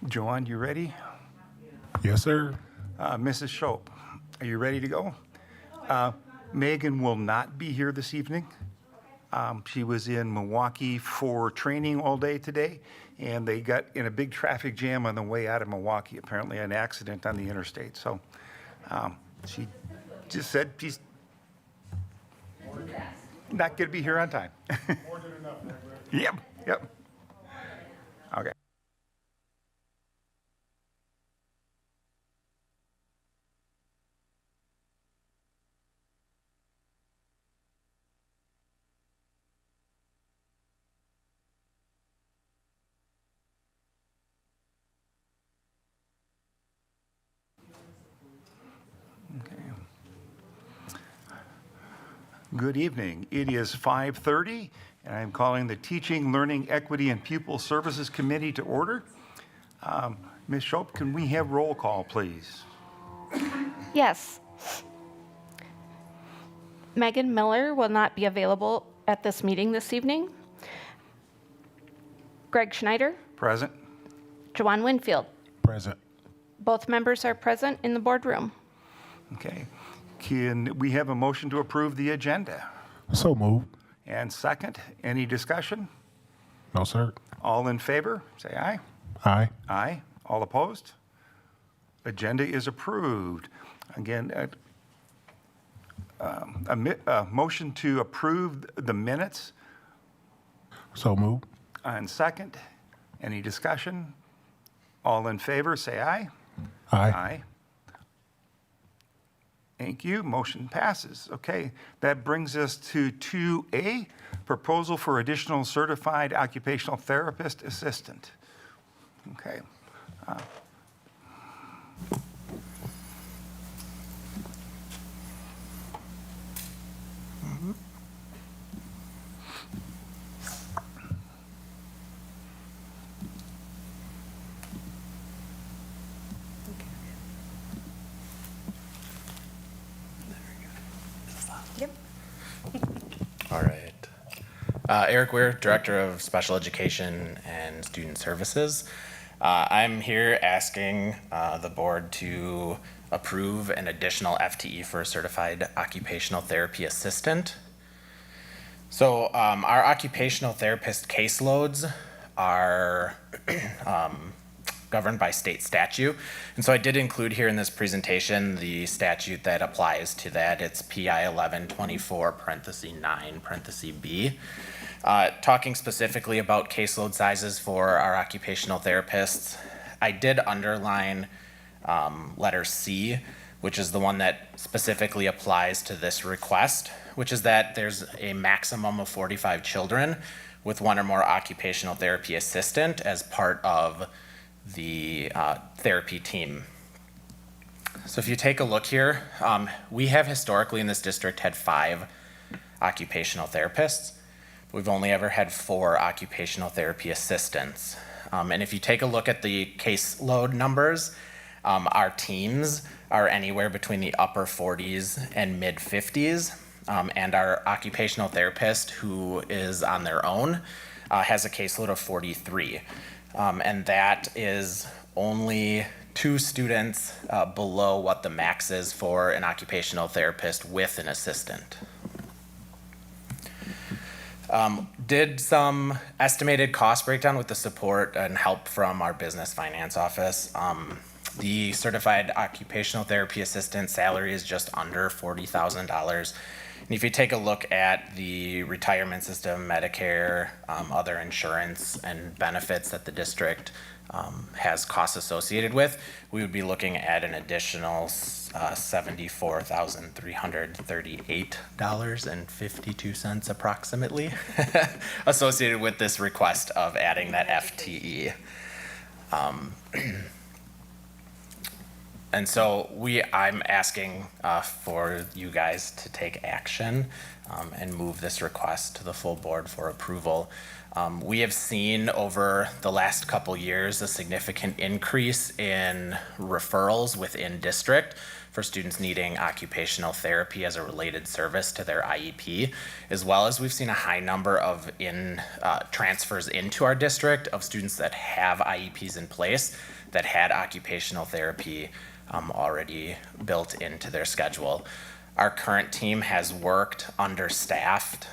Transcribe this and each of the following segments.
Joanne, you ready? Yes, sir. Mrs. Shope, are you ready to go? Megan will not be here this evening. She was in Milwaukee for training all day today, and they got in a big traffic jam on the way out of Milwaukee, apparently an accident on the interstate. So she just said she's not going to be here on time. More than enough. Yep. Okay. Good evening. It is 5:30, and I'm calling the Teaching, Learning, Equity, and Pupil Services Committee to order. Ms. Shope, can we have roll call, please? Yes. Megan Miller will not be available at this meeting this evening. Greg Schneider, Present. Joanne Winfield. Present. Both members are present in the boardroom. Okay. Can we have a motion to approve the agenda? So moved. And second, any discussion? No, sir. All in favor, say aye. Aye. Aye. All opposed? Agenda is approved. Again, a motion to approve the minutes. So moved. And second, any discussion? All in favor, say aye. Aye. Thank you. Motion passes. Okay, that brings us to 2A, proposal for additional certified occupational therapist assistant. Okay. All right. Eric Weir, Director of Special Education and Student Services. I'm here asking the board to approve an additional FTE for a certified occupational therapy assistant. So our occupational therapist caseloads are governed by state statute. And so I did include here in this presentation the statute that applies to that. It's PI 1124(9)(b). Talking specifically about caseload sizes for our occupational therapists, I did underline letter C, which is the one that specifically applies to this request, which is that there's a maximum of 45 children with one or more occupational therapy assistant as part of the therapy team. So if you take a look here, we have historically in this district had 5 occupational therapists. We've only ever had 4 occupational therapy assistants. And if you take a look at the caseload numbers, our teams are anywhere between the upper 40s and mid 50s. And our occupational therapist, who is on their own, has a caseload of 43. And that is only 2 students below what the max is for an occupational therapist with an assistant. Did some estimated cost breakdown with the support and help from our business finance office. The certified occupational therapy assistant salary is just under $40,000. And if you take a look at the retirement system, Medicare, other insurance and benefits that the district has costs associated with, we would be looking at an additional $74,338.52 approximately associated with this request of adding that FTE. And so I'm asking for you guys to take action and move this request to the full board for approval. We have seen over the last couple years a significant increase in referrals within district for students needing occupational therapy as a related service to their IEP, as well as we've seen a high number of transfers into our district of students that have IEPs in place that had occupational therapy already built into their schedule. Our current team has worked understaffed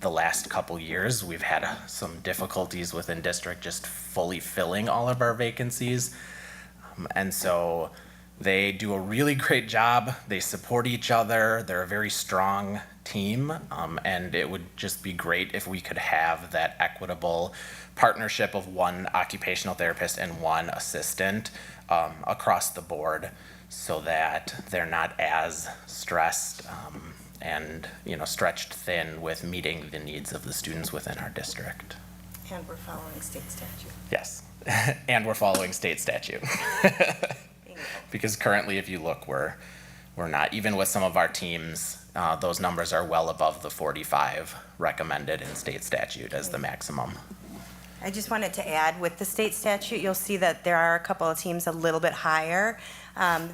the last couple years. We've had some difficulties within district just fully filling all of our vacancies. And so they do a really great job. They support each other. They're a very strong team. And it would just be great if we could have that equitable partnership of one occupational therapist and one assistant across the board, so that they're not as stressed and stretched thin with meeting the needs of the students within our district. And we're following state statute. Yes, and we're following state statute. Because currently, if you look, we're not, even with some of our teams, those numbers are well above the 45 recommended in state statute as the maximum. I just wanted to add, with the state statute, you'll see that there are a couple of teams a little bit higher.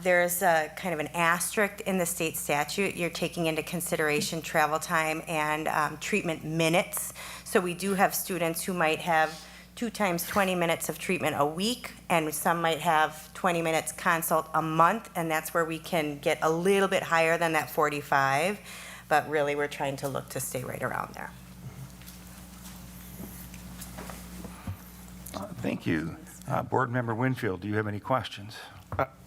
There's a kind of an asterisk in the state statute. You're taking into consideration travel time and treatment minutes. So we do have students who might have 2 times 20 minutes of treatment a week, and some might have 20 minutes consult a month, and that's where we can get a little bit higher than that 45. But really, we're trying to look to stay right around there. Thank you. Board Member Winfield, do you have any questions?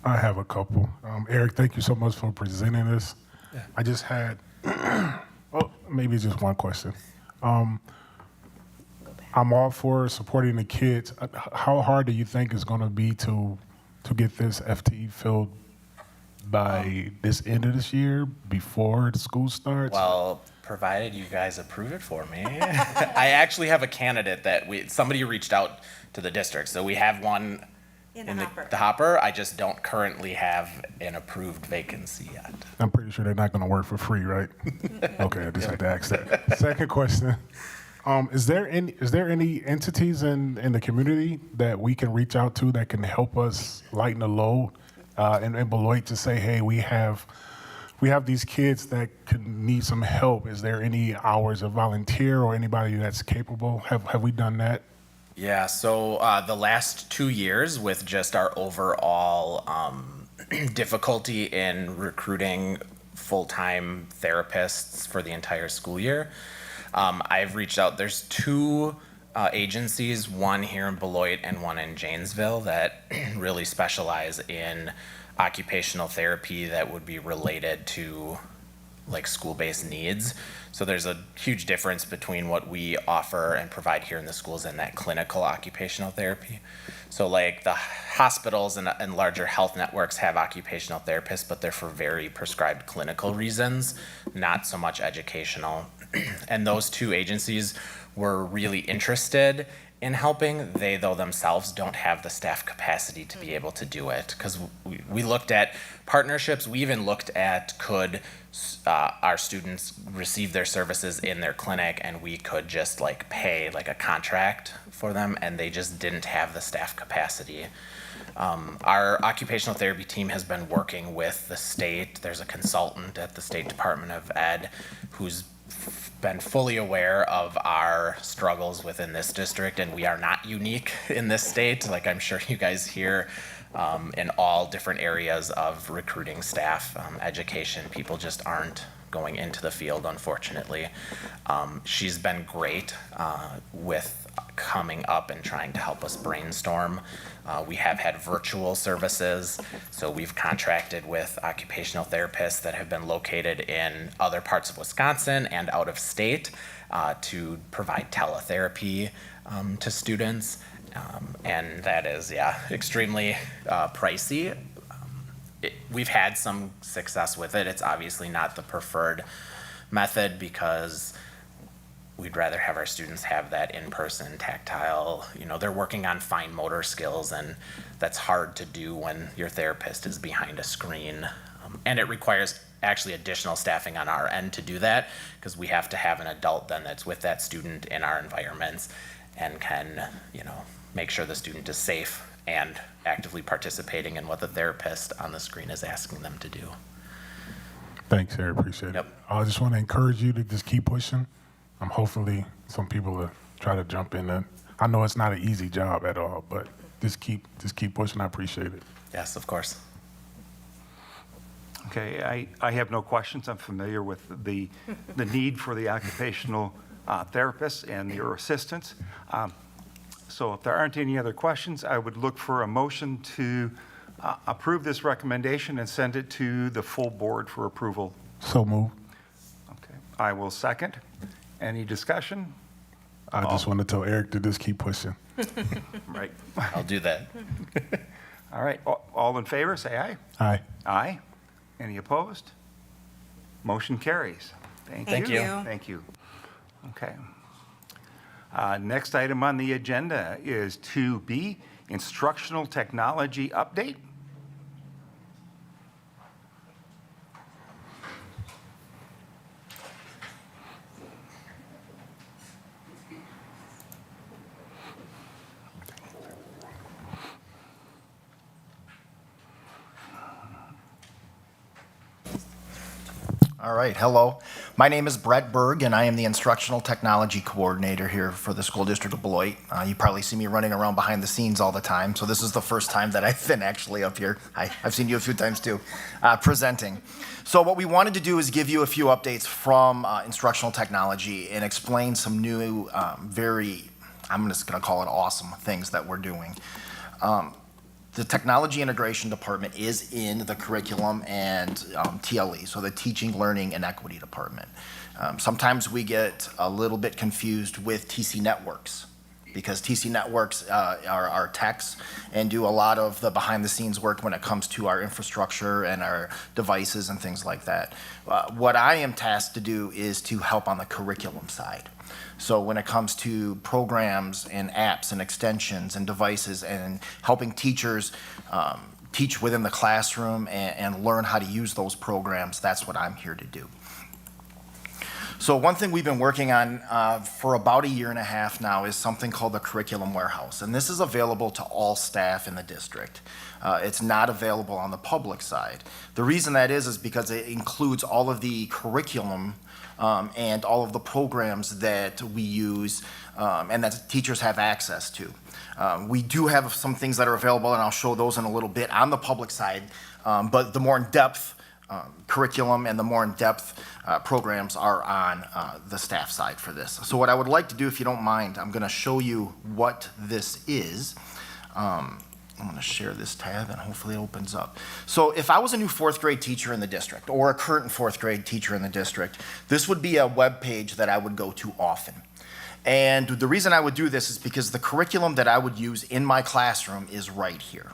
I have a couple. Eric, thank you so much for presenting this. I just had, maybe just one question. I'm all for supporting the kids. How hard do you think it's going to be to get this FTE filled by this end of this year, before the school starts? Well, provided you guys approve it for me. I actually have a candidate that somebody reached out to the district, so we have one In the hopper. the hopper. I just don't currently have an approved vacancy yet. I'm pretty sure they're not going to work for free, right? Okay, I just had to ask that. Second question. Is there any entities in the community that we can reach out to that can help us lighten the load in Beloit to say, hey, we have these kids that could need some help? Is there any hours of volunteer or anybody that's capable? Have we done that? Yeah, so the last 2 years, with just our overall difficulty in recruiting full-time therapists for the entire school year, I've reached out. There's 2 agencies, one here in Beloit and one in Janesville, that really specialize in occupational therapy that would be related to like school-based needs. So there's a huge difference between what we offer and provide here in the schools and that clinical occupational therapy. So like the hospitals and larger health networks have occupational therapists, but they're for very prescribed clinical reasons, not so much educational. And those 2 agencies were really interested in helping. They, though, themselves don't have the staff capacity to be able to do it, because we looked at partnerships. We even looked at could our students receive their services in their clinic and we could just like pay like a contract for them, and they just didn't have the staff capacity. Our occupational therapy team has been working with the state. There's a consultant at the State Department of Ed who's been fully aware of our struggles within this district, and we are not unique in this state. Like I'm sure you guys hear in all different areas of recruiting staff, education, people just aren't going into the field, unfortunately. She's been great with coming up and trying to help us brainstorm. We have had virtual services, so we've contracted with occupational therapists that have been located in other parts of Wisconsin and out of state to provide teletherapy to students. And that is, extremely pricey. We've had some success with it. It's obviously not the preferred method because we'd rather have our students have that in-person tactile, they're working on fine motor skills, and that's hard to do when your therapist is behind a screen. And it requires actually additional staffing on our end to do that, because we have to have an adult then that's with that student in our environments and can, make sure the student is safe and actively participating in what the therapist on the screen is asking them to do. Thanks, Eric. Appreciate it. Yep. I just want to encourage you to just keep pushing. Hopefully, some people will try to jump in. I know it's not an easy job at all, but just keep pushing. I appreciate it. Yes, of course. Okay, I have no questions. I'm familiar with the need for the occupational therapists and their assistants. So if there aren't any other questions, I would look for a motion to approve this recommendation and send it to the full board for approval. So move. Okay, I will second. Any discussion? I just want to tell Eric to just keep pushing. Right. I'll do that. All right, all in favor, say aye. Aye. Aye. Any opposed? Motion carries. Thank you. Thank you. Okay. Next item on the agenda is 2B, Instructional Technology Update. All right, hello. My name is Brett Berg, and I am the Instructional Technology Coordinator here for the School District of Beloit. You probably see me running around behind the scenes all the time, so this is the first time that I've been actually up here. I've seen you a few times too, presenting. So what we wanted to do is give you a few updates from Instructional Technology and explain some new, I'm just gonna call it awesome things that we're doing. The Technology Integration Department is in the Curriculum and TLE, so the Teaching, Learning, and Equity Department. Sometimes we get a little bit confused with TC Networks, because TC Networks are techs and do a lot of the behind-the-scenes work when it comes to our infrastructure and our devices and things like that. What I am tasked to do is to help on the curriculum side. So when it comes to programs and apps and extensions and devices and helping teachers teach within the classroom and learn how to use those programs, that's what I'm here to do. So one thing we've been working on for about 1.5 years now is something called the Curriculum Warehouse. And this is available to all staff in the district. It's not available on the public side. The reason that is because it includes all of the curriculum and all of the programs that we use and that teachers have access to. We do have some things that are available, and I'll show those in a little bit on the public side, but the more in-depth curriculum and the more in-depth programs are on the staff side for this. So what I would like to do, if you don't mind, I'm gonna show you what this is. I'm gonna share this tab and hopefully it opens up. So if I was a new 4th grade teacher in the district or a current 4th grade teacher in the district, this would be a web page that I would go to often. And the reason I would do this is because the curriculum that I would use in my classroom is right here.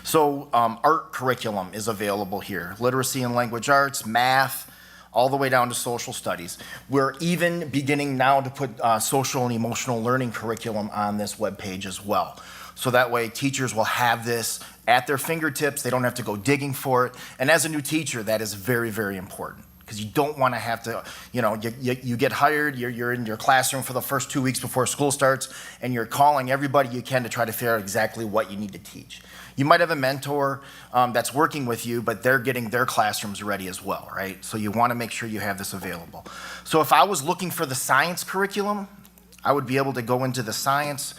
So art curriculum is available here. Literacy and language arts, math, all the way down to social studies. We're even beginning now to put social and emotional learning curriculum on this web page as well. So that way teachers will have this at their fingertips. They don't have to go digging for it. And as a new teacher, that is very, very important, because you don't want to have to, you get hired, you're in your classroom for the first 2 weeks before school starts, and you're calling everybody you can to try to figure out exactly what you need to teach. You might have a mentor that's working with you, but they're getting their classrooms ready as well, right? So you want to make sure you have this available. So if I was looking for the science curriculum, I would be able to go into the science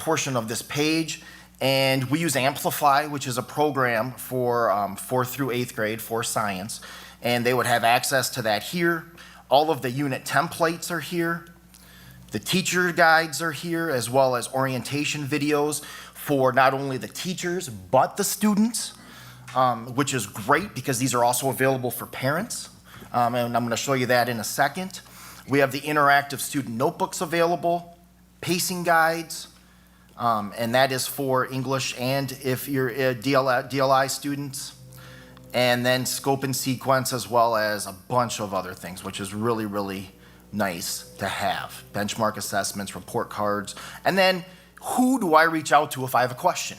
portion of this page, and we use Amplify, which is a program for 4th through 8th grade for science, and they would have access to that here. All of the unit templates are here. The teacher guides are here, as well as orientation videos for not only the teachers, but the students, which is great because these are also available for parents. And I'm gonna show you that in a second. We have the interactive student notebooks available, pacing guides, and that is for English and if you're DLI students. And then scope and sequence, as well as a bunch of other things, which is really, really nice to have. Benchmark assessments, report cards, and then who do I reach out to if I have a question?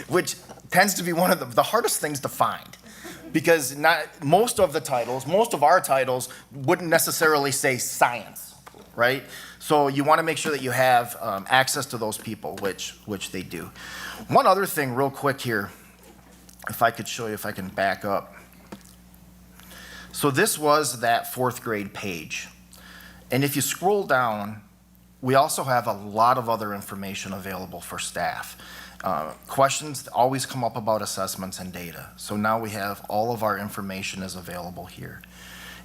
Which tends to be one of the hardest things to find. Because most of our titles wouldn't necessarily say science, right? So you want to make sure that you have access to those people, which they do. One other thing real quick here, if I could show you, if I can back up. So this was that 4th grade page. And if you scroll down, we also have a lot of other information available for staff. Questions always come up about assessments and data. So now we have all of our information is available here.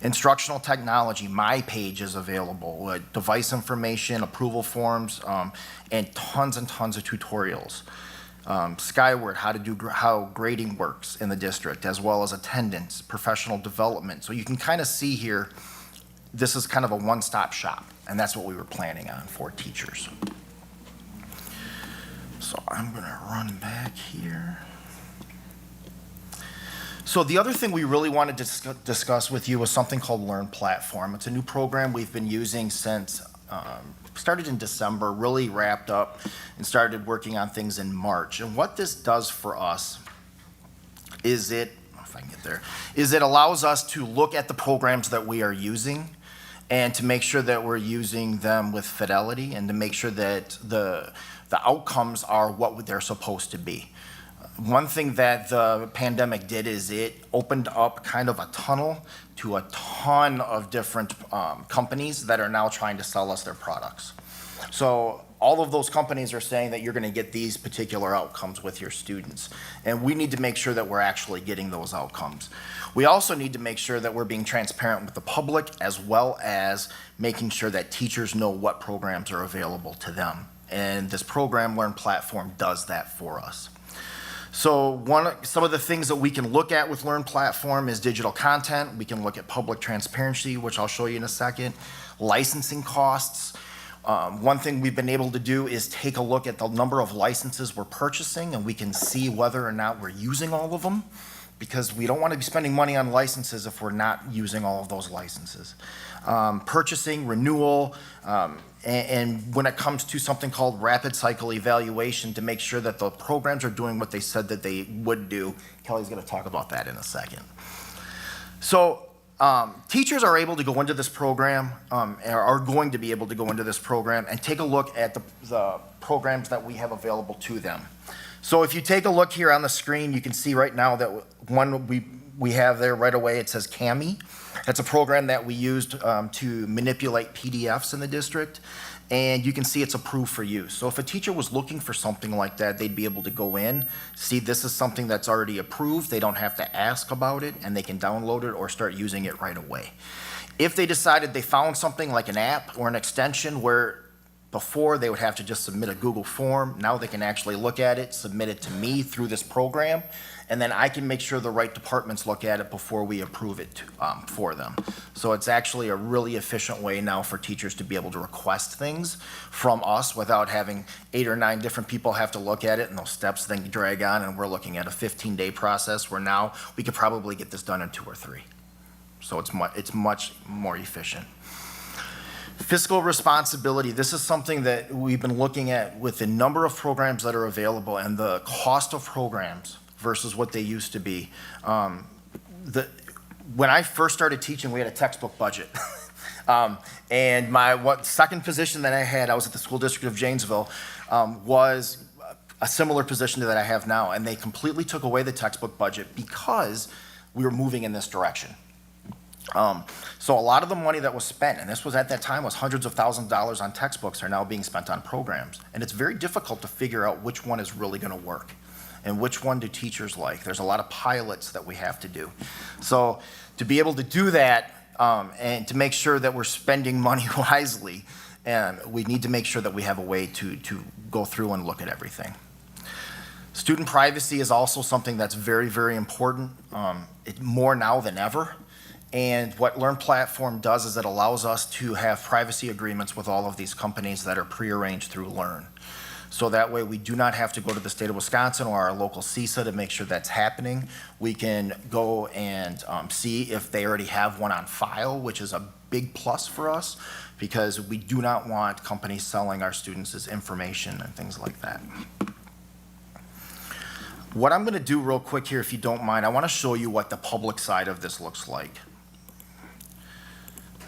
Instructional Technology, my page is available with device information, approval forms, and tons of tutorials. Skyward, how grading works in the district, as well as attendance, professional development. So you can kind of see here, this is kind of a one-stop shop, and that's what we were planning on for teachers. So I'm gonna run back here. So the other thing we really wanted to discuss with you was something called Learn Platform. It's a new program we've been using since, started in December, really wrapped up and started working on things in March. And what this does for us is it allows us to look at the programs that we are using and to make sure that we're using them with fidelity and to make sure that the outcomes are what they're supposed to be. One thing that the pandemic did is it opened up kind of a tunnel to a ton of different companies that are now trying to sell us their products. So all of those companies are saying that you're going to get these particular outcomes with your students. And we need to make sure that we're actually getting those outcomes. We also need to make sure that we're being transparent with the public, as well as making sure that teachers know what programs are available to them. And this program, Learn Platform, does that for us. So some of the things that we can look at with Learn Platform is digital content. We can look at public transparency, which I'll show you in a second, licensing costs. One thing we've been able to do is take a look at the number of licenses we're purchasing, and we can see whether or not we're using all of them, because we don't want to be spending money on licenses if we're not using all of those licenses. Purchasing, renewal, and when it comes to something called rapid cycle evaluation, to make sure that the programs are doing what they said that they would do. Kelly's going to talk about that in a second. So teachers are able to go into this program, are going to be able to go into this program and take a look at the programs that we have available to them. So if you take a look here on the screen, you can see right now that one we have there right away, it says CAMI. That's a program that we used to manipulate PDFs in the district, and you can see it's approved for use. So if a teacher was looking for something like that, they'd be able to go in, see this is something that's already approved, they don't have to ask about it, and they can download it or start using it right away. If they decided they found something like an app or an extension where before they would have to just submit a Google form, now they can actually look at it, submit it to me through this program, and then I can make sure the right departments look at it before we approve it for them. So it's actually a really efficient way now for teachers to be able to request things from us without having 8 or 9 different people have to look at it, and those steps then drag on, and we're looking at a 15-day process where now we could probably get this done in 2 or 3. So it's much more efficient. Fiscal responsibility, this is something that we've been looking at with the number of programs that are available and the cost of programs versus what they used to be. When I first started teaching, we had a textbook budget. And my second position that I had, I was at the school district of Janesville, was a similar position that I have now. And they completely took away the textbook budget because we were moving in this direction. So a lot of the money that was spent, and this was at that time, was hundreds of thousands of dollars on textbooks, are now being spent on programs. And it's very difficult to figure out which one is really going to work and which one do teachers like. There's a lot of pilots that we have to do. So to be able to do that and to make sure that we're spending money wisely, and we need to make sure that we have a way to go through and look at everything. Student privacy is also something that's very, very important, more now than ever. And what Learn Platform does is it allows us to have privacy agreements with all of these companies that are prearranged through Learn. So that way we do not have to go to the state of Wisconsin or our local CISA to make sure that's happening. We can go and see if they already have one on file, which is a big plus for us because we do not want companies selling our students' information and things like that. What I'm gonna do real quick here, if you don't mind, I wanna show you what the public side of this looks like.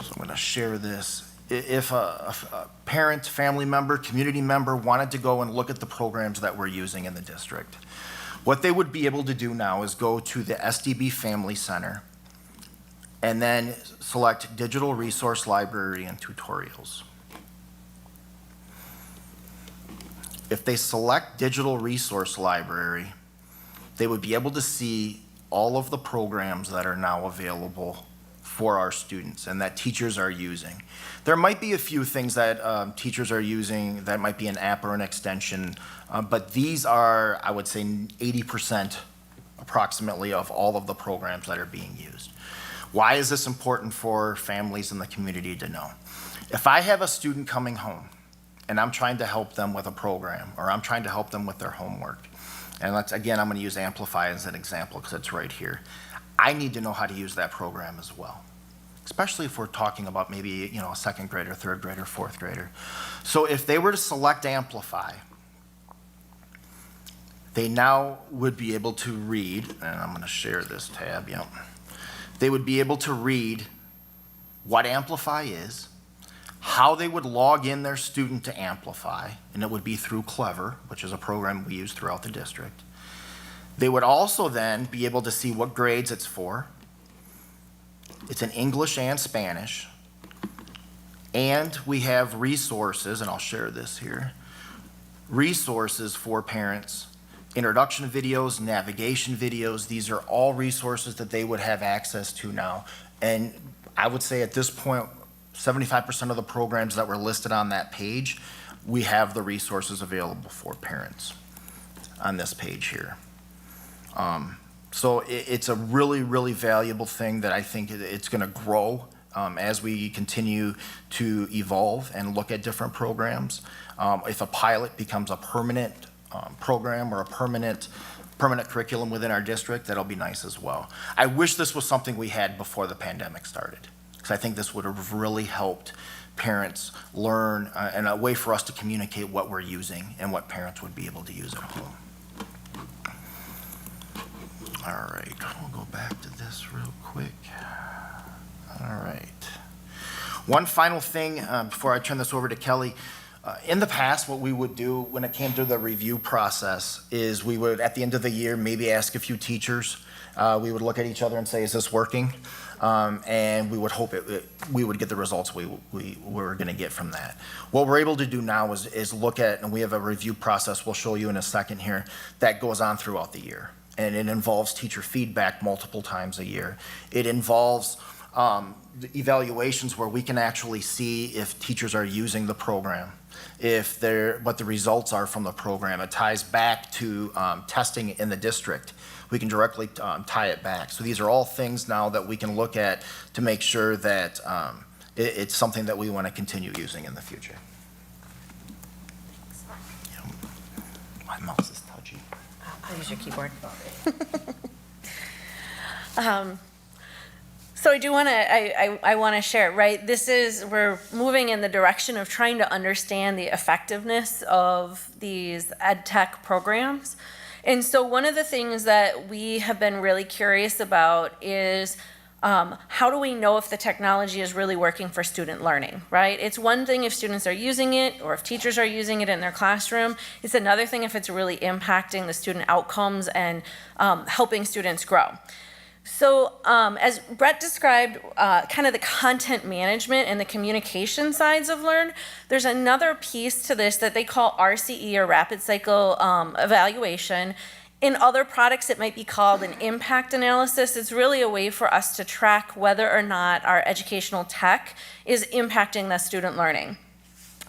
So I'm gonna share this. If a parent, family member, community member wanted to go and look at the programs that we're using in the district, what they would be able to do now is go to the SDB Family Center and then select Digital Resource Library and Tutorials. If they select Digital Resource Library, they would be able to see all of the programs that are now available for our students and that teachers are using. There might be a few things that teachers are using that might be an app or an extension, but these are, I would say, 80% approximately of all of the programs that are being used. Why is this important for families in the community to know? If I have a student coming home and I'm trying to help them with a program or I'm trying to help them with their homework, and again, I'm going to use Amplify as an example because it's right here. I need to know how to use that program as well, especially if we're talking about maybe, a second grader, third grader, fourth grader. So if they were to select Amplify, they now would be able to read, and I'm going to share this tab, They would be able to read what Amplify is, how they would log in their student to Amplify, and it would be through Clever, which is a program we use throughout the district. They would also then be able to see what grades it's for. It's in English and Spanish. And we have resources, and I'll share this here, resources for parents, introduction videos, navigation videos. These are all resources that they would have access to now. And I would say at this point, 75% of the programs that were listed on that page, we have the resources available for parents on this page here. So it's a really, really valuable thing that I think it's gonna grow as we continue to evolve and look at different programs. If a pilot becomes a permanent program or a permanent curriculum within our district, that'll be nice as well. I wish this was something we had before the pandemic started, because I think this would have really helped parents learn and a way for us to communicate what we're using and what parents would be able to use at home. All right, we'll go back to this real quick. All right. One final thing before I turn this over to Kelly. In the past, what we would do when it came to the review process is we would, at the end of the year, maybe ask a few teachers. We would look at each other and say, is this working? And we would hope we would get the results we were going to get from that. What we're able to do now is look at, and we have a review process we'll show you in a second here, that goes on throughout the year. And it involves teacher feedback multiple times a year. It involves the evaluations where we can actually see if teachers are using the program, what the results are from the program. It ties back to testing in the district. We can directly tie it back. So these are all things now that we can look at to make sure that it's something that we want to continue using in the future. My mouse is touchy. I'll use your keyboard. So I do want to, I want to share, right? We're moving in the direction of trying to understand the effectiveness of these ed tech programs. And so one of the things that we have been really curious about is how do we know if the technology is really working for student learning, right? It's one thing if students are using it or if teachers are using it in their classroom. It's another thing if it's really impacting the student outcomes and helping students grow. So as Brett described kind of the content management and the communication sides of Learn, there's another piece to this that they call RCE or Rapid Cycle Evaluation. In other products, it might be called an impact analysis. It's really a way for us to track whether or not our educational tech is impacting the student learning.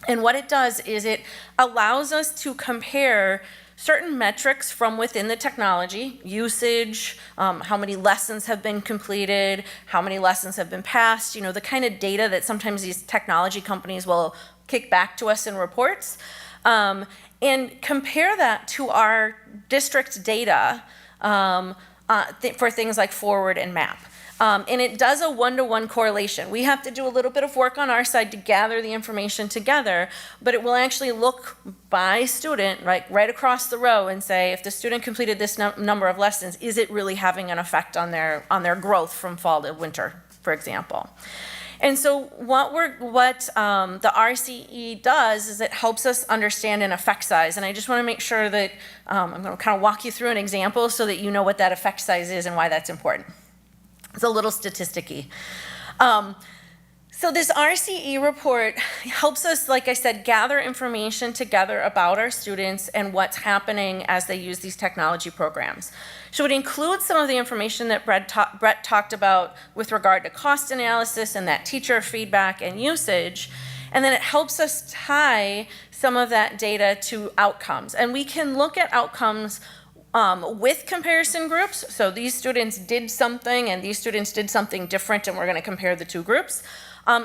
And what it does is it allows us to compare certain metrics from within the technology, usage, how many lessons have been completed, how many lessons have been passed, the kind of data that sometimes these technology companies will kick back to us in reports. and compare that to our district data for things like forward and map. And it does a one-to-one correlation. We have to do a little bit of work on our side to gather the information together, but it will actually look by student, right across the row, and say, if the student completed this number of lessons, is it really having an effect on their growth from fall to winter, for example? And so what the RCE does is it helps us understand an effect size. And I just want to make sure that I'm going to kind of walk you through an example so that you know what that effect size is and why that's important. It's a little statistic-y. So this RCE report helps us, like I said, gather information together about our students and what's happening as they use these technology programs. So it includes some of the information that Brett talked about with regard to cost analysis and that teacher feedback and usage, and then it helps us tie some of that data to outcomes. And we can look at outcomes with comparison groups. So these students did something and these students did something different, and we're going to compare the two groups.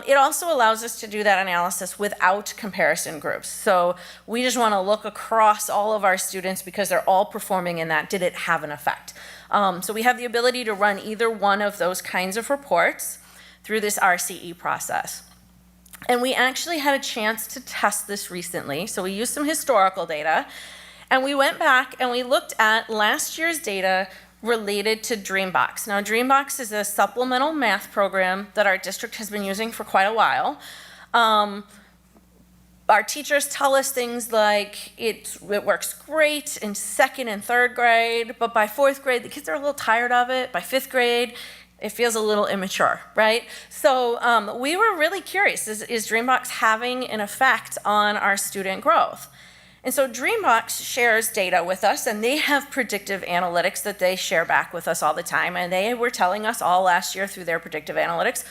It also allows us to do that analysis without comparison groups. So we just want to look across all of our students because they're all performing in that. Did it have an effect? So we have the ability to run either one of those kinds of reports through this RCE process. And we actually had a chance to test this recently. So we used some historical data. And we went back and we looked at last year's data related to Dreambox. Now, Dreambox is a supplemental math program that our district has been using for quite a while. Our teachers tell us things like it works great in 2nd and 3rd grade, but by 4th grade, the kids are a little tired of it. By 5th grade, it feels a little immature, right? So we were really curious, is Dreambox having an effect on our student growth? And so Dreambox shares data with us, and they have predictive analytics that they share back with us all the time. And they were telling us all last year through their predictive analytics,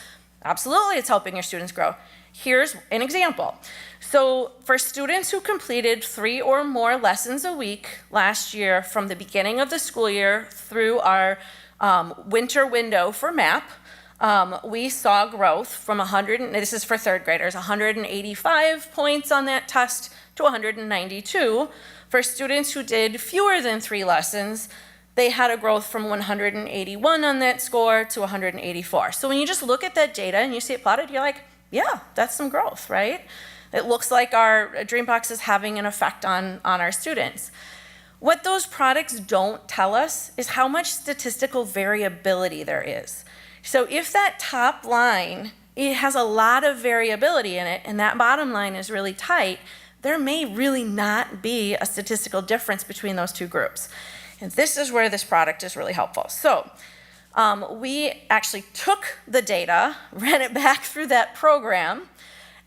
absolutely, it's helping your students grow. Here's an example. So for students who completed 3 or more lessons a week last year from the beginning of the school year through our winter window for MAP, we saw growth from this is for 3rd graders, 185 points on that test to 192. For students who did fewer than 3 lessons, they had a growth from 181 on that score to 184. So when you just look at that data and you see it plotted, you're like, yeah, that's some growth, right? It looks like our Dreambox is having an effect on our students. What those products don't tell us is how much statistical variability there is. So if that top line, it has a lot of variability in it, and that bottom line is really tight, there may really not be a statistical difference between those two groups. And this is where this product is really helpful. So we actually took the data, ran it back through that program,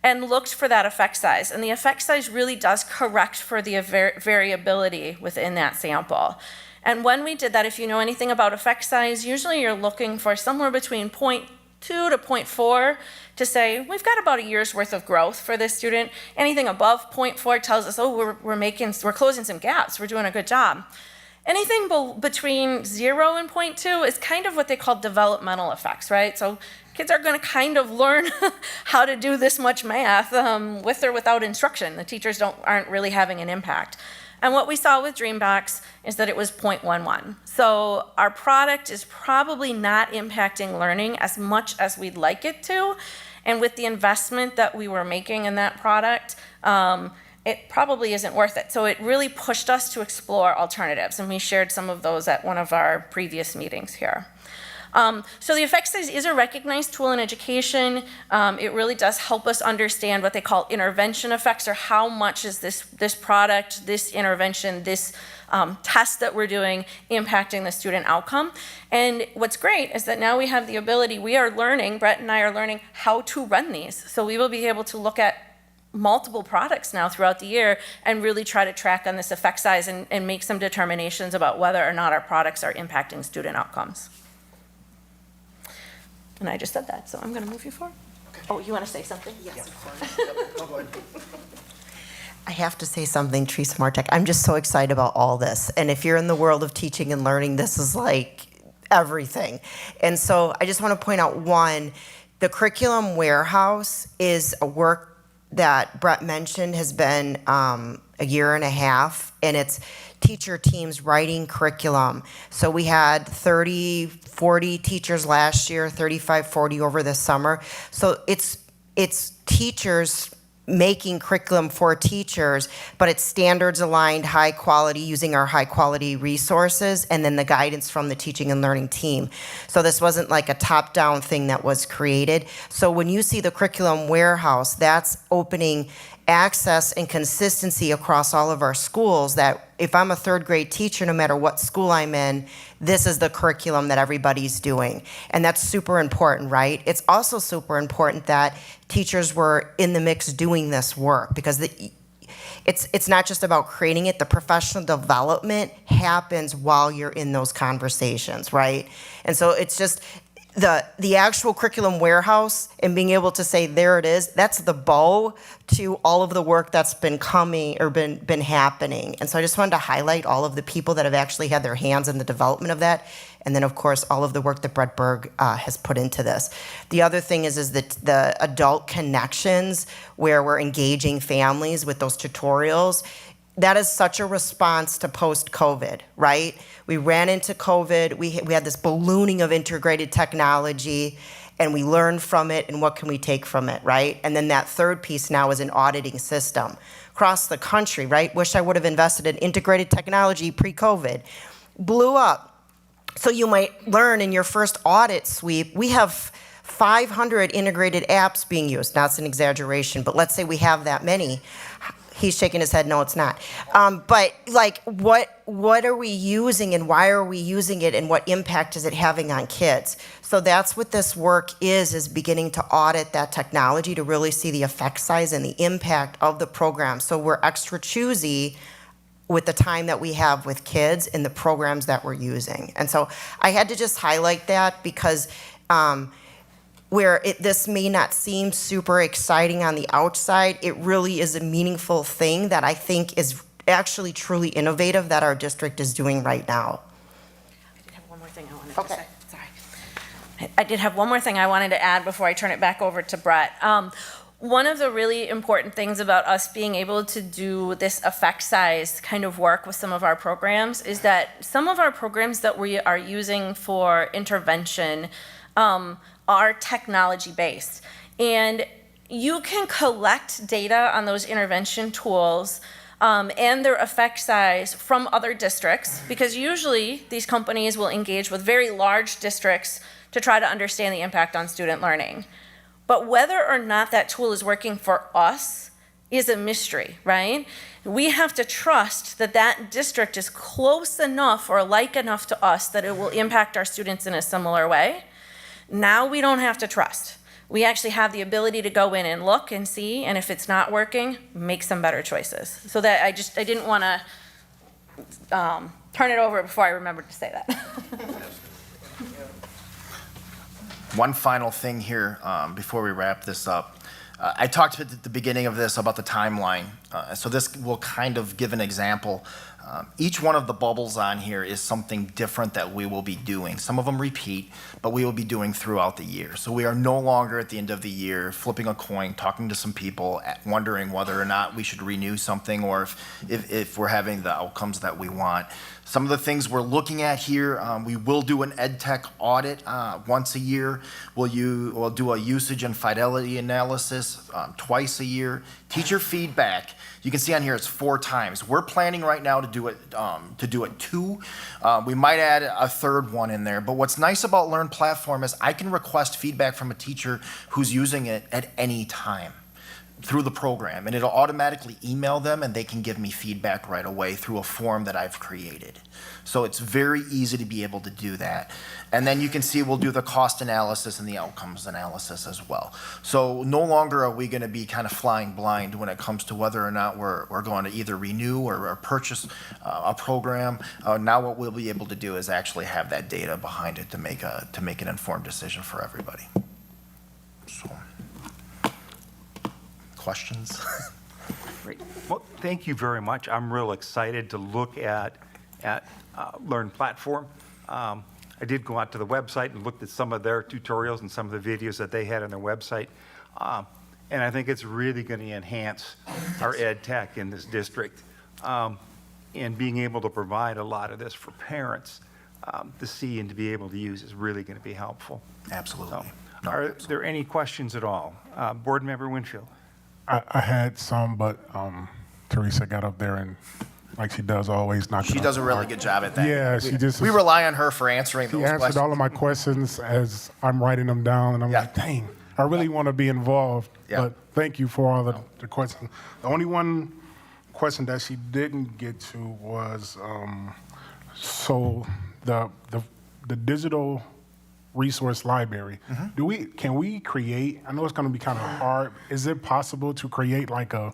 and looked for that effect size. And the effect size really does correct for the variability within that sample. And when we did that, if you know anything about effect size, usually you're looking for somewhere between 0.2 to 0.4 to say, we've got about a year's worth of growth for this student. Anything above 0.4 tells us, oh, we're closing some gaps, we're doing a good job. Anything between 0 and 0.2 is kind of what they call developmental effects, right? So kids are going to kind of learn how to do this much math with or without instruction. The teachers aren't really having an impact. And what we saw with Dreambox is that it was 0.11. So our product is probably not impacting learning as much as we'd like it to. And with the investment that we were making in that product, it probably isn't worth it. So it really pushed us to explore alternatives. And we shared some of those at one of our previous meetings here. So the effect size is a recognized tool in education. It really does help us understand what they call intervention effects, or how much is this product, this intervention, this test that we're doing impacting the student outcome. And what's great is that now we have the ability, Brett and I are learning how to run these. So we will be able to look at multiple products now throughout the year and really try to track on this effect size and make some determinations about whether or not our products are impacting student outcomes. And I just said that, so I'm going to move you forward. Okay. Oh, you want to say something? Yes, of course. I have to say something, Teresa Martek. I'm just so excited about all this. And if you're in the world of teaching and learning, this is like everything. And so I just want to point out, one, the curriculum warehouse is a work that Brett mentioned has been a year and a half, and it's teacher teams writing curriculum. So we had 30, 40 teachers last year, 35, 40 over the summer. So it's teachers making curriculum for teachers, but it's standards aligned, high quality, using our high quality resources, and then the guidance from the teaching and learning team. So this wasn't like a top down thing that was created. So when you see the curriculum warehouse, that's opening access and consistency across all of our schools, that if I'm a third grade teacher, no matter what school I'm in, this is the curriculum that everybody's doing. And that's super important, right? It's also super important that teachers were in the mix doing this work, because it's not just about creating it. The professional development happens while you're in those conversations, right? And so it's just the actual curriculum warehouse and being able to say, there it is, that's the bow to all of the work that's been coming or been happening. And so I just wanted to highlight all of the people that have actually had their hands in the development of that. And then, of course, all of the work that Brett Berg has put into this. The other thing is the adult connections, where we're engaging families with those tutorials. That is such a response to post-COVID, right? We ran into COVID, we had this ballooning of integrated technology, and we learned from it, and what can we take from it, right? And then that third piece now is an auditing system across the country, right? Wish I would have invested in integrated technology pre-COVID. Blew up. So you might learn in your first audit sweep, we have 500 integrated apps being used. Now, it's an exaggeration, but let's say we have that many. He's shaking his head, no, it's not. But like, what are we using, and why are we using it, and what impact is it having on kids? So that's what this work is beginning to audit that technology to really see the effect size and the impact of the program. So we're extra choosy with the time that we have with kids and the programs that we're using. And so I had to just highlight that, because this may not seem super exciting on the outside, it really is a meaningful thing that I think is actually truly innovative that our district is doing right now. I did have one more thing I wanted to say. Sorry. I did have one more thing I wanted to add before I turn it back over to Brett. One of the really important things about us being able to do this effect size kind of work with some of our programs is that some of our programs that we are using for intervention are technology based. And you can collect data on those intervention tools and their effect size from other districts, because usually these companies will engage with very large districts to try to understand the impact on student learning. But whether or not that tool is working for us is a mystery, right? We have to trust that that district is close enough or like enough to us that it will impact our students in a similar way. Now we don't have to trust. We actually have the ability to go in and look and see, and if it's not working, make some better choices. So that I didn't want to turn it over before I remembered to say that. One final thing here before we wrap this up. I talked at the beginning of this about the timeline. So this will kind of give an example. Each one of the bubbles on here is something different that we will be doing. Some of them repeat, but we will be doing throughout the year. So we are no longer at the end of the year flipping a coin, talking to some people, wondering whether or not we should renew something, or if we're having the outcomes that we want. Some of the things we're looking at here, we will do an ed tech audit once a year. We'll do a usage and fidelity analysis twice a year. Teacher feedback, you can see on here it's 4 times. We're planning right now to do it 2. We might add a third one in there. But what's nice about Learn Platform is I can request feedback from a teacher who's using it at any time through the program, and it'll automatically email them, and they can give me feedback right away through a form that I've created. So it's very easy to be able to do that. And then you can see we'll do the cost analysis and the outcomes analysis as well. So no longer are we going to be kind of flying blind when it comes to whether or not we're going to either renew or purchase a program. Now what we'll be able to do is actually have that data behind it to make an informed decision for everybody. So. Questions? Great. Well, thank you very much. I'm real excited to look at Learn Platform. I did go out to the website and looked at some of their tutorials and some of the videos that they had on their website. And I think it's really going to enhance our ed tech in this district. And being able to provide a lot of this for parents to see and to be able to use is really going to be helpful. Absolutely. So, No, are absolutely. there any questions at all? Board Member Winfield? I had some, but Teresa got up there and, like she does always, knocked She it does a out the really park. good job at that. Yeah, she just We rely on her for answering she those answered questions. all of my questions as I'm writing them down, and I'm Yeah. like, dang, I really want to be involved. Yeah. But thank you for all the questions. The only one question that she didn't get to was so the digital resource library. Can we create? I know it's going to be kind of hard. Is it possible to create like a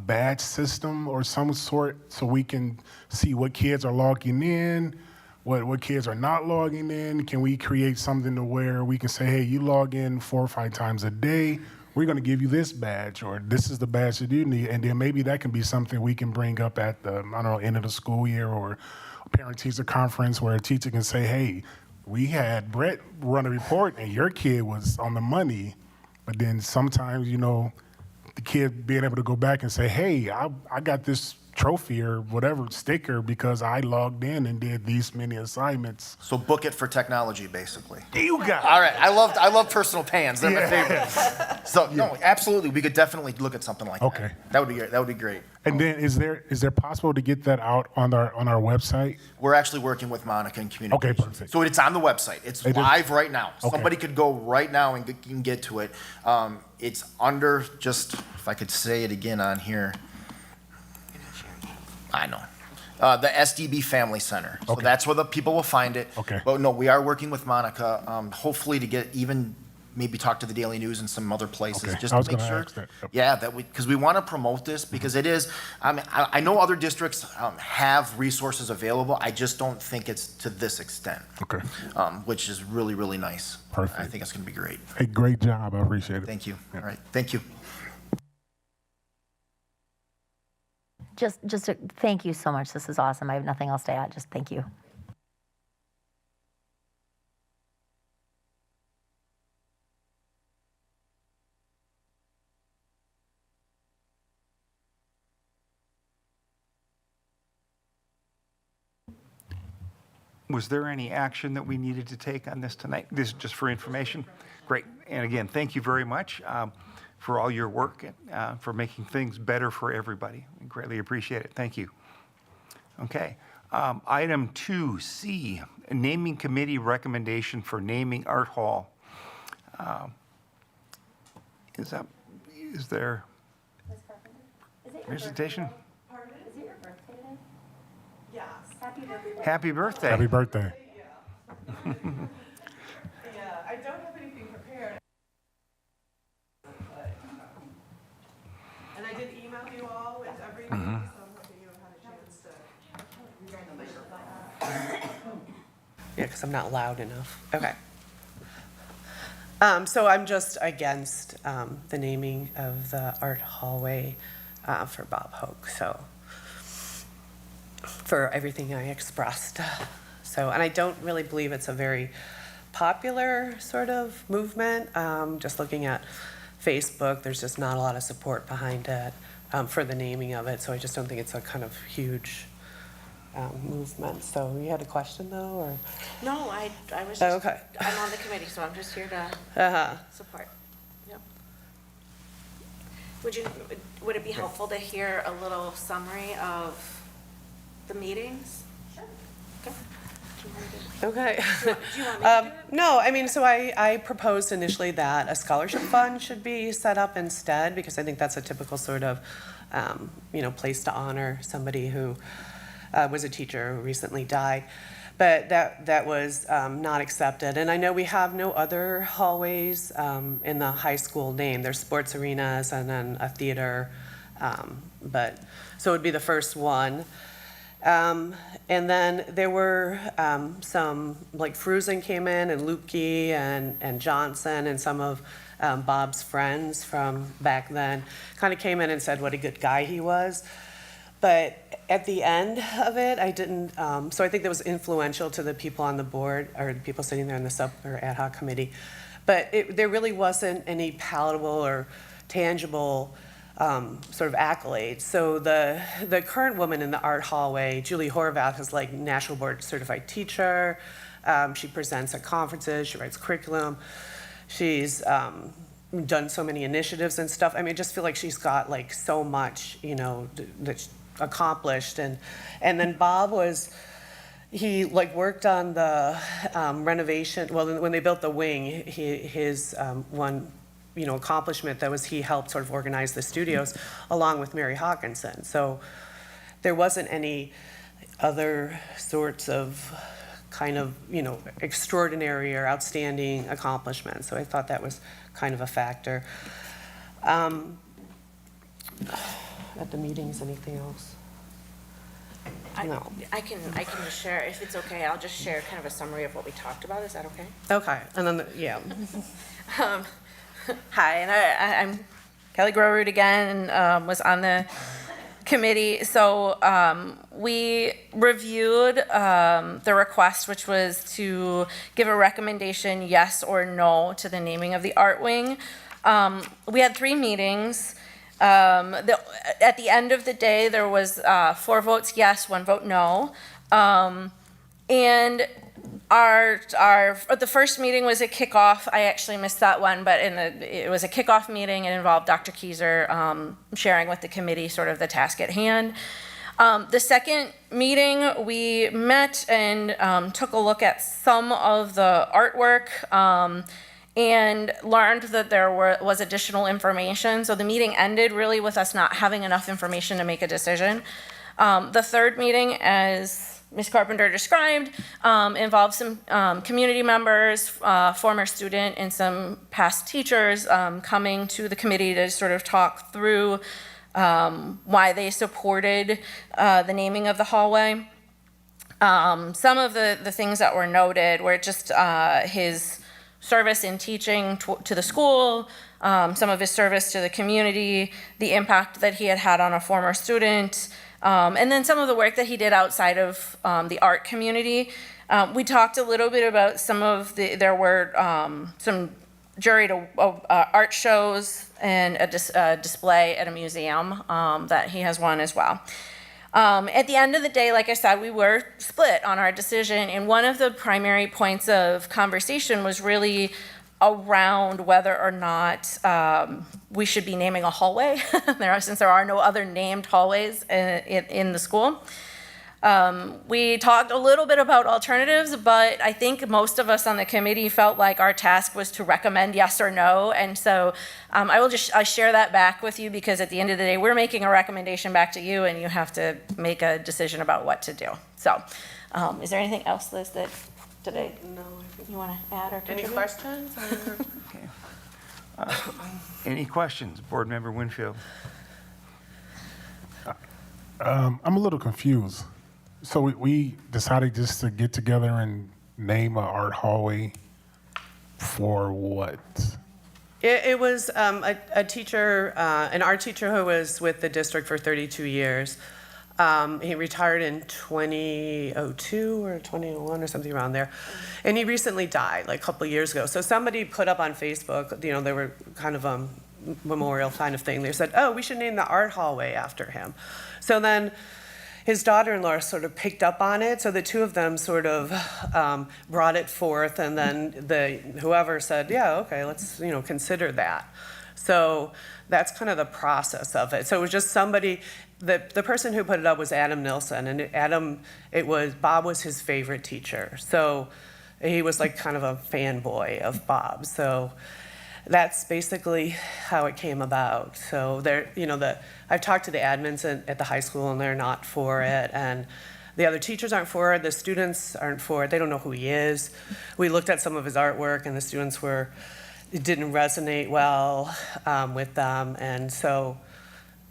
badge system or some sort so we can see what kids are logging in, what kids are not logging in? Can we create something to where we can say, hey, you log in 4 or 5 times a day, we're going to give you this badge, or this is the badge that you need, and then maybe that can be something we can bring up at the, I don't know, end of the school year or parent-teacher conference where a teacher can say, hey, we had Brett run a report and your kid was on the money, but then sometimes, you know, the kid being able to go back and say, hey, I got this trophy or whatever sticker because I logged in and did these many assignments. So book it for technology, basically. You got All right, I love personal pans. They're my favorite. So no, absolutely, we could definitely look at something like Okay. that. That would be great. That would be great. And then is there possible to get that out on our website? We're actually working with Monica in communications. Okay, perfect. So it's on the website. It's It is? live right now. Okay. Somebody could go right now and can get to it. It's under, just if I could say it again on here. I know. The SDB Family Center. So Okay. that's where the people will find it. Okay. But no, we are working with Monica, hopefully to get even, maybe talk to the Daily News and some other places, Okay. just I to was make gonna sure. ask that. Yep. Yeah, because we want to promote this, because it is, I mean, I know other districts have resources available. I just don't think it's to this extent. Okay. Which is really, really nice. Perfect. I think it's going to be great. Hey, great job. I appreciate it. Thank you. Yeah. All right, thank you. Just thank you so much. This is awesome. I have nothing else to add. Just thank you. Was there any action that we needed to take on this tonight? This is just for information? Great. And again, thank you very much for all your work and for making things better for everybody. We greatly appreciate it. Thank you. Okay. Item 2C, naming committee recommendation for naming Art Hall. Is there presentation? Happy birthday. Happy birthday. Yeah, I don't have anything prepared. And I did email you all with everything, so I'm hoping you have had a chance to. Yeah, because I'm not loud enough. Okay. So I'm just against the naming of the art hallway for Bob Hoke, so for everything I expressed. So, and I don't really believe it's a very popular sort of movement. Just looking at Facebook, there's just not a lot of support behind it for the naming of it. So I just don't think it's a kind of huge movement. So you had a question though, or? No, I was Oh, just, okay. I'm on the committee, so I'm just here to support. Yep. Would it be helpful to hear a little summary of the meetings? Sure. Okay. Okay. Do you want me to do it? No, I mean, so I proposed initially that a scholarship fund should be set up instead, because I think that's a typical sort of, place to honor somebody who was a teacher who recently died. But that was not accepted. And I know we have no other hallways in the high school name. There's sports arenas and then a theater. So it would be the first one. And then there were some, like Frusen came in, and Lupke and Johnson and some of Bob's friends from back then kind of came in and said what a good guy he was. But at the end of it, I didn't, so I think that was influential to the people on the board, or the people sitting there in the sub or ad hoc committee. But there really wasn't any palatable or tangible sort of accolades. So the current woman in the art hallway, Julie Horvath, is like National Board Certified Teacher. She presents at conferences, she writes curriculum. She's done so many initiatives and stuff. I mean, I just feel like she's got like so much, you know, that's accomplished. And then Bob he like worked on the renovation. Well, when they built the wing, his one, you know, accomplishment that was he helped sort of organize the studios along with Mary Hawkinson. So there wasn't any other sorts of kind of, you know, extraordinary or outstanding accomplishments. So I thought that was kind of a factor. At the meetings, anything else? No. I can just share, if it's okay, I'll just share kind of a summary of what we talked about. Is that okay? Okay, and then, yeah. Hi, and I'm Kelly Grorud again, and was on the committee. So we reviewed the request, which was to give a recommendation, yes or no, to the naming of the art wing. We had 3 meetings. At the end of the day, there was 4 votes yes, 1 vote no. And the first meeting was a kickoff. I actually missed that one, but it was a kickoff meeting. It involved Dr. Keyser sharing with the committee sort of the task at hand. The second meeting, we met and took a look at some of the artwork and learned that there was additional information. So the meeting ended really with us not having enough information to make a decision. The third meeting, as Ms. Carpenter described, involved some community members, former student, and some past teachers coming to the committee to sort of talk through why they supported the naming of the hallway. Some of the things that were noted were just his service in teaching to the school, some of his service to the community, the impact that he had had on a former student, and then some of the work that he did outside of the art community. We talked a little bit about there were some juried art shows and a display at a museum that he has won as well. At the end of the day, like I said, we were split on our decision, and one of the primary points of conversation was really around whether or not we should be naming a hallway, since there are no other named hallways in the school. We talked a little bit about alternatives, but I think most of us on the committee felt like our task was to recommend yes or no, and so I share that back with you, because at the end of the day, we're making a recommendation back to you, and you have to make a decision about what to do. So, is there anything else, Liz, that today you want to add or contribute? Any questions? Any questions, Board Member Winfield? I'm a little confused. So we decided just to get together and name an art hallway for what? It was a teacher, an art teacher who was with the district for 32 years. He retired in 2002 or 2001 or something around there. And he recently died like a couple of years ago. So somebody put up on Facebook, you know, they were kind of a memorial kind of thing. They said, oh, we should name the art hallway after him. So then his daughter-in-law sort of picked up on it, so the two of them sort of brought it forth, and then whoever said, yeah, okay, let's consider that. So that's kind of the process of it. So it was just somebody, the person who put it up was Adam Nilsson, and Bob was his favorite teacher. So he was like kind of a fanboy of Bob. So that's basically how it came about. So I've talked to the admins at the high school, and they're not for it, and the other teachers aren't for it, the students aren't for it, they don't know who he is. We looked at some of his artwork, and the students it didn't resonate well with them, and so,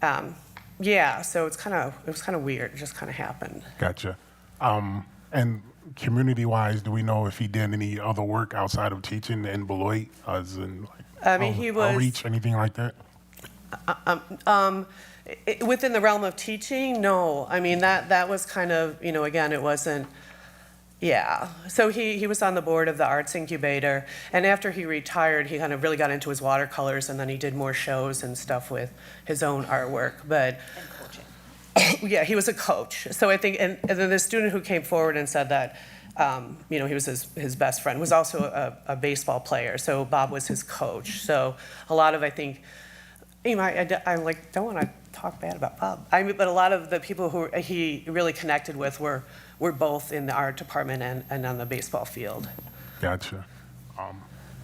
so it was kind of weird, it just kind of happened. Gotcha. And community-wise, do we know if he did any other work outside of teaching in Beloit, as in He was outreach, anything like that? Within the realm of teaching, no. I mean, that was kind of, again, it wasn't, Yeah, so he was on the board of the Arts Incubator, and after he retired, he kind of really got into his watercolors, and then he did more shows and stuff with his own artwork, but. And coaching. Yeah, he was a coach, so I think, and then the student who came forward and said that, he was his best friend, was also a baseball player, so Bob was his coach, so a lot of, I think, I like, don't want to talk bad about Bob, but a lot of the people who he really connected with were both in the art department and on the baseball field. Gotcha.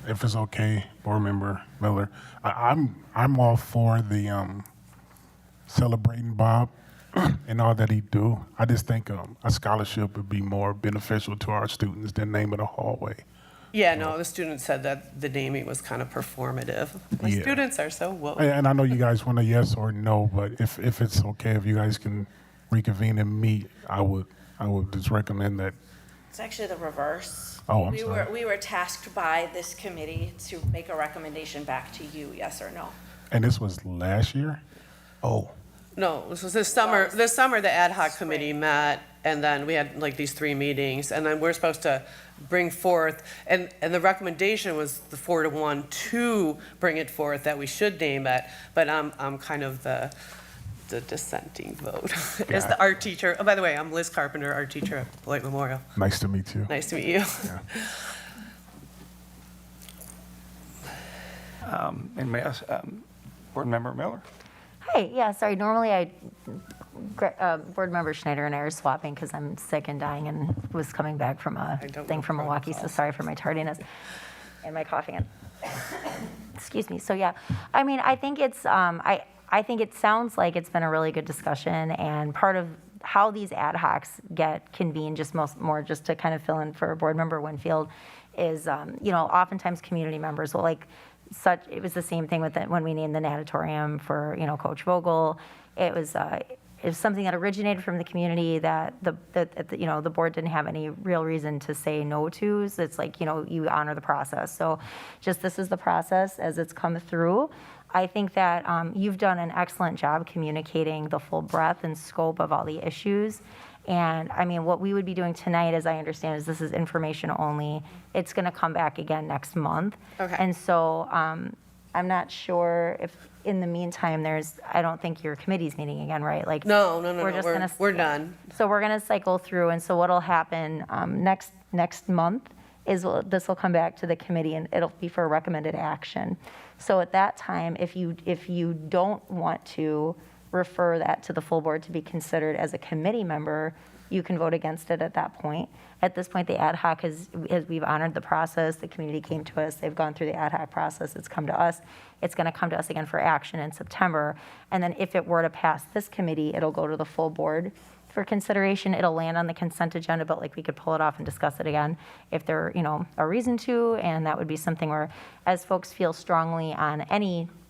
If it's okay, Board Member Miller, I'm all for the celebrating Bob and all that he do. I just think a scholarship would be more beneficial to our students than naming a hallway. Yeah, no, the student said that the naming was kind of performative. My Yeah. students are so woke. And I know you guys want a yes or no, but if it's okay, if you guys can reconvene and meet, I would just recommend that. It's actually the reverse. Oh, I'm sorry. We were tasked by this committee to make a recommendation back to you, yes or no. And this was last year? Oh. No, this was this summer. This summer, the ad hoc committee met, and then we had like these 3 meetings, and then we're supposed to bring forth, and the recommendation was the 4-1 to bring it forth that we should name it, but I'm kind of the dissenting vote as the art teacher. Oh, by the way, I'm Liz Carpenter, art teacher at Beloit Memorial. Nice to meet you. Nice to meet you. Yeah. And may I ask, Board Member Miller? Hi, yeah, sorry, normally Board Member Schneider and I are swapping because I'm sick and dying and was coming back from a thing from Milwaukee, so sorry for my tardiness and my coughing. Excuse me, so yeah, I mean, I think it's, I think it sounds like it's been a really good discussion, and part of how these ad hocs get convened, just more just to kind of fill in for Board Member Winfield, is, oftentimes community members will it was the same thing with when we named the natatorium for, Coach Vogel. It was something that originated from the community that the board didn't have any real reason to say no to. So it's like, you honor the process. So just this is the process as it's come through. I think that you've done an excellent job communicating the full breadth and scope of all the issues. And I mean, what we would be doing tonight, as I understand, is this is information only. It's going to come back again next month. Okay. And so I'm not sure if in the meantime I don't think your committe's meeting again, right? Like No, we're done. So we're going to cycle through. And so what'll happen next month is this will come back to the committee and it'll be for recommended action. So at that time, if you don't want to refer that to the full board to be considered as a committee member, you can vote against it at that point. At this point, the ad hoc we've honored the process. The community came to us. They've gone through the ad hoc process. It's come to us. It's going to come to us again for action in September. And then if it were to pass this committee, it'll go to the full board for consideration. It'll land on the consent agenda, but we could pull it off and discuss it again if there, a reason to. And that would be something where, as folks feel strongly on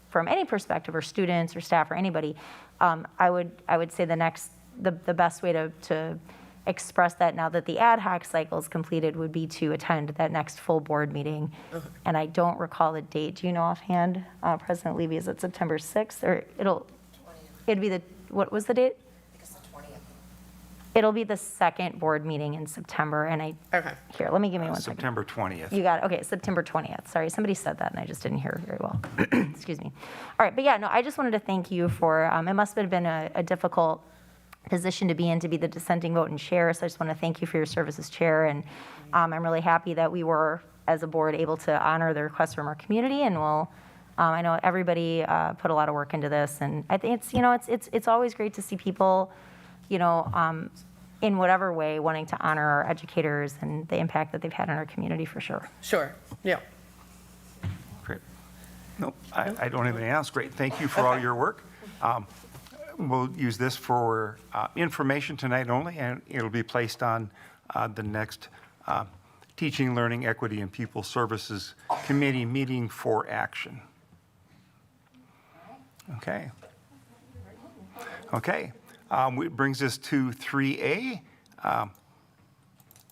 from any perspective, or students or staff or anybody, I would say the best way to express that now that the ad hoc cycle is completed would be to attend that next full board meeting. And I don't recall the date. Do you know offhand, President Levy? Is it September 6th or it'd be what was the date? It'll be the second board meeting in September, and here, let me give me 1 second. September 20th. You got it. Okay, September 20th. Sorry, somebody said that, and I just didn't hear it very well. Excuse me. All right, but yeah, no, I just wanted to thank you for, it must have been a difficult position to be in, to be the dissenting vote and chair, so I just want to thank you for your service as chair, and I'm really happy that we were, as a board, able to honor the request from our community, and I know everybody put a lot of work into this, and I think it's always great to see people, in whatever way, wanting to honor our educators and the impact that they've had on our community, for sure. Sure, yeah. Great. No, I don't have anything else. Great. Thank you for all your work. We'll use this for information tonight only, and it'll be placed on the next Teaching, Learning, Equity, and Pupil Services Committee meeting for action. Okay. Okay. It brings us to 3A.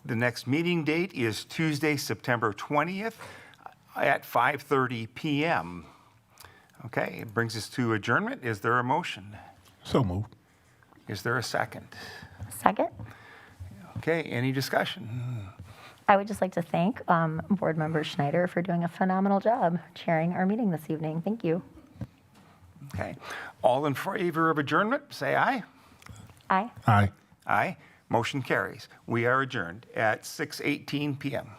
The next meeting date is Tuesday, September 20th at 5:30 p.m. Okay, it brings us to adjournment. Is there a motion? So moved. Is there a second? Second? Okay, any discussion? I would just like to thank Board Member Schneider for doing a phenomenal job chairing our meeting this evening. Thank you. Okay, all in favor of adjournment, say aye. Aye. Aye. Aye, motion carries. We are adjourned at 6:18 PM.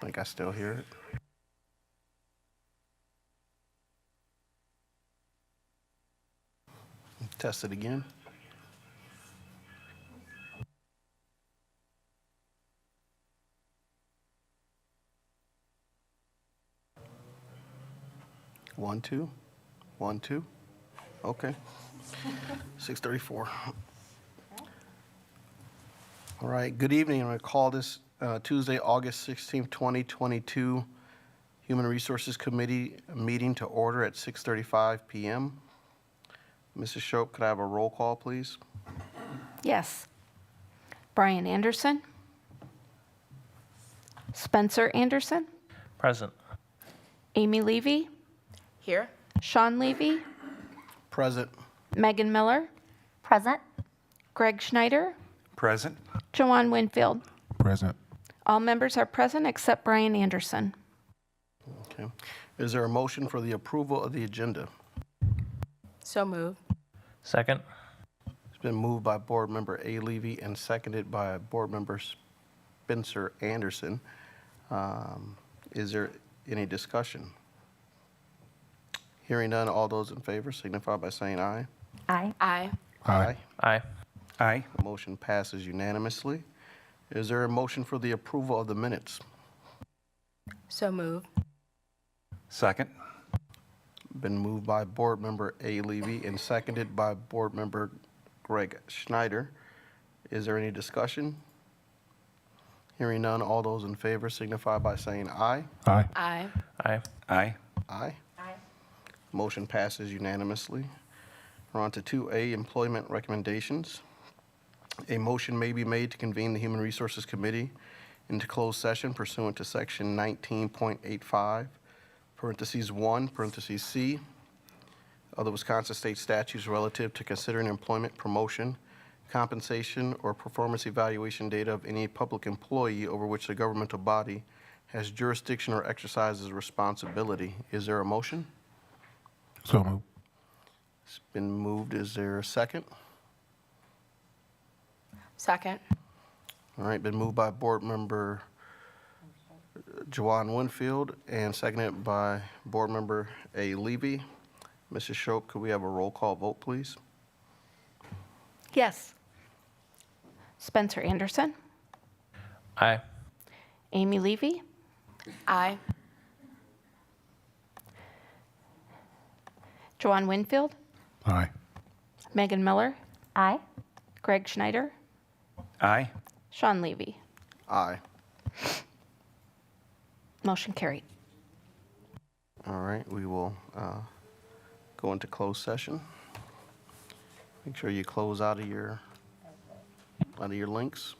think I still hear it. Test it again. One, two. 1, 2. Okay. 6:34. All right, good evening. I'm going to call this Tuesday, August 16th, 2022 Human Resources Committee meeting to order at 6:35 p.m. Mrs. Shope, could I have a roll call, please? Yes. Brian Anderson. Spencer Anderson. Present. Amy Levy. Here. Sean Levy. Present. Megan Miller. Present? Greg Schneider. Present. Joanne Winfield. Present. All members are present except Brian Anderson. Okay. Is there a motion for the approval of the agenda? So moved. Second. It's been moved by Board Member A. Levy and seconded by Board Member Spencer Anderson. Is there any discussion? Hearing none, all those in favor signify by saying aye. Aye. Aye. Aye. Aye. Aye. The motion passes unanimously. Is there a motion for the approval of the minutes? So moved. Second. Been moved by Board Member A. Levy and seconded by Board Member Greg Schneider. Is there any discussion? Hearing none, all those in favor signify by saying aye. Aye. Aye. Aye. Aye. Aye. Motion passes unanimously. We're on to 2A, employment recommendations. A motion may be made to convene the Human Resources Committee into closed session pursuant to Section 19.85, parentheses 1, parentheses C, of the Wisconsin State Statutes relative to considering employment, promotion, compensation, or performance evaluation data of any public employee over which the governmental body has jurisdiction or exercises responsibility. Is there a motion? So moved. It's been moved. Is there a second? Second. All right, been moved by Board Member Joanne Winfield and seconded by Board Member A. Levy. Mrs. Shope, could we have a roll call vote, please? Yes. Spencer Anderson. Aye. Amy Levy. Aye. Joanne Winfield. Aye. Megan Miller. Aye. Greg Schneider. Aye. Sean Levy. Aye. Motion carried. All right, we will go into closed session. Make sure you close out of your links.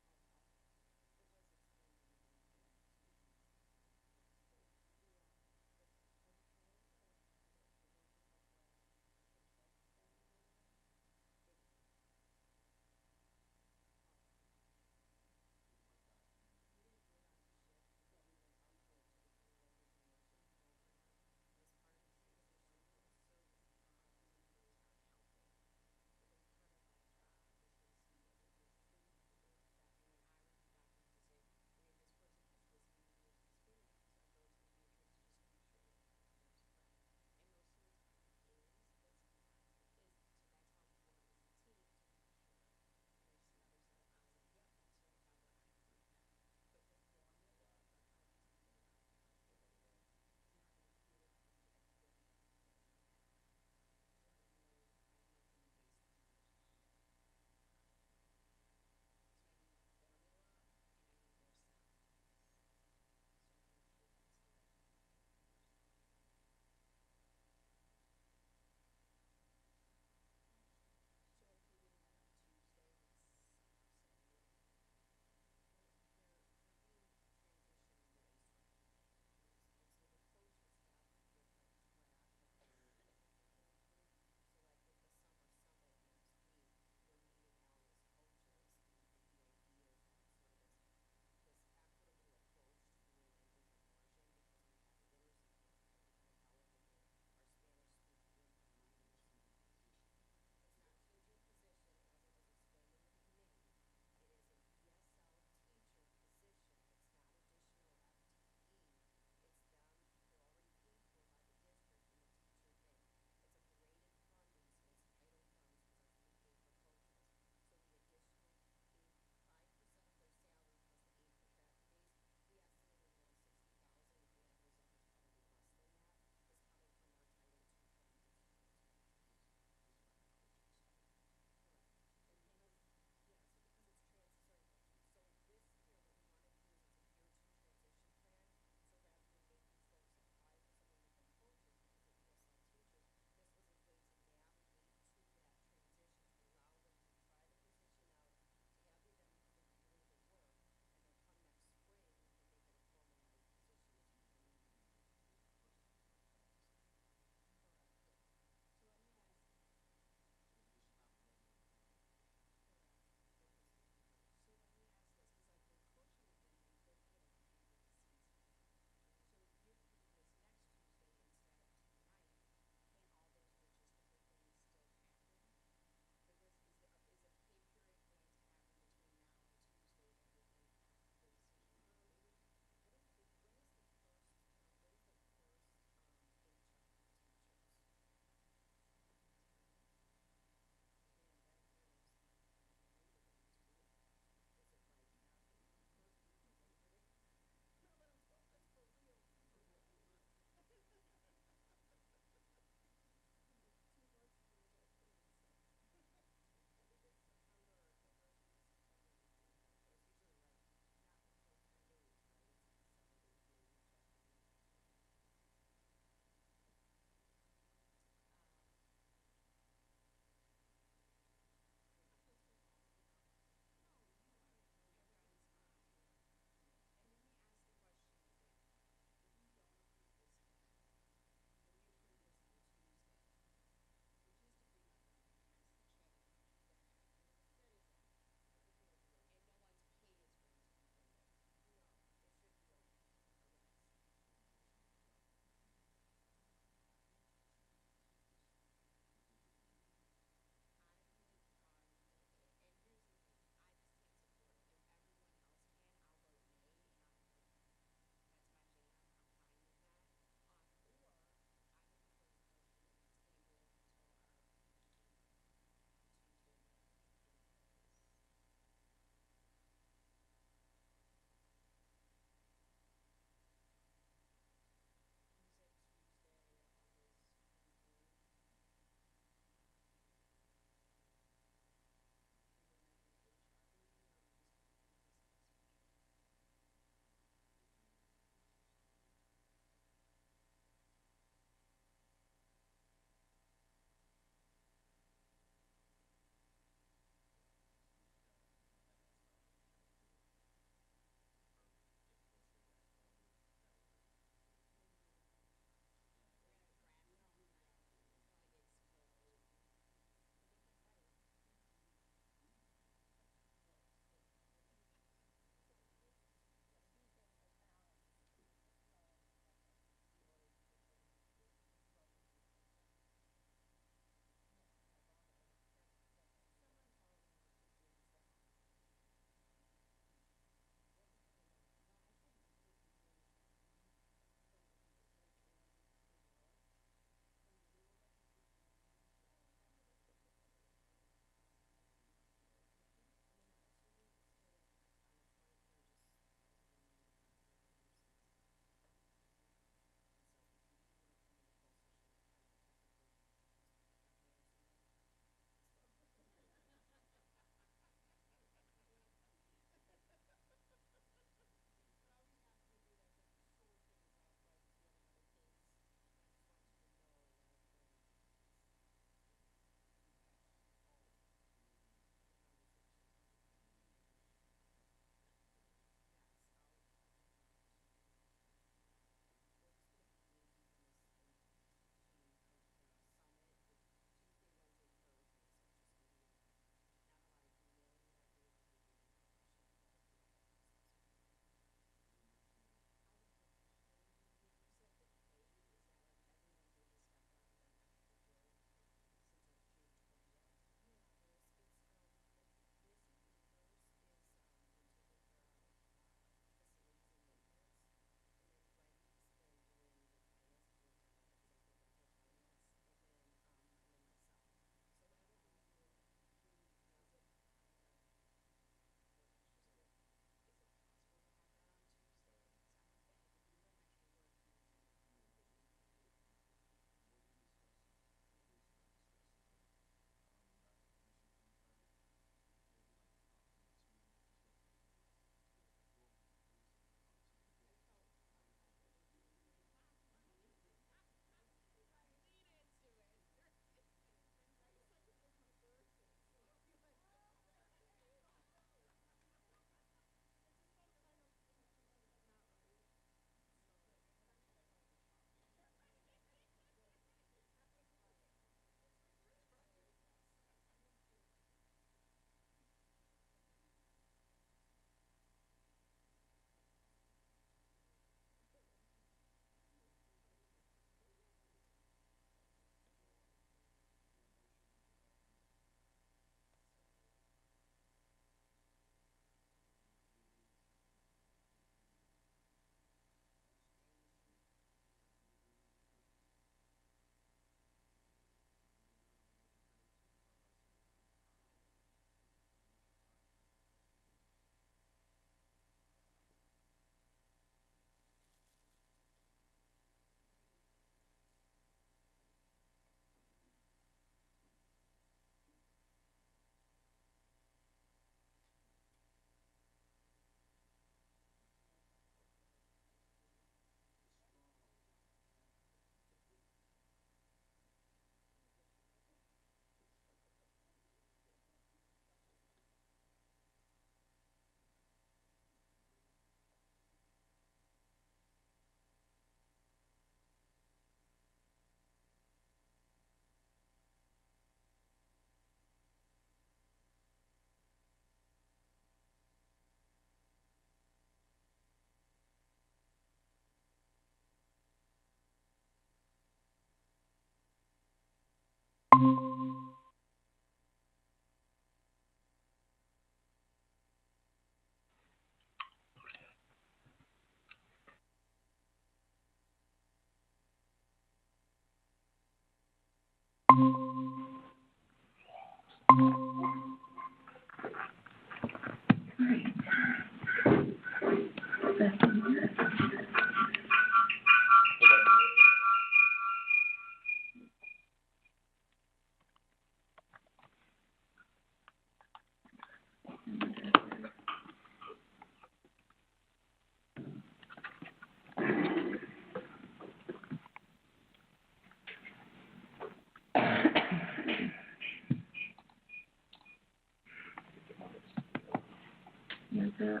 Oh,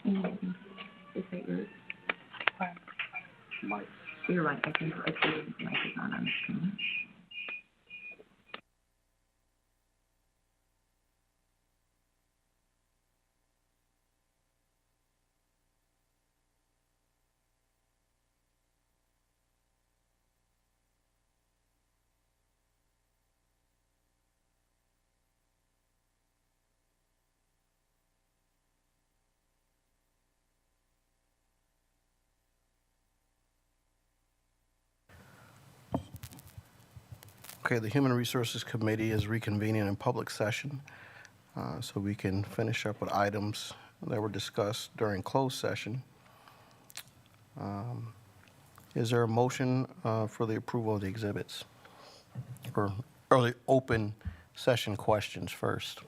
is that yours? You're right, I think I see the mic is not on the screen. Okay, the Human Resources Committee is reconvening in public session, so we can finish up with items that were discussed during closed session. Is there a motion for the approval of the exhibits? Or the open session questions first?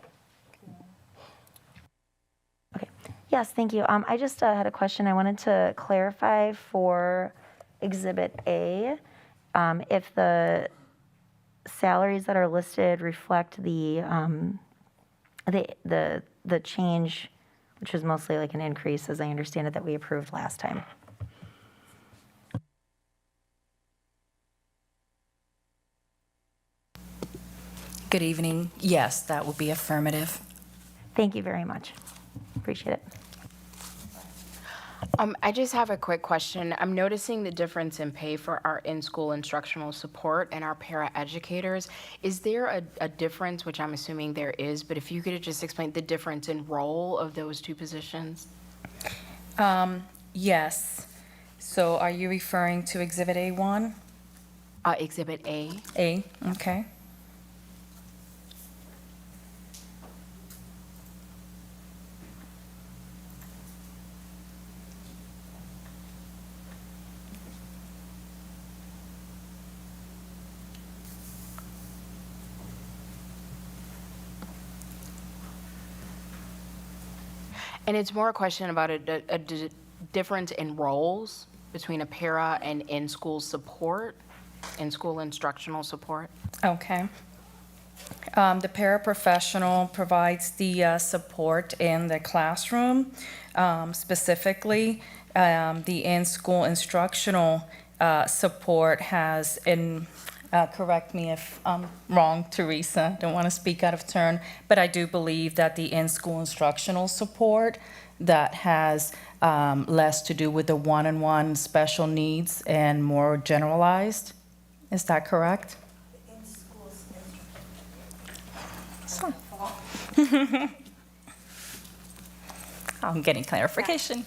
Okay. Yes, thank you. I just had a question. I wanted to clarify for Exhibit A, if the salaries that are listed reflect the change, which was mostly like an increase, as I understand it, that we approved last time. Good evening. Yes, that will be affirmative. Thank you very much. Appreciate it. I just have a quick question. I'm noticing the difference in pay for our in-school instructional support and our paraeducators. Is there a difference, which I'm assuming there is, but if you could just explain the difference in role of those two positions? Yes. So are you referring to Exhibit A1? Exhibit A. A, okay. And it's more a question about a difference in roles between a para and in-school support, in-school instructional support. Okay. The paraprofessional provides the support in the classroom. Specifically, the in-school instructional support has, correct me if I'm wrong, Teresa, don't want to speak out of turn, but I do believe that the in-school instructional support that has less to do with the one-on-one special needs and more generalized. Is that correct? So, I'm getting clarification.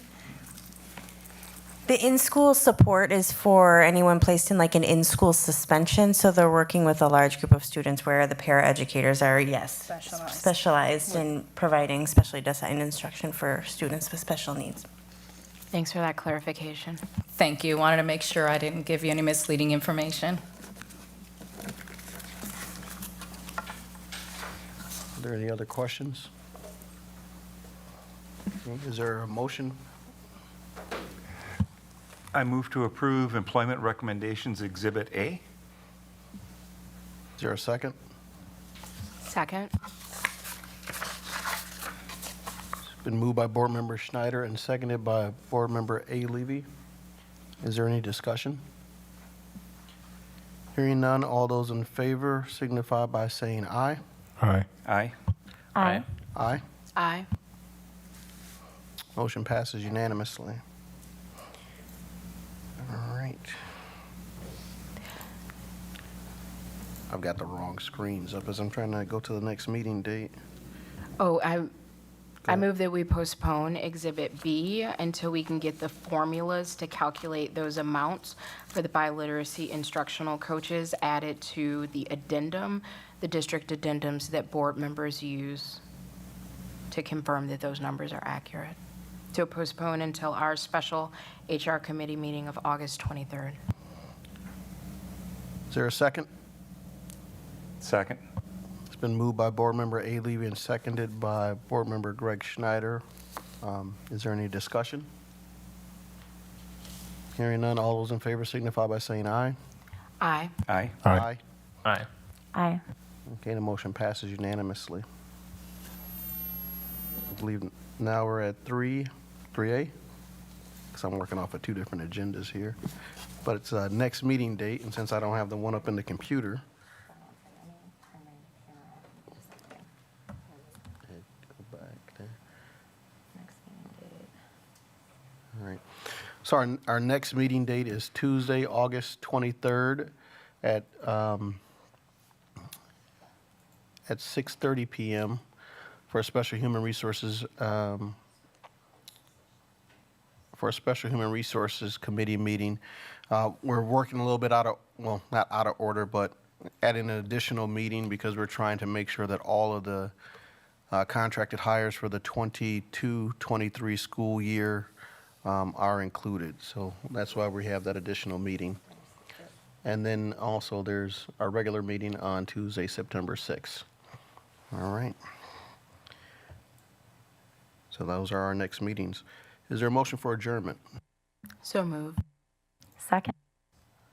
The in-school support is for anyone placed in like an in-school suspension, so they're working with a large group of students where the paraeducators are, yes, specialized in providing specially designed instruction for students with special needs. Thanks for that clarification. Thank you. Wanted to make sure I didn't give you any misleading information. Are there any other questions? Is there a motion? I move to approve employment recommendations Exhibit A. Is there a second? Second. It's been moved by Board Member Schneider and seconded by Board Member A. Levy. Is there any discussion? Hearing none, all those in favor signify by saying aye. Aye. Aye. Aye. Aye. Aye. Motion passes unanimously. All right. I've got the wrong screens up as I'm trying to go to the next meeting date. Oh, I move that we postpone Exhibit B until we can get the formulas to calculate those amounts for the biliteracy instructional coaches added to the addendum, the district addendums that board members use to confirm that those numbers are accurate. To postpone until our special HR committee meeting of August 23rd. Is there a second? Second. It's been moved by Board Member A. Levy and seconded by Board Member Greg Schneider. Is there any discussion? Hearing none, all those in favor signify by saying aye. Aye. Aye. Aye. Aye. Aye. Okay, the motion passes unanimously. believe now we're at 3A, because I'm working off of 2 different agendas here. But it's next meeting date, and since I don't have the one up in the computer. Go back there. All right. So our next meeting date is Tuesday, August 23rd at 6:30 PM for a special human resources committee meeting. We're working a little bit out of, well, not out of order, but adding an additional meeting because we're trying to make sure that all of the contracted hires for the 22-23 school year are included. So that's why we have that additional meeting. And then also there's our regular meeting on Tuesday, September 6th. All right. So those are our next meetings. Is there a motion for adjournment? So moved. Second.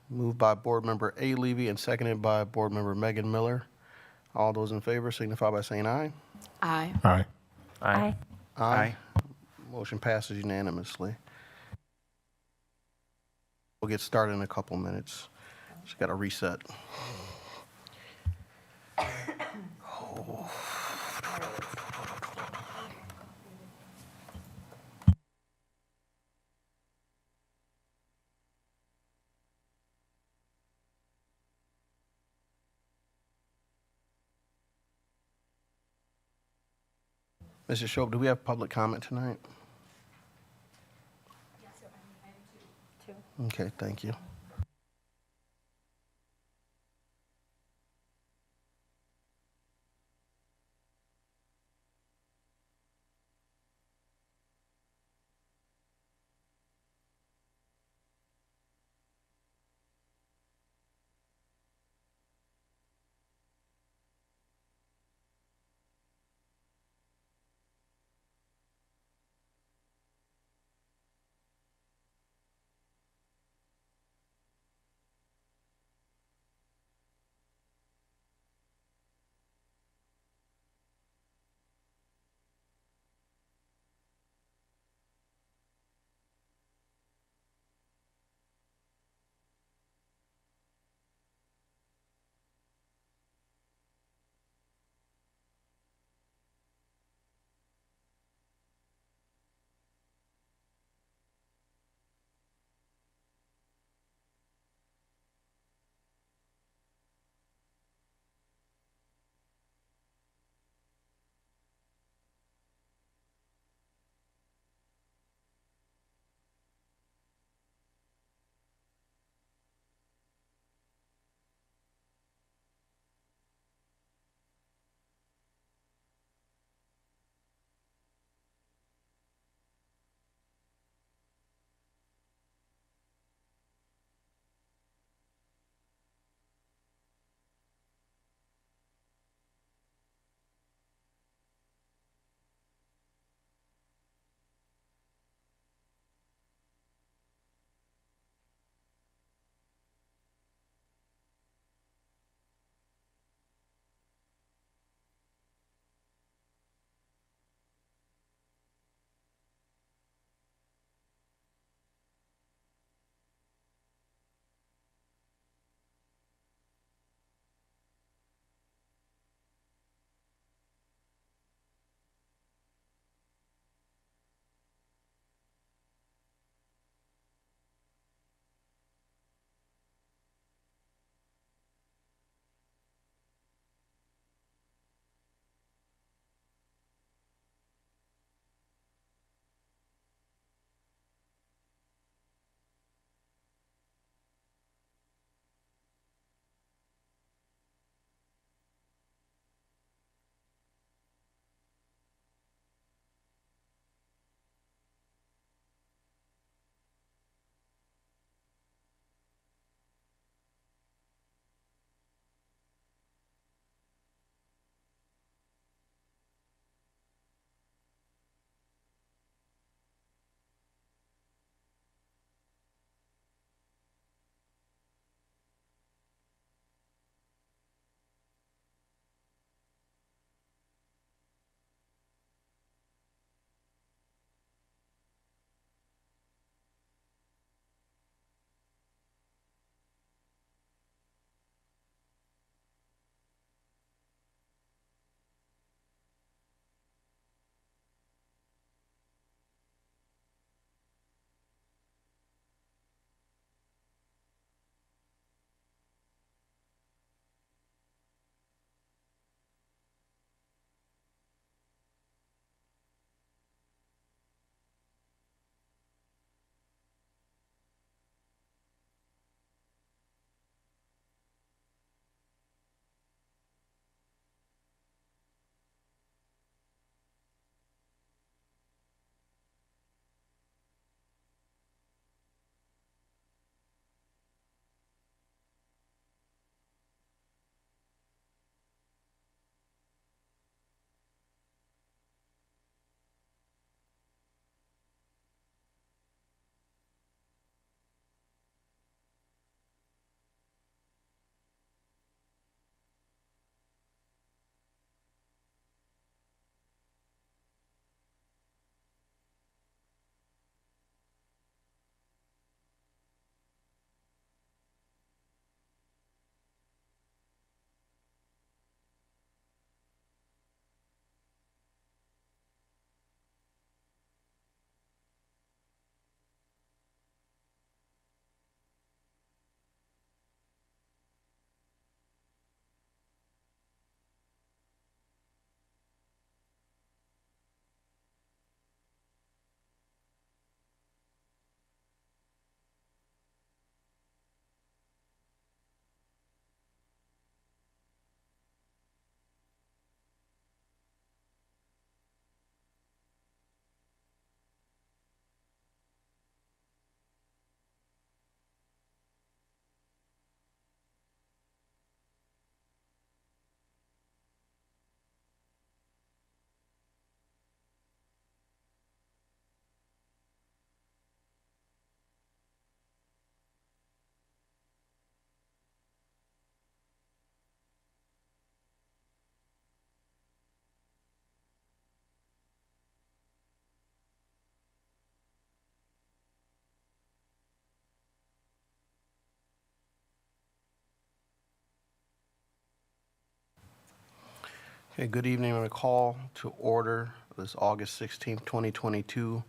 Moved by Board Member A. Levy and seconded by Board Member Megan Miller. All those in favor signify by saying aye. Aye. Aye. Aye. Aye. Motion passes unanimously. We'll get started in a couple minutes. Just got to reset. Mrs. Shope, do we have public comment tonight? Yes, sir. I have two. Okay, thank you. Okay, good evening. I'm going to call to order this August 16th, 2022,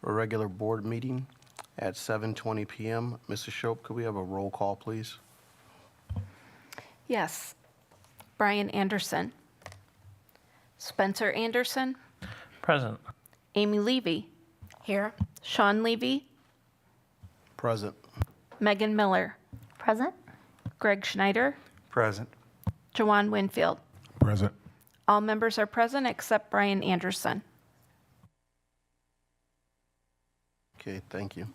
a regular board meeting at 7:20 PM. Mrs. Shope, could we have a roll call, please? Yes. Brian Anderson. Spencer Anderson. Present. Amy Levy. Here. Sean Levy. Present. Megan Miller. Present? Greg Schneider. Present. Jawan Winfield. Present. All members are present except Brian Anderson. Okay, thank you.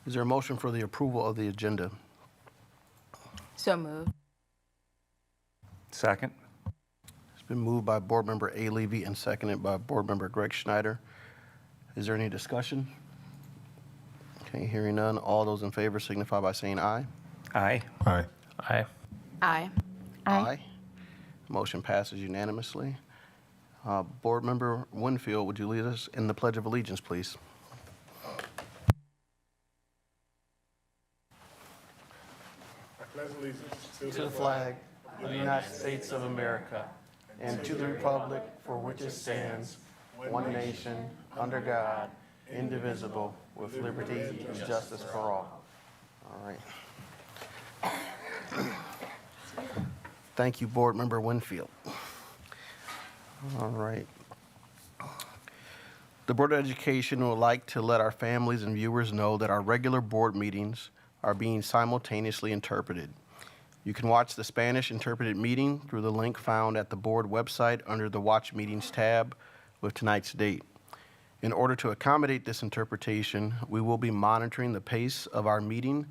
Is there a motion for the approval of the agenda? So moved. Second. It's been moved by Board Member A. Levy and seconded by Board Member Greg Schneider. Is there any discussion? Okay, hearing none. All those in favor signify by saying aye. Aye. Aye. Aye. Aye. Aye. Motion passes unanimously. Board Member Winfield, would you lead us in the Pledge of Allegiance, please? To the flag of the United States of America and to the republic for which it stands, one nation, under God, indivisible, with liberty and justice for all. All right. Thank you, Board Member Winfield. All right. The Board of Education would like to let our families and viewers know that our regular board meetings are being simultaneously interpreted. You can watch the Spanish interpreted meeting through the link found at the board website under the Watch Meetings tab with tonight's date. In order to accommodate this interpretation, we will be monitoring the pace of our meeting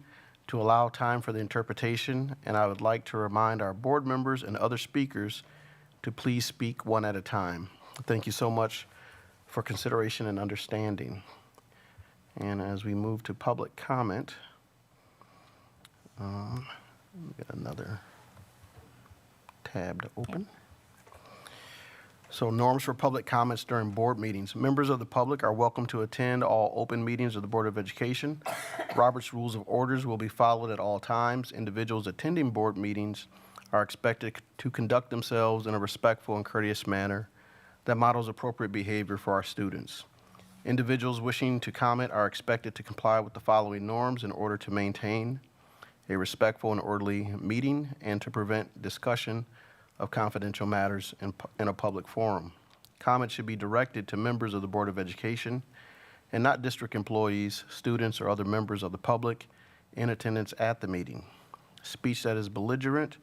to allow time for the interpretation, and I would like to remind our board members and other speakers to please speak one at a time. Thank you so much for consideration and understanding. And as we move to public comment, get another tab to open. So norms for public comments during board meetings. Members of the public are welcome to attend all open meetings of the Board of Education. Robert's Rules of Orders will be followed at all times. Individuals attending board meetings are expected to conduct themselves in a respectful and courteous manner that models appropriate behavior for our students. Individuals wishing to comment are expected to comply with the following norms in order to maintain a respectful and orderly meeting and to prevent discussion of confidential matters in a public forum. Comments should be directed to members of the Board of Education and not district employees, students, or other members of the public in attendance at the meeting. Speech that is belligerent,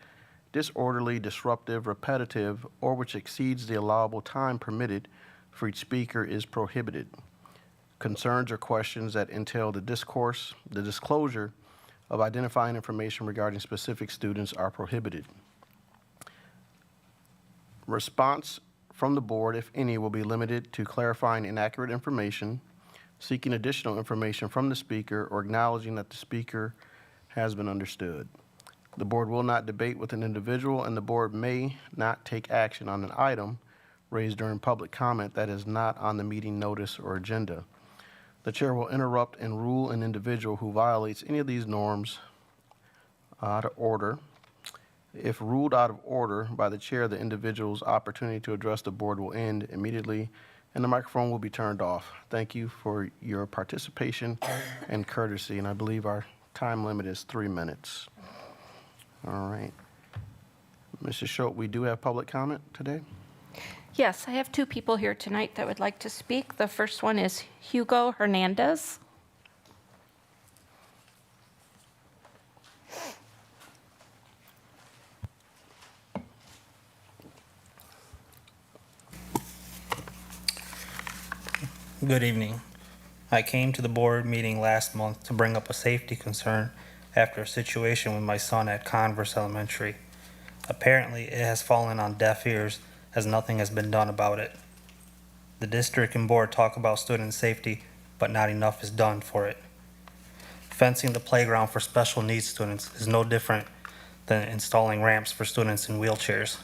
disorderly, disruptive, repetitive, or which exceeds the allowable time permitted for each speaker is prohibited. Concerns or questions that entail the disclosure of identifying information regarding specific students are prohibited. Response from the board, if any, will be limited to clarifying inaccurate information, seeking additional information from the speaker, or acknowledging that the speaker has been understood. The board will not debate with an individual, and the board may not take action on an item raised during public comment that is not on the meeting notice or agenda. The chair will interrupt and rule an individual who violates any of these norms out of order. If ruled out of order by the chair, the individual's opportunity to address the board will end immediately, and the microphone will be turned off. Thank you for your participation and courtesy, and I believe our time limit is 3 minutes. All right. Mrs. Schultz, we do have public comment today? Yes, I have two people here tonight that would like to speak. The first one is Hugo Hernandez. Good evening. I came to the board meeting last month to bring up a safety concern after a situation with my son at Converse Elementary. Apparently, it has fallen on deaf ears as nothing has been done about it. The district and board talk about student safety, but not enough is done for it. Fencing the playground for special needs students is no different than installing ramps for students in wheelchairs.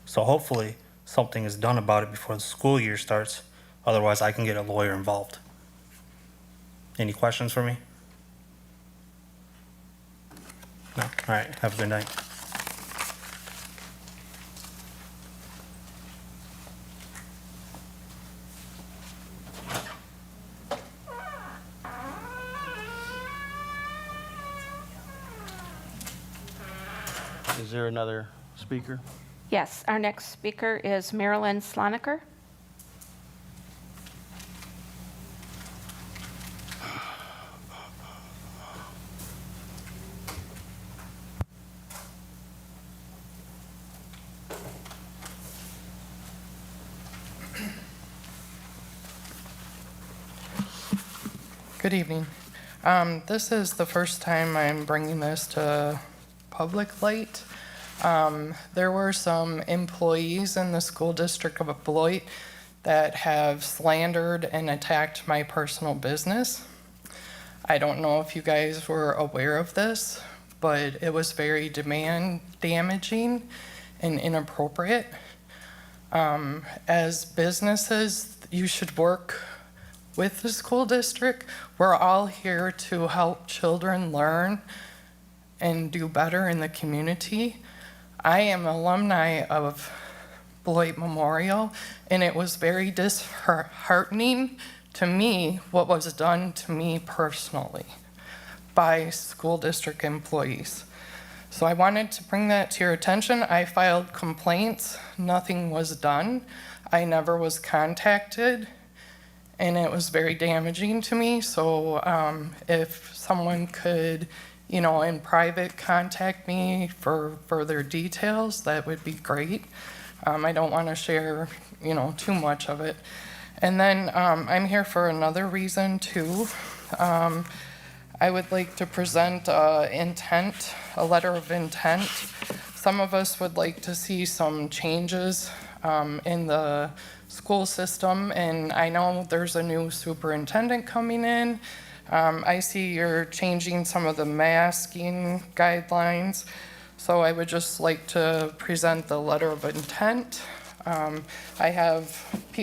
So hopefully, something is done about it before the school year starts. Otherwise, I can get a lawyer involved. Any questions for me? No? All right. Have a good night. Is there another speaker? Yes, our next speaker is Marilyn Sloniker. Good evening. This is the first time I'm bringing this to public light. There were some employees in the school district of Beloit that have slandered and attacked my personal business. I don't know if you guys were aware of this, but it was very damaging and inappropriate. As businesses, you should work with the school district. We're all here to help children learn and do better in the community. I am an alumni of Beloit Memorial, and it was very disheartening to me what was done to me personally by school district employees. So I wanted to bring that to your attention. I filed complaints, nothing was done. I never was contacted, and it was very damaging to me. So if someone could, in private contact me for further details, that would be great. I don't want to share, too much of it. And then I'm here for another reason too. I would like to present a letter of intent. Some of us would like to see some changes in the school system, and I know there's a new superintendent coming in. I see you're changing some of the masking guidelines, so I would just like to present the letter of intent. I have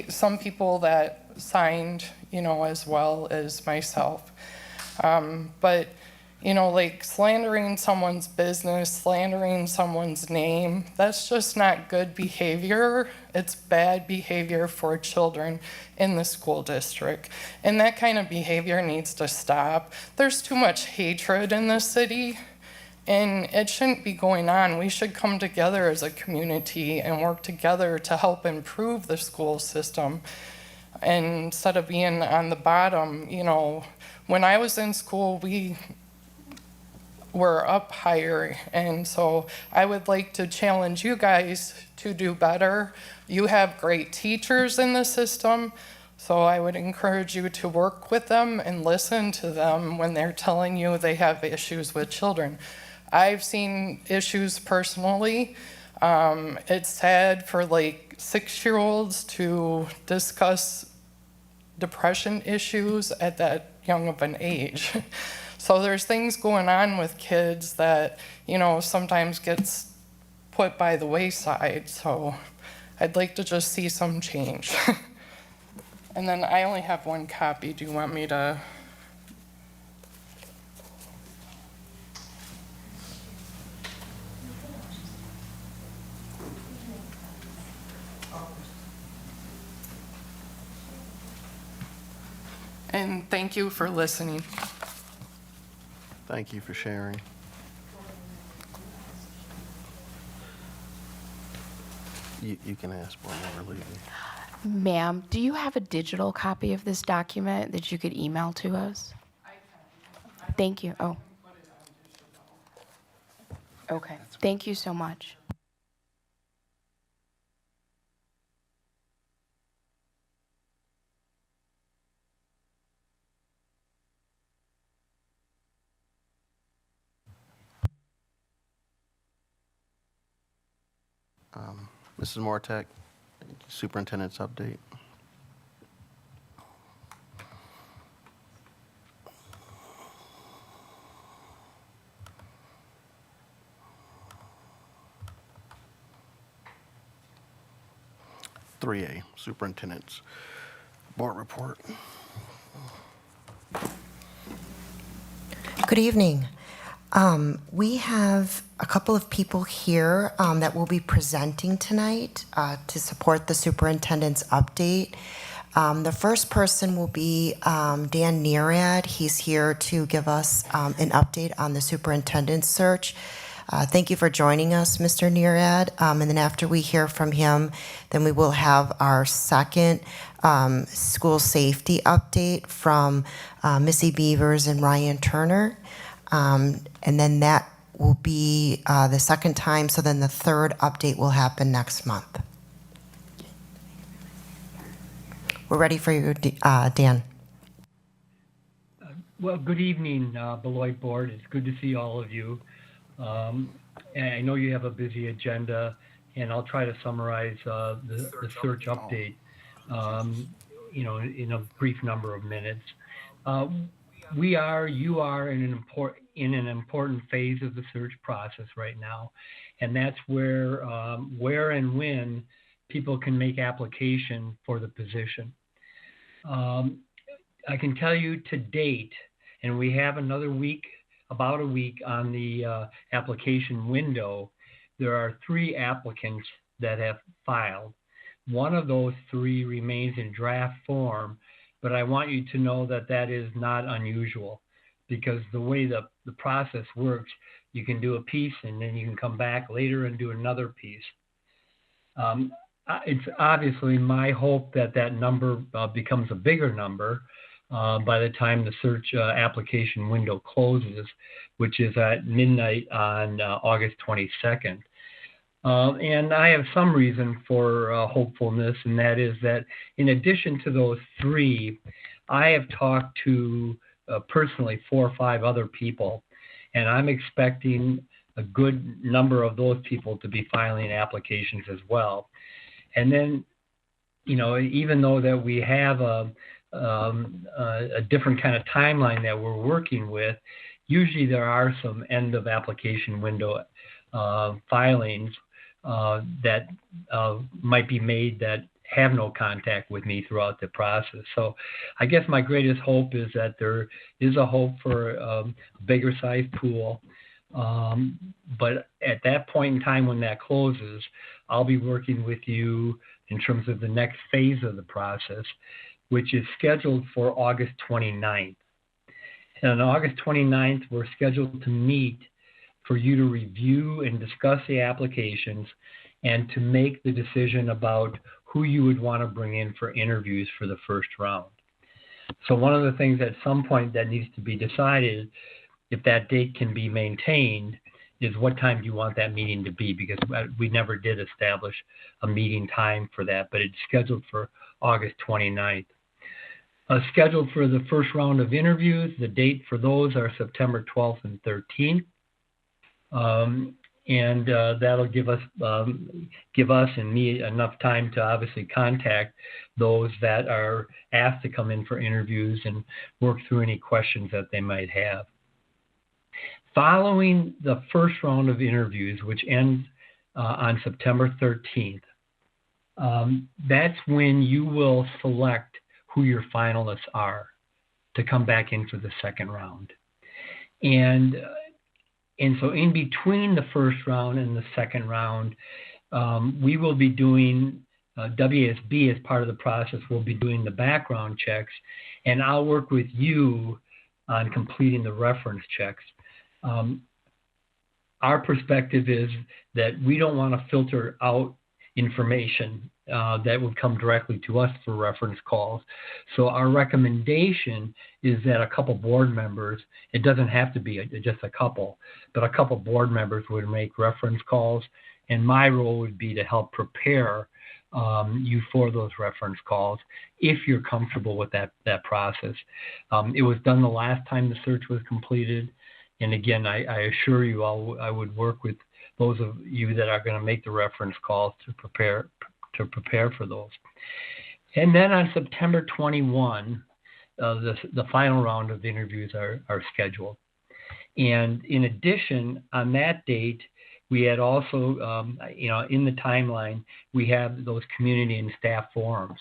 some people that signed, as well as myself. But like slandering someone's business, slandering someone's name, that's just not good behavior. It's bad behavior for children in the school district. And that kind of behavior needs to stop. There's too much hatred in this city, and it shouldn't be going on. We should come together as a community and work together to help improve the school system. And instead of being on the bottom, when I was in school, we were up higher, and so I would like to challenge you guys to do better. You have great teachers in the system, so I would encourage you to work with them and listen to them when they're telling you they have issues with children. I've seen issues personally. It's sad for 6-year-olds to discuss depression issues at that young of an age. So there's things going on with kids that, sometimes gets put by the wayside. So I'd like to just see some change. And then I only have one copy. Do you want me to? And thank you for listening. Thank you for sharing. You can ask when we're leaving. Ma'am, do you have a digital copy of this document that you could email to us? Thank you. Oh. Okay. Thank you so much. Mrs. Mortek, superintendent's update. (3A) Superintendent's Board Report. Good evening. We have a couple of people here that will be presenting tonight to support the superintendent's update. The first person will be Dan Nearad. He's here to give us an update on the superintendent's search. Thank you for joining us, Mr. Neerad. And then after we hear from him, then we will have our second school safety update from Missy Beavers and Ryan Turner. And then that will be the second time. So then the third update will happen next month. We're ready for you, Dan. Well, good evening, Beloit Board. It's good to see all of you. And I know you have a busy agenda, and I'll try to summarize the search update, in a brief number of minutes. You are in an important phase of the search process right now, and that's where and when people can make application for the position. I can tell you to date, and we have another week, about a week on the application window, there are 3 applicants that have filed. One of those 3 remains in draft form, but I want you to know that that is not unusual, because the way the process works, you can do a piece and then you can come back later and do another piece. It's obviously my hope that that number becomes a bigger number by the time the search application window closes, which is at midnight on August 22nd. And I have some reason for hopefulness, and that is that in addition to those 3, I have talked to personally 4 or 5 other people, and I'm expecting a good number of those people to be filing applications as well. And then, even though that we have a different kind of timeline that we're working with, usually there are some end of application window filings that might be made that have no contact with me throughout the process. So I guess my greatest hope is that there is a hope for a bigger size pool. But at that point in time when that closes, I'll be working with you in terms of the next phase of the process, which is scheduled for August 29th. And on August 29th, we're scheduled to meet for you to review and discuss the applications and to make the decision about who you would want to bring in for interviews for the first round. So one of the things at some point that needs to be decided, if that date can be maintained, is what time do you want that meeting to be, because we never did establish a meeting time for that, but it's scheduled for August 29th. Scheduled for the first round of interviews, the date for those are September 12th and 13th. And that'll give us and me enough time to obviously contact those that are asked to come in for interviews and work through any questions that they might have. Following the first round of interviews, which ends on September 13th, that's when you will select who your finalists are to come back in for the second round. And so in between the first round and the second round, we will be doing, WSB as part of the process will be doing the background checks, and I'll work with you on completing the reference checks. Our perspective is that we don't want to filter out information that would come directly to us for reference calls. So our recommendation is that a couple board members, it doesn't have to be just a couple, but a couple board members would make reference calls, and my role would be to help prepare you for those reference calls if you're comfortable with that process. It was done the last time the search was completed, and again, I assure you I would work with those of you that are going to make the reference calls to prepare for those. And then on September 21, the final round of interviews are scheduled. And in addition, on that date, we had also, in the timeline, we have those community and staff forums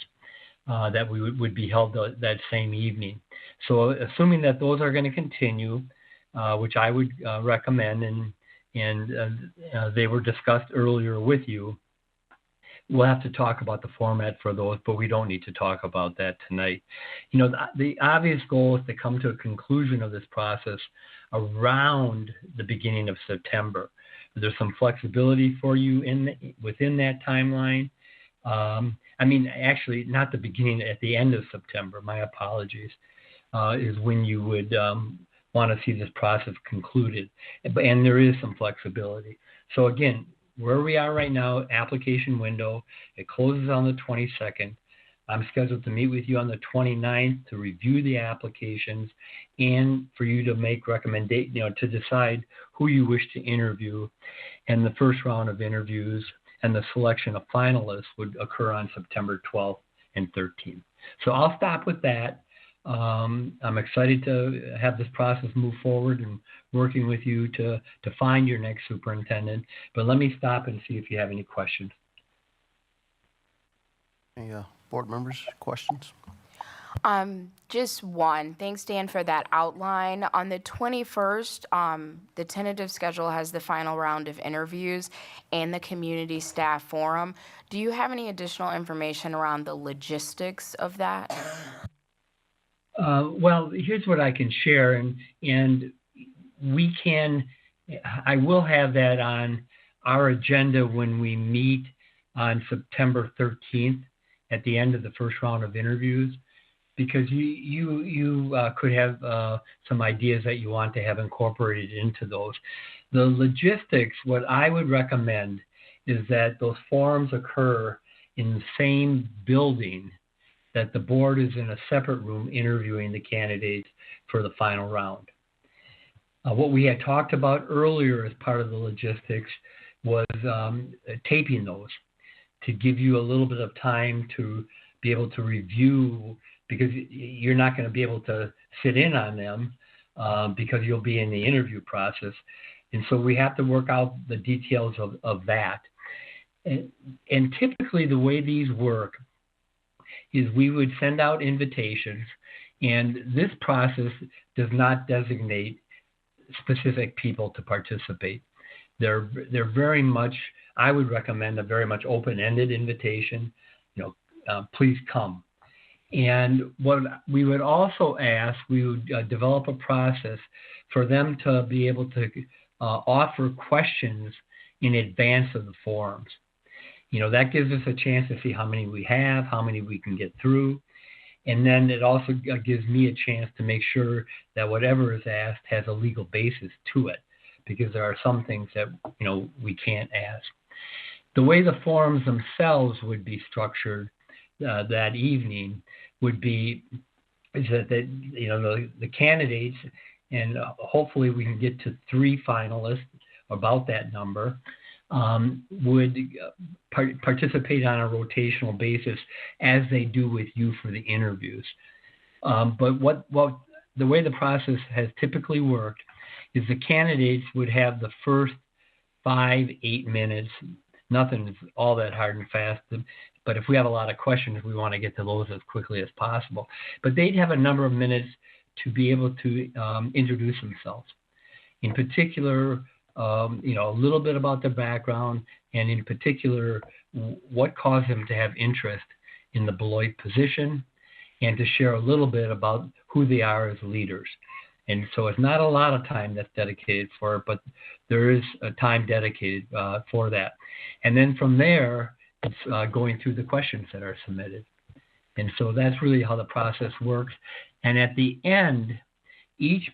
that we would be held that same evening. So assuming that those are going to continue, which I would recommend, and they were discussed earlier with you, we'll have to talk about the format for those, but we don't need to talk about that tonight. The obvious goal is to come to a conclusion of this process around the beginning of September. there's some flexibility for you within that timeline. I mean, actually, not the beginning, at the end of September, my apologies, is when you would want to see this process concluded. And there is some flexibility. So again, where we are right now, application window, it closes on the 22nd. I'm scheduled to meet with you on the 29th to review the applications and for you to make recommendations, to decide who you wish to interview. And the first round of interviews and the selection of finalists would occur on September 12th and 13th. So I'll stop with that. I'm excited to have this process move forward and working with you to find your next superintendent. But let me stop and see if you have any questions. Any board members, questions? Just one. Thanks, Dan, for that outline. On the 21st, the tentative schedule has the final round of interviews and the community staff forum. Do you have any additional information around the logistics of that? Well, here's what I can share, and I will have that on our agenda when we meet on September 13th at the end of the first round of interviews, because you could have some ideas that you want to have incorporated into those. The logistics, what I would recommend is that those forums occur in the same building, that the board is in a separate room interviewing the candidates for the final round. What we had talked about earlier as part of the logistics was taping those to give you a little bit of time to be able to review, because you're not going to be able to sit in on them because you'll be in the interview process. And so we have to work out the details of that. And typically the way these work is we would send out invitations, and this process does not designate specific people to participate. They're very much, I would recommend a very much open-ended invitation, please come. And what we would also ask, we would develop a process for them to be able to offer questions in advance of the forums. That gives us a chance to see how many we have, how many we can get through. And then it also gives me a chance to make sure that whatever is asked has a legal basis to it, because there are some things that, we can't ask. The way the forums themselves would be structured that evening would be is that the candidates, and hopefully we can get to 3 finalists, about that number, would participate on a rotational basis as they do with you for the interviews. But what the way the process has typically worked is the candidates would have the first 5-8 minutes. Nothing is all that hard and fast, but if we have a lot of questions, we want to get to those as quickly as possible. But they'd have a number of minutes to be able to introduce themselves. In particular, a little bit about their background, and in particular, what caused them to have interest in the Beloit position, and to share a little bit about who they are as leaders. And so it's not a lot of time that's dedicated for it, but there is a time dedicated for that. And then from there, it's going through the questions that are submitted. And so that's really how the process works. And at the end, each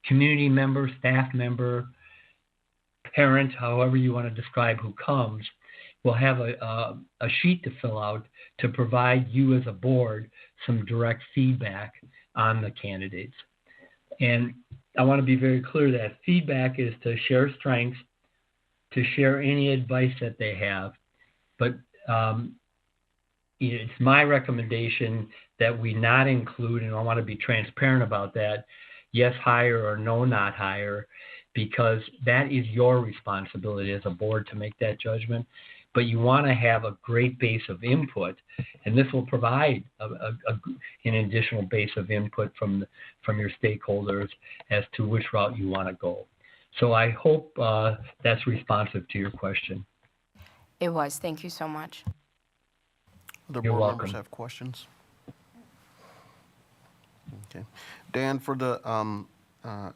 community member, staff member, parent, however you want to describe who comes, will have a sheet to fill out to provide you as a board some direct feedback on the candidates. And I want to be very clear that feedback is to share strengths, to share any advice that they have. But it's my recommendation that we not include, and I want to be transparent about that, yes, hire or no, not hire, because that is your responsibility as a board to make that judgment. But you want to have a great base of input, and this will provide an additional base of input from your stakeholders as to which route you want to go. So I hope that's responsive to your question. It was. Thank you so much. Other You're board welcome. members have questions? Okay. Dan, for the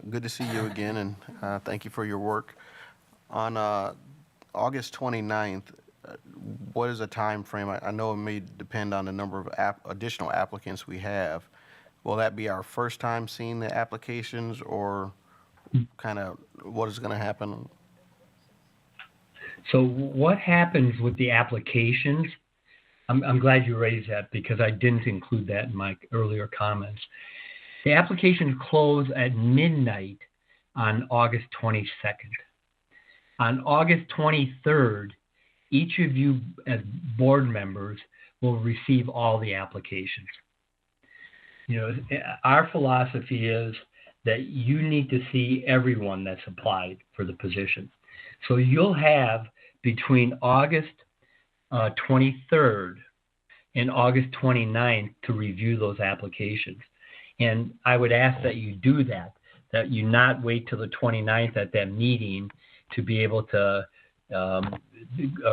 Good to see you again, and thank you for your work. On August 29th, what is the time frame? I know it may depend on the number of additional applicants we have. Will that be our first time seeing the applications, or kind of what is going to happen? So what happens with the applications? I'm glad you raised that because I didn't include that in my earlier comments. The applications close at midnight on August 22nd. On August 23rd, each of you as board members will receive all the applications. You know, our philosophy is that you need to see everyone that's applied for the position. So you'll have between August 23rd and August 29th to review those applications. And I would ask that you do that you not wait till the 29th at that meeting to be able to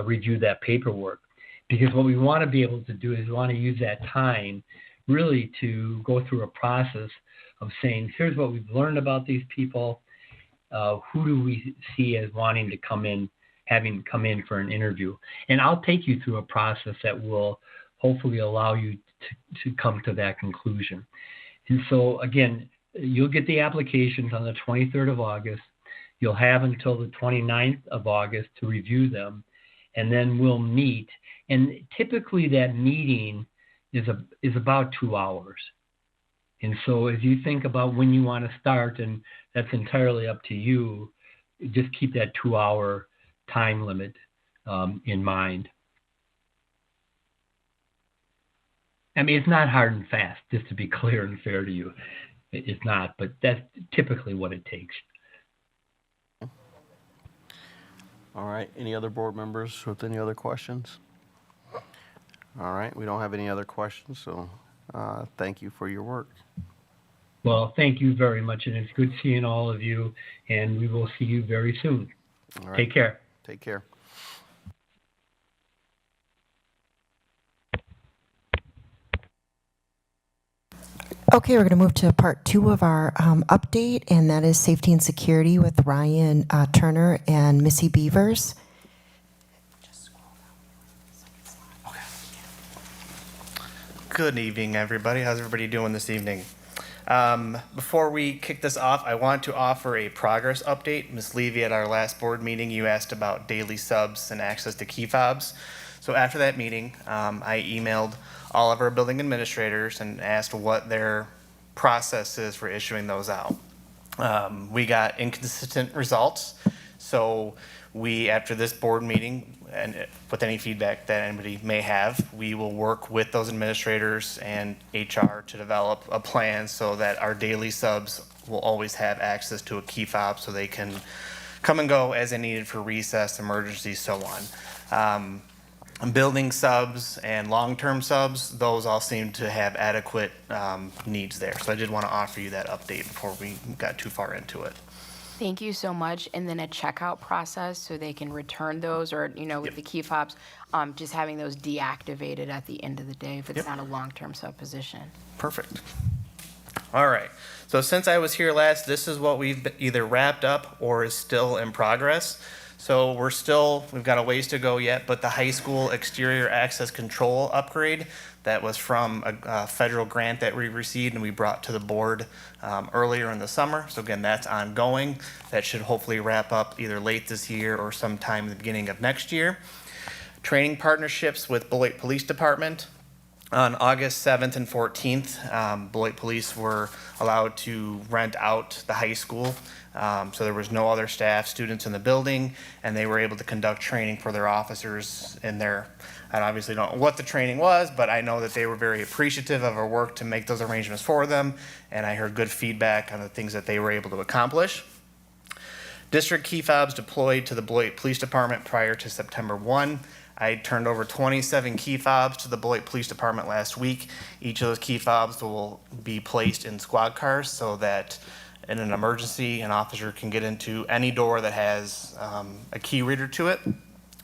review that paperwork. Because what we want to be able to do is we want to use that time really to go through a process of saying, here's what we've learned about these people. Who do we see as wanting to come in, having come in for an interview? And I'll take you through a process that will hopefully allow you to come to that conclusion. And so, again, you'll get the applications on the 23rd of August. You'll have until the 29th of August to review them, and then we'll meet. And typically that meeting is about 2 hours. And so as you think about when you want to start, and that's entirely up to you, just keep that 2-hour time limit in mind. I mean, it's not hard and fast, just to be clear and fair to you. It's not, but that's typically what it takes. All right, any other board members with any other questions? All right, we don't have any other questions, so thank you for your work. Well, thank you very much, and it's good seeing all of you, and we will see you very soon. All right. Take care. Take care. Okay, we're going to move to part 2 of our update, and that is safety and security with Ryan Turner and Missy Beavers. Good evening, everybody. How's everybody doing this evening? Before we kick this off, I want to offer a progress update. Ms. Levy, at our last board meeting, you asked about daily subs and access to key fobs. So after that meeting, I emailed all of our building administrators and asked what their process is for issuing those out. We got inconsistent results. So we, after this board meeting, and with any feedback that anybody may have, we will work with those administrators and HR to develop a plan so that our daily subs will always have access to a key fob so they can come and go as they needed for recess, emergencies, so on. Building subs and long-term subs, those all seem to have adequate needs there. So I did want to offer you that update before we got too far into it. Thank you so much. And then a checkout process so they can return those, or, you know, with the key fobs, just having those deactivated at the end of the day if it's not a long-term sub position. Perfect. All right. So since I was here last, this is what we've either wrapped up or is still in progress. So we've got a ways to go yet, but the high school exterior access control upgrade, that was from a federal grant that we received and we brought to the board earlier in the summer. So again, that's ongoing. That should hopefully wrap up either late this year or sometime in the beginning of next year. Training partnerships with Beloit Police Department. On August 7th and 14th, Beloit Police were allowed to rent out the high school. So there was no other staff, students in the building, and they were able to conduct training for their officers in their, I obviously don't know what the training was, but I know that they were very appreciative of our work to make those arrangements for them, and I heard good feedback on the things that they were able to accomplish. District key fobs deployed to the Beloit Police Department prior to September 1. I turned over 27 key fobs to the Beloit Police Department last week. Each of those key fobs will be placed in squad cars so that in an emergency, an officer can get into any door that has a key reader to it.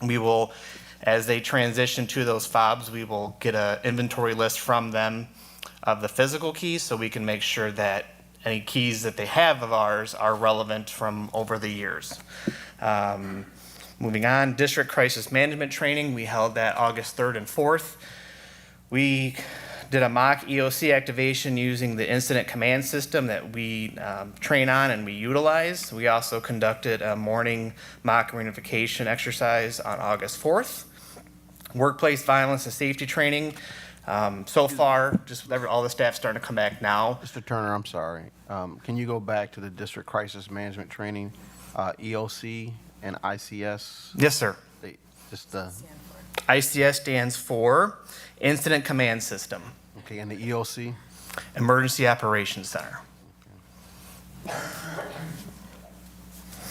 We will, as they transition to those fobs, we will get an inventory list from them of the physical keys so we can make sure that any keys that they have of ours are relevant from over the years. Moving on, district crisis management training, we held that August 3rd and 4th. We did a mock EOC activation using the incident command system that we train on and we utilize. We also conducted a morning mock reunification exercise on August 4th. Workplace violence and safety training. So far, just all the staff starting to come back now. Mr. Turner, I'm sorry. Can you go back to the district crisis management training, EOC and ICS? Yes, sir. Just the ICS stands for Incident Command System. Okay, and the EOC? Emergency Operations Center.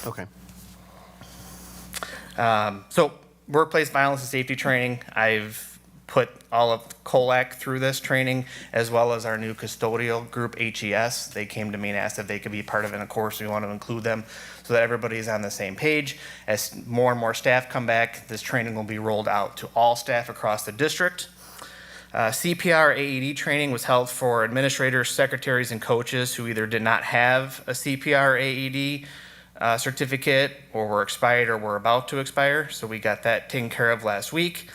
Okay. So workplace violence and safety training, I've put all of COLAC through this training, as well as our new custodial group, HES. They came to me and asked if they could be part of it. And of course, we want to include them so that everybody's on the same page. As more and more staff come back, this training will be rolled out to all staff across the district. Cpr Aed training was held for administrators, secretaries, and coaches who either did not have a Cpr Aed certificate or were expired or were about to expire. So we got that taken care of last week.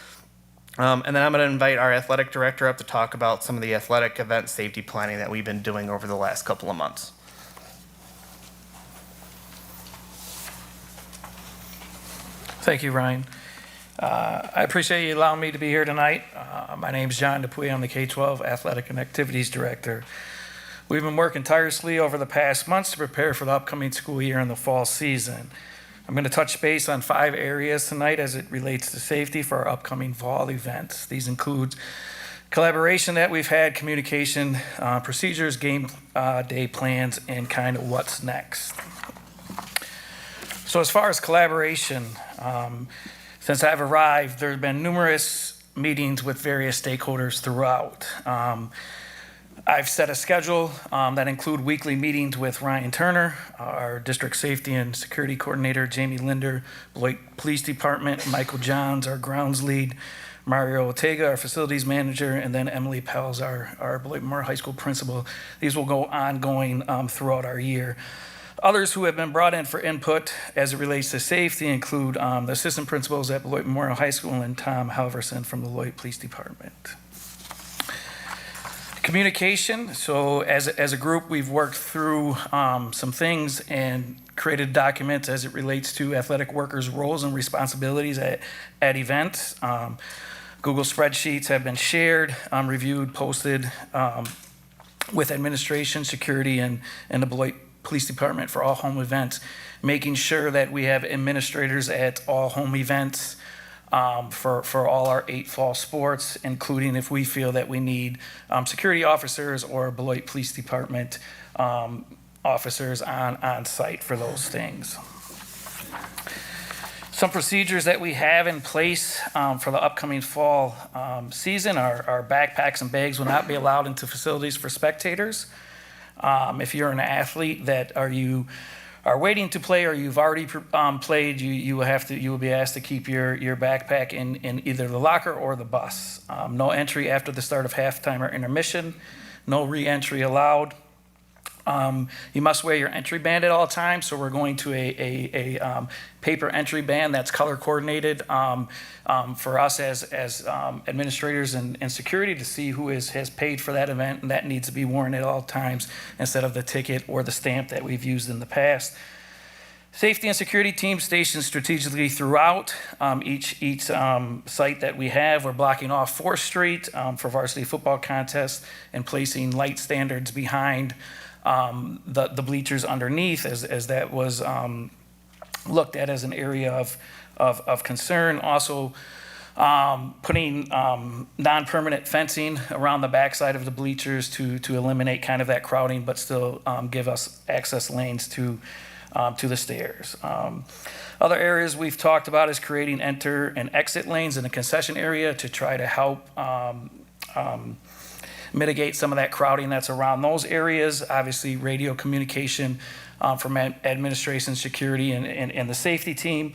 And then I'm going to invite our athletic director up to talk about some of the athletic event safety planning that we've been doing over the last couple of months. Thank you, Ryan. I appreciate you allowing me to be here tonight. My name is John Dupuy. I'm the K-12 Athletic and Activities Director. We've been working tirelessly over the past months to prepare for the upcoming school year and the fall season. I'm going to touch base on 5 areas tonight as it relates to safety for our upcoming fall events. These include collaboration that we've had, communication, procedures, game day plans, and kind of what's next. So as far as collaboration, since I've arrived, there have been numerous meetings with various stakeholders throughout. I've set a schedule that include weekly meetings with Ryan Turner, our district safety and security coordinator, Jamie Linder, Beloit Police Department, Michael Johns, our grounds lead, Mario Ortega, our facilities manager, and then Emily Pels, our Beloit Memorial High School principal. These will go ongoing throughout our year. Others who have been brought in for input as it relates to safety include the assistant principals at Beloit Memorial High School and Tom Halverson from the Beloit Police Department. Communication, so as a group, we've worked through some things and created documents as it relates to athletic workers' roles and responsibilities at events. Google spreadsheets have been shared, reviewed, posted with administration, security, and the Beloit Police Department for all home events, making sure that we have administrators at all home events for all our 8 fall sports, including if we feel that we need security officers or Beloit Police Department officers on site for those things. Some procedures that we have in place for the upcoming fall season are backpacks and bags will not be allowed into facilities for spectators. If you're an athlete that you are waiting to play or you've already played, you will be asked to keep your backpack in either the locker or the bus. No entry after the start of halftime or intermission. No re-entry allowed. You must wear your entry band at all times, so we're going to a paper entry band that's color coordinated for us as administrators and security to see who has paid for that event, and that needs to be worn at all times instead of the ticket or the stamp that we've used in the past. Safety and security teams stationed strategically throughout each site that we have. We're blocking off 4th Street for varsity football contests and placing light standards behind the bleachers underneath as that was looked at as an area of concern. Also putting non-permanent fencing around the backside of the bleachers to eliminate kind of that crowding, but still give us access lanes to the stairs. Other areas we've talked about is creating enter and exit lanes in the concession area to try to help mitigate some of that crowding that's around those areas. Obviously, radio communication from administration, security, and the safety team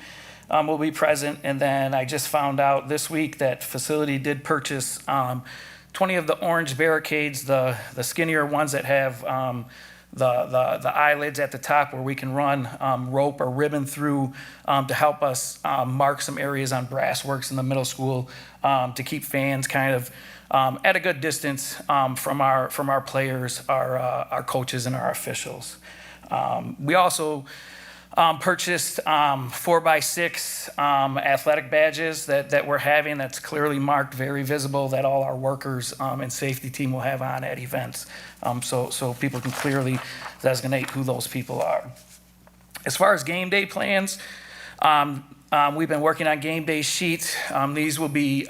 will be present. And then I just found out this week that facility did purchase 20 of the orange barricades, the skinnier ones that have the eyelids at the top where we can run rope or ribbon through to help us mark some areas on brass works in the middle school to keep fans kind of at a good distance from our players, our coaches, and our officials. We also purchased 4x6 athletic badges that we're having that's clearly marked, very visible, that all our workers and safety team will have on at events, so people can clearly designate who those people are. As far as game day plans, we've been working on game day sheets. These will be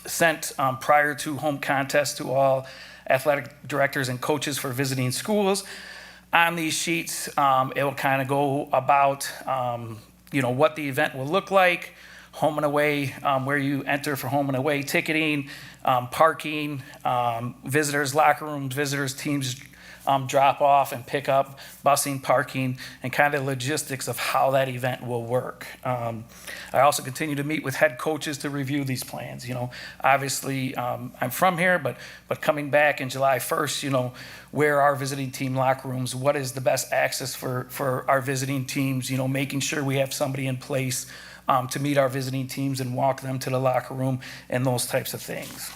sent prior to home contests to all athletic directors and coaches for visiting schools. On these sheets, it will kind of go about, what the event will look like, home and away, where you enter for home and away ticketing, parking, visitors' locker rooms, visitors' teams drop off and pick up, busing, parking, and kind of logistics of how that event will work. I also continue to meet with head coaches to review these plans. Obviously, I'm from here, but coming back in July 1st, where are visiting team locker rooms? What is the best access for our visiting teams? Making sure we have somebody in place to meet our visiting teams and walk them to the locker room and those types of things.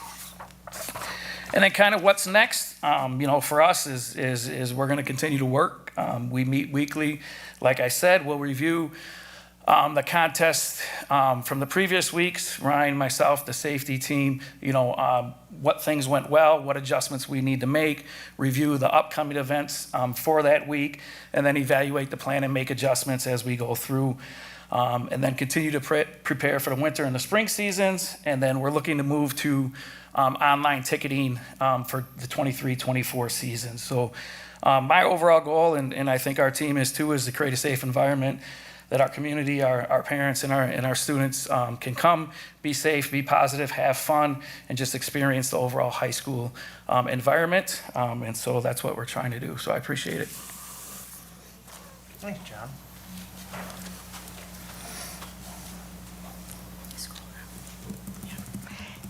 And then kind of what's next, for us is we're going to continue to work. We meet weekly. Like I said, we'll review the contest from the previous weeks, Ryan, myself, the safety team, what things went well, what adjustments we need to make, review the upcoming events for that week, and then evaluate the plan and make adjustments as we go through. And then continue to prepare for the winter and the spring seasons. And then we're looking to move to online ticketing for the 23-24 season. So my overall goal, and I think our team is too, is to create a safe environment that our community, our parents, and our students can come, be safe, be positive, have fun, and just experience the overall high school environment. And so that's what we're trying to do. So I appreciate it. Thanks, John.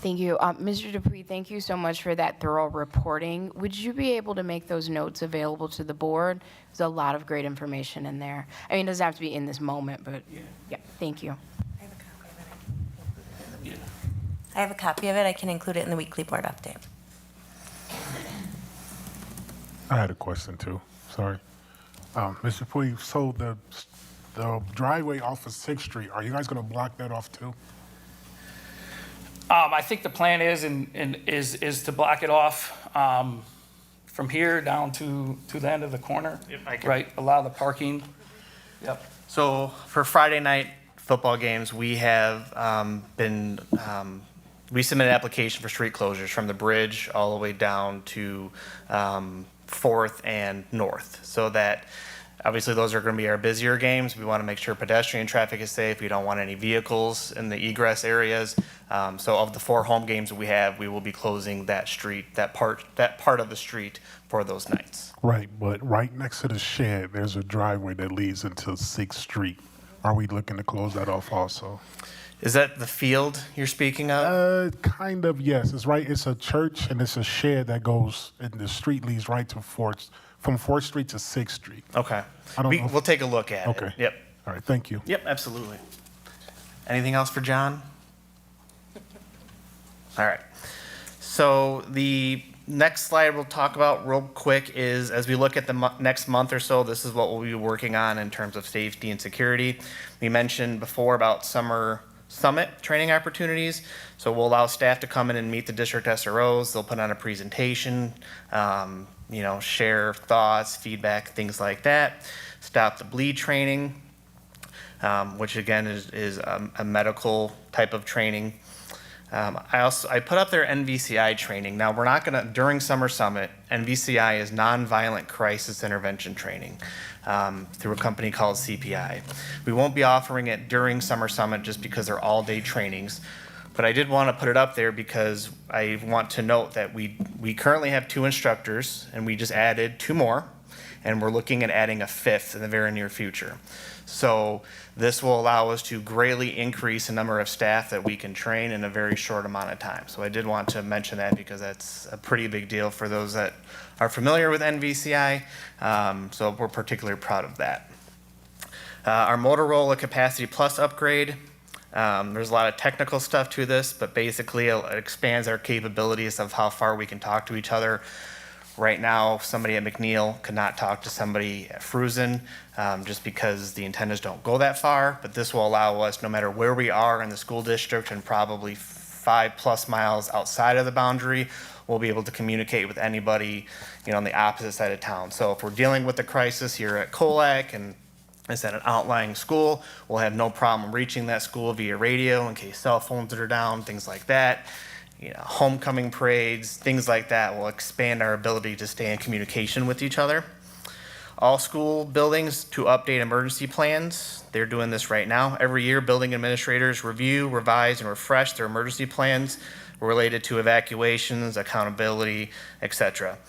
Thank you. Mr. Dupuy, thank you so much for that thorough reporting. Would you be able to make those notes available to the board? There's a lot of great information in there. I mean, it doesn't have to be in this moment, but yeah, thank you. I have a copy of it. I can include it in the weekly board update. I had a question too. Sorry. Mr. Dupuy, so the driveway off of 6th Street, are you guys going to block that off too? I think the plan is to block it off from here down to the end of the corner. If I can. Right, allow the parking. Yep. So for Friday night football games, we have we submitted an application for street closures from the bridge all the way down to 4th and North, so that obviously those are going to be our busier games. We want to make sure pedestrian traffic is safe. We don't want any vehicles in the egress areas. So of the 4 home games that we have, we will be closing that street, that part of the street for those nights. Right, but right next to the shed, there's a driveway that leads into 6th Street. Are we looking to close that off also? Is that the field you're speaking of? Kind of, yes. It's right. It's a church and it's a shed that goes, and the street leads right to from 4th Street to 6th Street. Okay. I don't know. We'll take a look at it. Okay. Yep. All right, thank you. Yep, absolutely. Anything else for John? All right. So the next slide we'll talk about real quick is, as we look at the next month or so, this is what we'll be working on in terms of safety and security. We mentioned before about summer summit training opportunities. So we'll allow staff to come in and meet the district SROs. They'll put on a presentation, share thoughts, feedback, things like that. Stop the bleed training, which again is a medical type of training. I put up their NVCI training. Now we're not gonna, during Summer Summit, NVCI is Nonviolent Crisis Intervention Training through a company called CPI. We won't be offering it during Summer Summit just because they're all-day trainings. But I did want to put it up there because I want to note that we currently have 2 instructors and we just added 2 more, and we're looking at adding a 5th in the very near future. So this will allow us to greatly increase the number of staff that we can train in a very short amount of time. So I did want to mention that because that's a pretty big deal for those that are familiar with NVCI. So we're particularly proud of that. Our Motorola Capacity Plus upgrade, there's a lot of technical stuff to this, but basically it expands our capabilities of how far we can talk to each other. Right now, somebody at McNeil could not talk to somebody at Fruzen just because the antennas don't go that far, but this will allow us, no matter where we are in the school district and probably 5+ miles outside of the boundary, we'll be able to communicate with anybody, on the opposite side of town. So if we're dealing with a crisis here at Colac and it's at an outlying school, we'll have no problem reaching that school via radio in case cell phones are down, things like that. Homecoming parades, things like that will expand our ability to stay in communication with each other. All school buildings to update emergency plans. They're doing this right now. Every year, building administrators review, revise, and refresh their emergency plans related to evacuations, accountability, etc.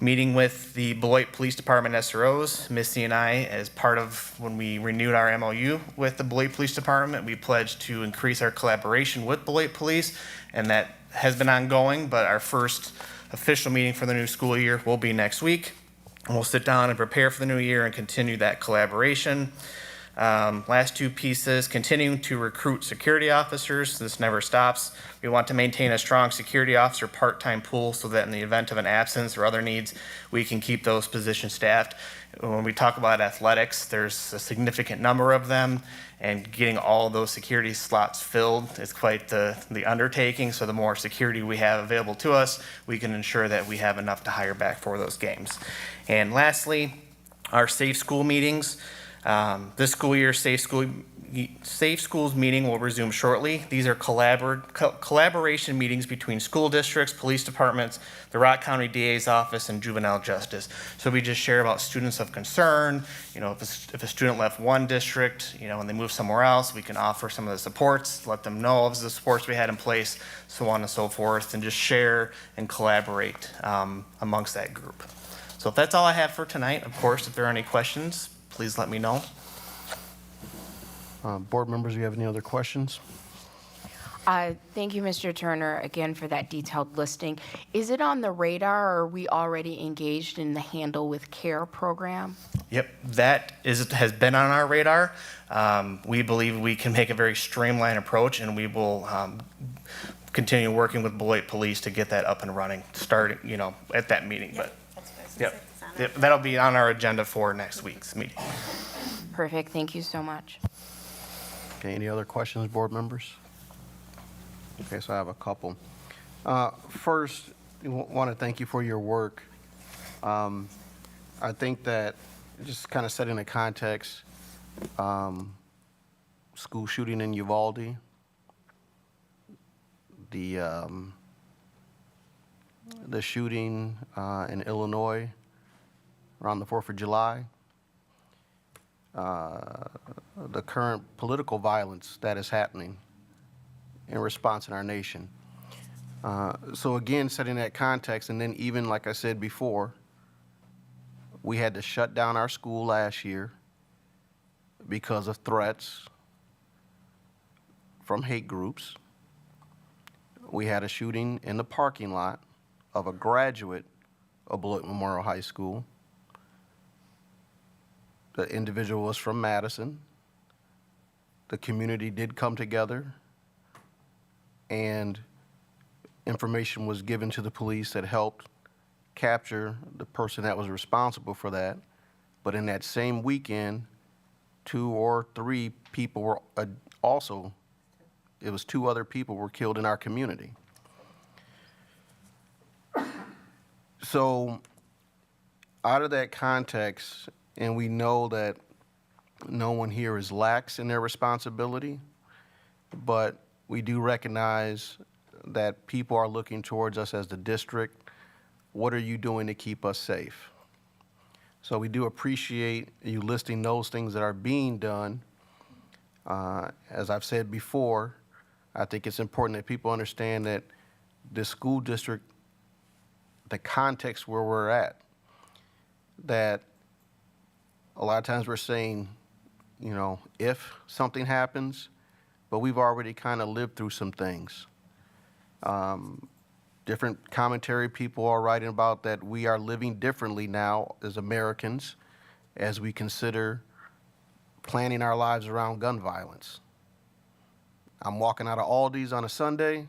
Meeting with the Beloit Police Department SROs, Missy and I, as part of when we renewed our MOU with the Beloit Police Department, we pledged to increase our collaboration with Beloit Police, and that has been ongoing, but our first official meeting for the new school year will be next week. And we'll sit down and prepare for the new year and continue that collaboration. Last two pieces, continuing to recruit security officers. This never stops. We want to maintain a strong security officer part-time pool so that in the event of an absence or other needs, we can keep those positions staffed. When we talk about athletics, there's a significant number of them, and getting all those security slots filled is quite the undertaking. So the more security we have available to us, we can ensure that we have enough to hire back for those games. And lastly, our safe school meetings. This school year, Safe Schools meeting will resume shortly. These are collaboration meetings between school districts, police departments, the Rock County DA's office, and juvenile justice. So we just share about students of concern. If a student left one district, and they move somewhere else, we can offer some of the supports, let them know of the supports we had in place, so on and so forth, and just share and collaborate amongst that group. So if that's all I have for tonight, of course, if there are any questions, please let me know. Board members, do you have any other questions? Thank you, Mr. Turner, again for that detailed listing. Is it on the radar, or are we already engaged in the Handle with Care program? Yep, that has been on our radar. We believe we can make a very streamlined approach, and we will continue working with Beloit Police to get that up and running, starting, at that meeting. But yep, that'll be on our agenda for next week's meeting. Perfect, thank you so much. Okay, any other questions, board members? Okay, so I have a couple. First, I want to thank you for your work. I think that just kind of setting the context, school shooting in Uvalde, the shooting in Illinois around the 4th of July, the current political violence that is happening in response in our nation. So again, setting that context, and then even like I said before, we had to shut down our school last year because of threats from hate groups. We had a shooting in the parking lot of a graduate of Beloit Memorial High School. The individual was from Madison. The community did come together, and information was given to the police that helped capture the person that was responsible for that. But in that same weekend, 2 or 3 people were also, it was 2 other people were killed in our community. So out of that context, and we know that no one here is lax in their responsibility, but we do recognize that people are looking towards us as the district. What are you doing to keep us safe? So we do appreciate you listing those things that are being done. As I've said before, I think it's important that people understand that the school district, the context where we're at, that a lot of times we're saying, if something happens, but we've already kind of lived through some things. Different commentary people are writing about that we are living differently now as Americans as we consider planning our lives around gun violence. I'm walking out of Aldi's on a Sunday.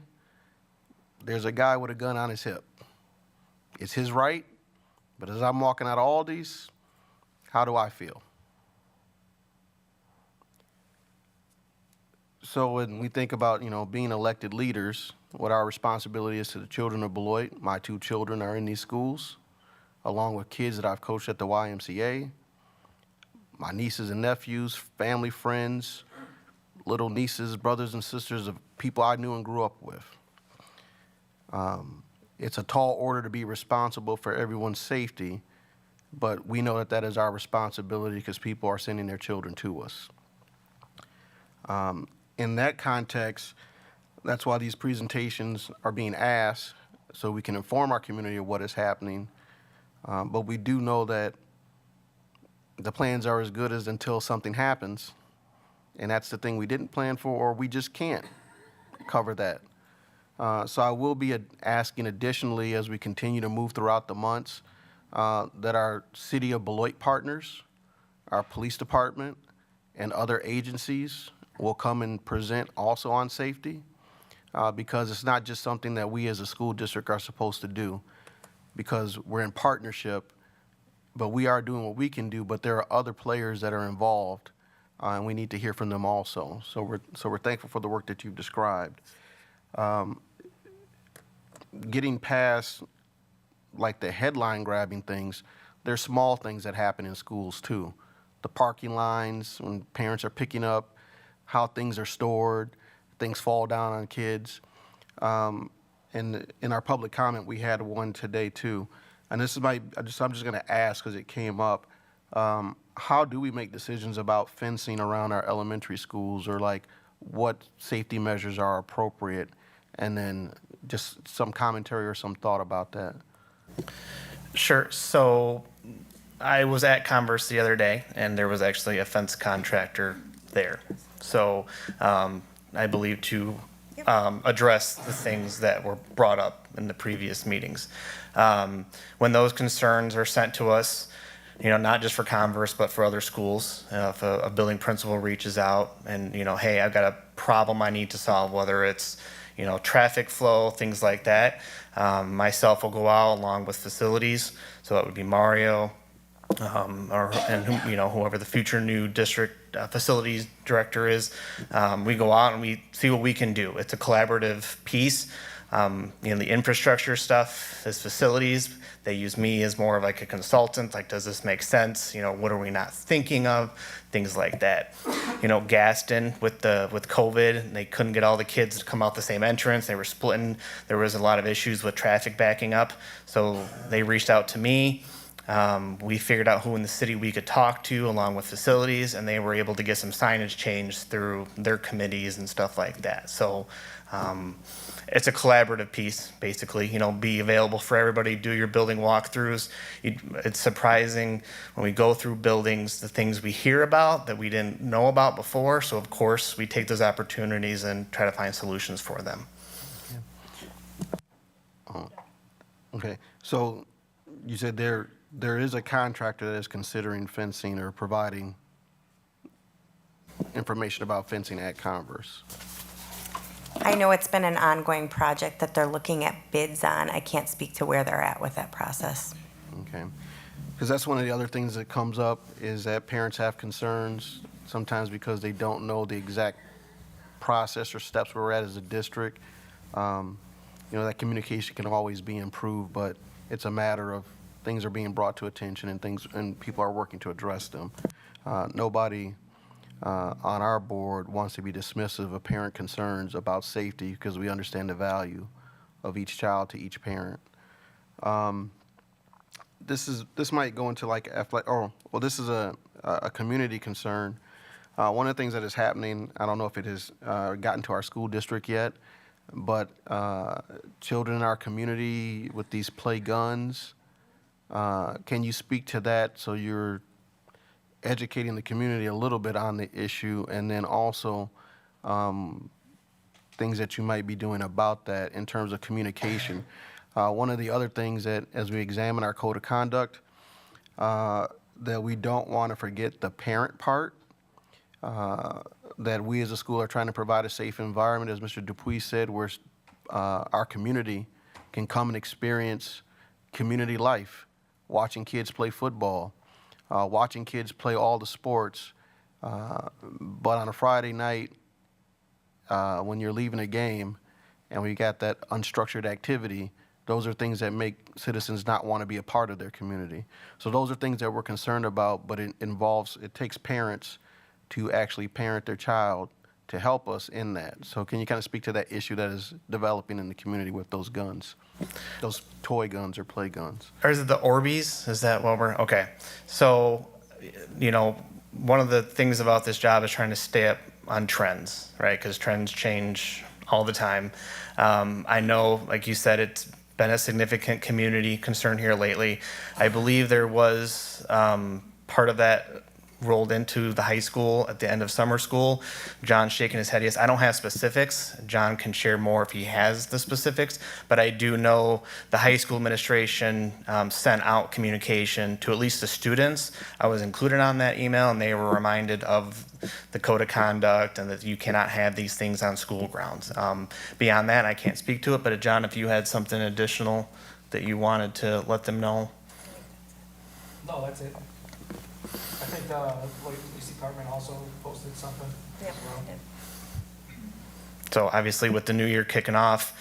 There's a guy with a gun on his hip. It's his right, but as I'm walking out of Aldi's, how do I feel? So when we think about, being elected leaders, what our responsibility is to the children of Beloit, my 2 children are in these schools, along with kids that I've coached at the YMCA, my nieces and nephews, family, friends, little nieces, brothers and sisters of people I knew and grew up with. It's a tall order to be responsible for everyone's safety, but we know that that is our responsibility because people are sending their children to us. In that context, that's why these presentations are being asked, so we can inform our community of what is happening. But we do know that the plans are as good as until something happens, and that's the thing we didn't plan for, or we just can't cover that. So I will be asking additionally, as we continue to move throughout the months, that our City of Beloit partners, our police department, and other agencies will come and present also on safety, because it's not just something that we as a school district are supposed to do, because we're in partnership, but we are doing what we can do, but there are other players that are involved, and we need to hear from them also. So we're thankful for the work that you've described. Getting past like the headline grabbing things, there's small things that happen in schools too. The parking lines, when parents are picking up, how things are stored, things fall down on kids. And in our public comment, we had one today too. And this is I'm just gonna ask because it came up. How do we make decisions about fencing around our elementary schools, or like what safety measures are appropriate? And then just some commentary or some thought about that. Sure. So I was at Converse the other day, and there was actually a fence contractor there. So I believe to address the things that were brought up in the previous meetings. When those concerns are sent to us, not just for Converse, but for other schools, if a building principal reaches out and, hey, I've got a problem I need to solve, whether it's, traffic flow, things like that. Myself will go out along with facilities. So that would be Mario, whoever the future new district facilities director is. We go out and we see what we can do. It's a collaborative piece. The infrastructure stuff is facilities. They use me as more of like a consultant. Like, does this make sense? What are we not thinking of? Things like that. Gaston with COVID, they couldn't get all the kids to come out the same entrance. They were splitting. There was a lot of issues with traffic backing up. So they reached out to me. We figured out who in the city we could talk to along with facilities, and they were able to get some signage changed through their committees and stuff like that. So it's a collaborative piece, basically. Be available for everybody, do your building walkthroughs. It's surprising when we go through buildings, the things we hear about that we didn't know about before. So of course, we take those opportunities and try to find solutions for them. Okay, so you said there is a contractor that is considering fencing or providing information about fencing at Converse. I know it's been an ongoing project that they're looking at bids on. I can't speak to where they're at with that process. Okay, because that's one of the other things that comes up is that parents have concerns sometimes because they don't know the exact process or steps we're at as a district. That communication can always be improved, but it's a matter of things are being brought to attention and people are working to address them. Nobody on our board wants to be dismissive of parent concerns about safety because we understand the value of each child to each parent. This might go into like this is a community concern. One of the things that is happening, I don't know if it has gotten to our school district yet, but children in our community with these play guns. Can you speak to that? So educating the community a little bit on the issue, and then also things that you might be doing about that in terms of communication. One of the other things that, as we examine our code of conduct, that we don't want to forget the parent part, that we as a school are trying to provide a safe environment, as Mr. Dupuis said, where our community can come and experience community life, watching kids play football, watching kids play all the sports. But on a Friday night, when you're leaving a game and we got that unstructured activity, those are things that make citizens not want to be a part of their community. So those are things that we're concerned about, but it takes parents to actually parent their child to help us in that. So can you kind of speak to that issue that is developing in the community with those guns, those toy guns or play guns? Or is it the Orbeez? Is that what we're, okay. So, you know, one of the things about this job is trying to stay up on trends, right? Because trends change all the time. I know, like you said, it's been a significant community concern here lately. I believe there was part of that rolled into the high school at the end of summer school. John's shaking his head yes. I don't have specifics. John can share more if he has the specifics, but I do know the high school administration sent out communication to at least the students. I was included on that email, and they were reminded of the code of conduct and that you cannot have these things on school grounds. Beyond that, I can't speak to it, but John, if you had something additional that you wanted to let them know. No, that's it. I think the police department also posted something as well. So obviously with the new year kicking off,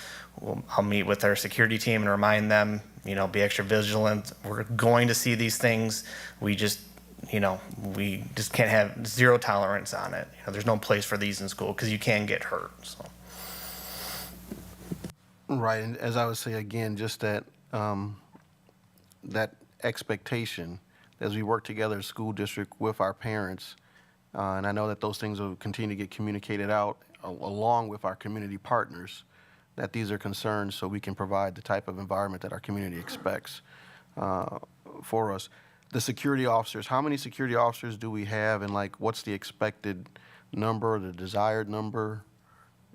I'll meet with our security team and remind them, you know, be extra vigilant. We're going to see these things. We just can't have zero tolerance on it. You know, there's no place for these in school because you can get hurt. So. Right, and as I would say again, just that that expectation as we work together as school district with our parents, and I know that those things will continue to get communicated out along with our community partners, that these are concerns so we can provide the type of environment that our community expects for us. The security officers, how many security officers do we have, and like what's the expected number, the desired number?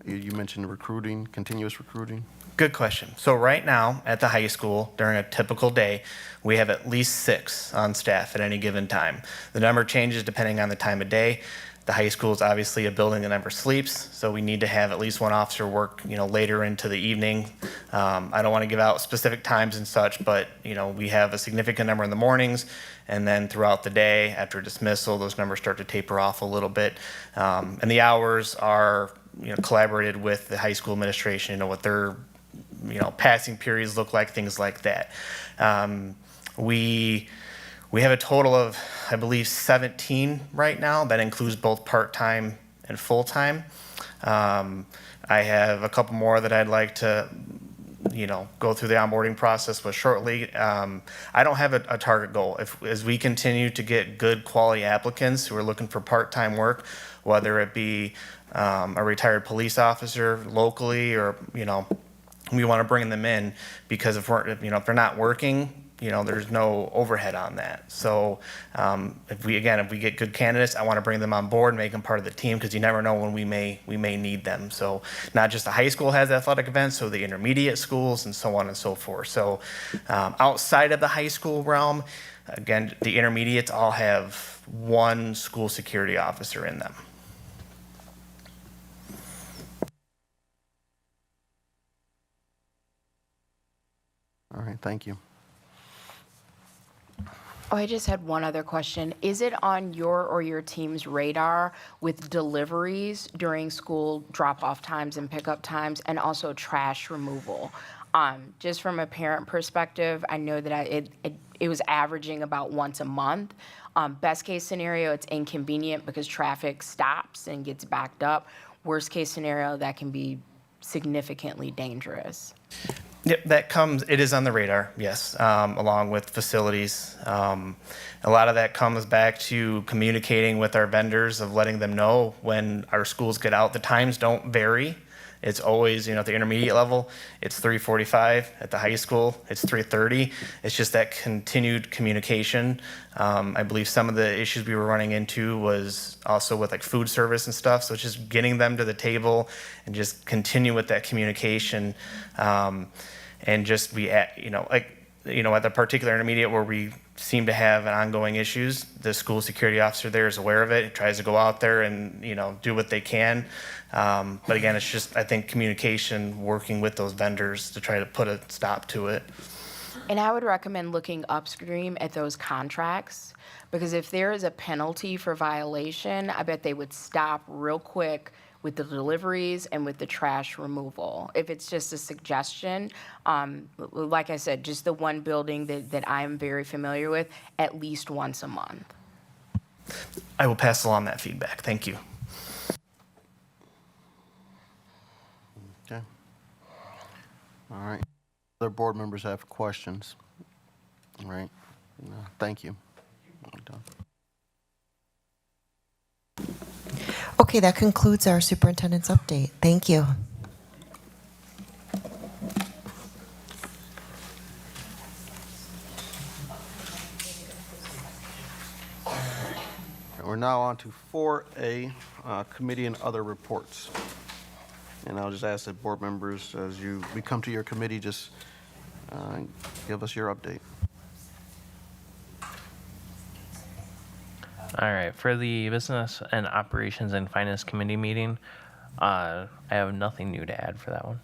You mentioned recruiting, continuous recruiting. Good question. So right now at the high school, during a typical day, we have at least 6 on staff at any given time. The number changes depending on the time of day. The high school is obviously a building that never sleeps, so we need to have at least one officer work, you know, later into the evening. I don't want to give out specific times and such, but you know, we have a significant number in the mornings, and then throughout the day, after dismissal, those numbers start to taper off a little bit. And the hours are, you know, collaborated with the high school administration, you know, what their, you know, passing periods look like, things like that. We have a total of, I believe, 17 right now. That includes both part-time and full-time. I have a couple more that I'd like to, you know, go through the onboarding process with shortly. I don't have a target goal. As we continue to get good quality applicants who are looking for part-time work, whether it be a retired police officer locally, or, you know, we want to bring them in, because if they're not working, you know, there's no overhead on that. So if we get good candidates, I want to bring them on board, make them part of the team, because you never know when we may need them. So not just the high school has athletic events, so the intermediate schools and so on and so forth. So outside of the high school realm, again, the intermediates all have one school security officer in them. All right, thank you. Oh, I just had one other question. Is it on your or your team's radar with deliveries during school drop-off times and pickup times, and also trash removal? Just from a parent perspective, I know that it was averaging about once a month. Best case scenario, it's inconvenient because traffic stops and gets backed up. Worst case scenario, that can be significantly dangerous. Yep, it is on the radar, yes, along with facilities. A lot of that comes back to communicating with our vendors, of letting them know when our schools get out. The times don't vary It's always, at the intermediate level, it's 3:45. At the high school, it's 3:30. It's just that continued communication. I believe some of the issues we were running into was also with like food service and stuff. So it's just getting them to the table and just continue with that communication. And just be at, at the particular intermediate where we seem to have an ongoing issues, the school security officer there is aware of it. He tries to go out there and, do what they can. But again, it's just, I think, communication, working with those vendors to try to put a stop to it. And I would recommend looking upstream at those contracts, because if there is a penalty for violation, I bet they would stop real quick with the deliveries and with the trash removal. If it's just a suggestion, like I said, just the one building that I'm very familiar with, at least once a month. I will pass along that feedback. Thank you. Okay. All right. Other board members have questions? All right. No, thank you. I'm done. Okay, that concludes our superintendent's update. Thank you. We're now on to 4A, committee and other reports. And I'll just ask that board members, as we come to your committee, just give us your update. All right, for the Business and Operations and Finance Committee meeting, I have nothing new to add for that one.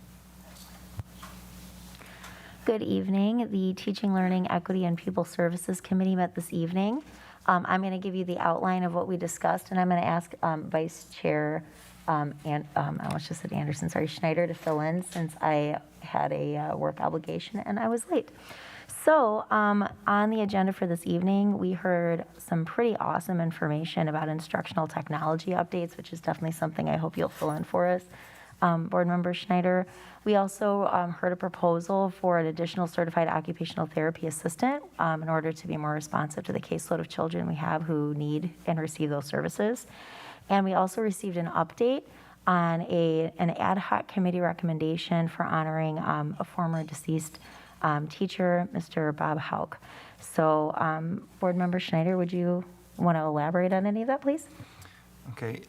Good evening. The Teaching, Learning, Equity, and Pupil Services Committee met this evening. I'm going to give you the outline of what we discussed, and I'm going to ask Vice Chair I almost just said Anderson, sorry, Schneider to fill in since I had a work obligation and I was late. So on the agenda for this evening, we heard some pretty awesome information about instructional technology updates, which is definitely something I hope you'll fill in for us, Board Member Schneider. We also heard a proposal for an additional certified occupational therapy assistant in order to be more responsive to the caseload of children we have who need and receive those services. And we also received an update on an ad hoc committee recommendation for honoring a former deceased teacher, Mr. Bob Hauk. So Board Member Schneider, would you want to elaborate on any of that, please? Okay.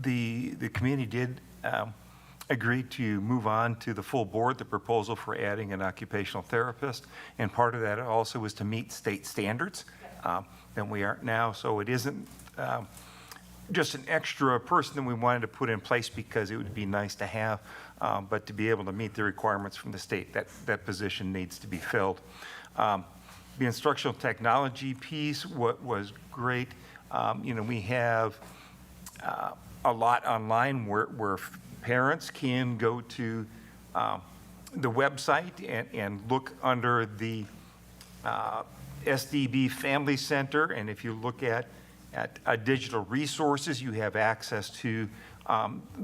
The committee did agree to move on to the full board, the proposal for adding an occupational therapist. And part of that also was to meet state standards than we are now. So it isn't just an extra person that we wanted to put in place because it would be nice to have, but to be able to meet the requirements from the state, that position needs to be filled. The instructional technology piece, what was great, we have a lot online where parents can go to the website and look under the SDB Family Center, and if you look at digital resources, you have access to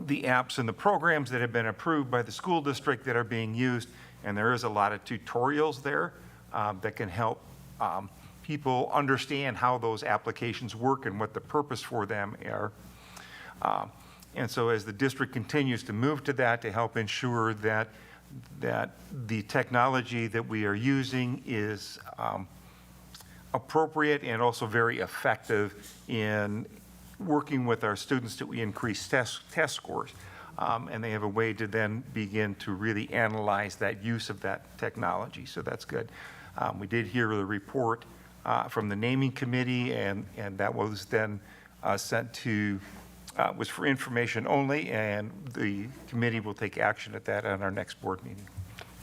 the apps and the programs that have been approved by the school district that are being used, and there is a lot of tutorials there that can help people understand how those applications work and what the purpose for them are. And so as the district continues to move to that, to help ensure that the technology that we are using is appropriate and also very effective in working with our students to increase test scores. And they have a way to then begin to really analyze that use of that technology. So that's good. We did hear the report from the naming committee, and that was then sent to, was for information only, and the committee will take action at that on our next board meeting.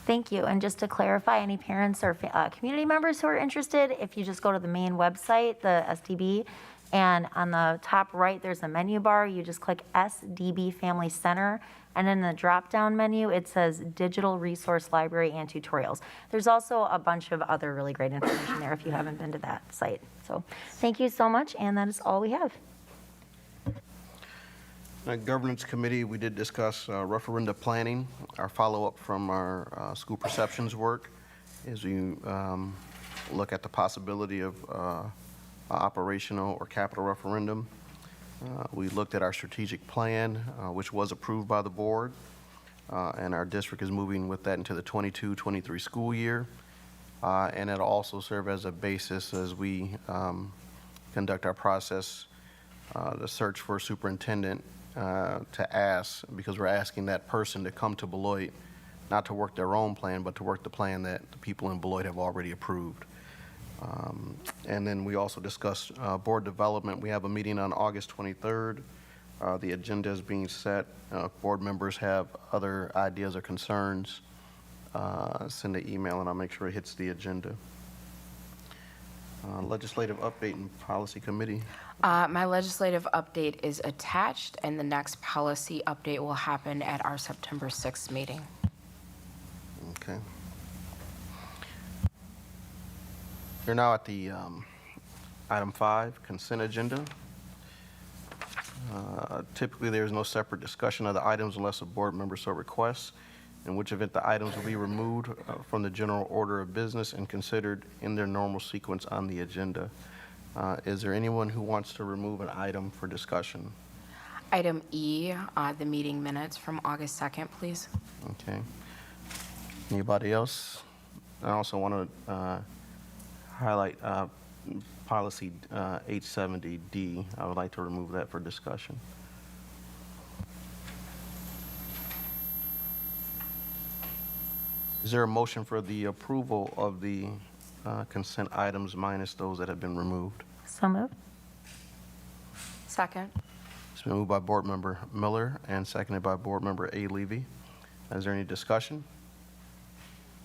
Thank you. And just to clarify, any parents or community members who are interested, if you just go to the main website, the SDB, and on the top right, there's a menu bar. You just click SDB Family Center, and in the drop-down menu, it says Digital Resource Library and Tutorials. There's also a bunch of other really great information there if you haven't been to that site. So thank you so much, and that is all we have. Governance Committee, we did discuss referenda planning. Our follow-up from our school perceptions work is you look at the possibility of operational or capital referendum. We looked at our strategic plan, which was approved by the board. and our district is moving with that into the 22-23 school year. And it'll also serve as a basis as we conduct our process, the search for a superintendent to ask, because we're asking that person to come to Beloit, not to work their own plan, but to work the plan that the people in Beloit have already approved. And then we also discussed board development. We have a meeting on August 23rd. The agenda is being set. Board members have other ideas or concerns, send an email and I'll make sure it hits the agenda. Legislative update and policy committee. My legislative update is attached, and the next policy update will happen at our September 6th meeting. Okay. We're now at the item 5, consent agenda. Typically, there is no separate discussion of the items unless a board member so requests, in which event the items will be removed from the general order of business and considered in their normal sequence on the agenda. Is there anyone who wants to remove an item for discussion? Item E, the meeting minutes from August 2nd, please. Okay. Anybody else? I also want to highlight policy 870D. I would like to remove that for discussion. Is there a motion for the approval of the consent items minus those that have been removed? So moved. Second. It's been moved by Board Member Miller and seconded by Board Member A. Levy. Is there any discussion?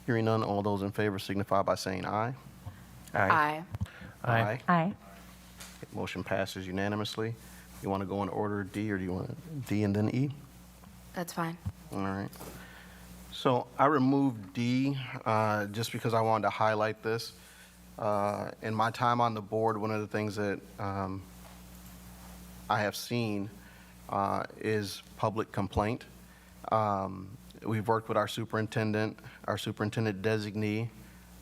Hearing none, all those in favor signify by saying aye. Aye. Aye. Aye. Motion passes unanimously. You want to go in order D, or do you want D and then E? That's fine. All right. So I removed D just because I wanted to highlight this. In my time on the board, one of the things that I have seen is public complaint. We've worked with our superintendent designee,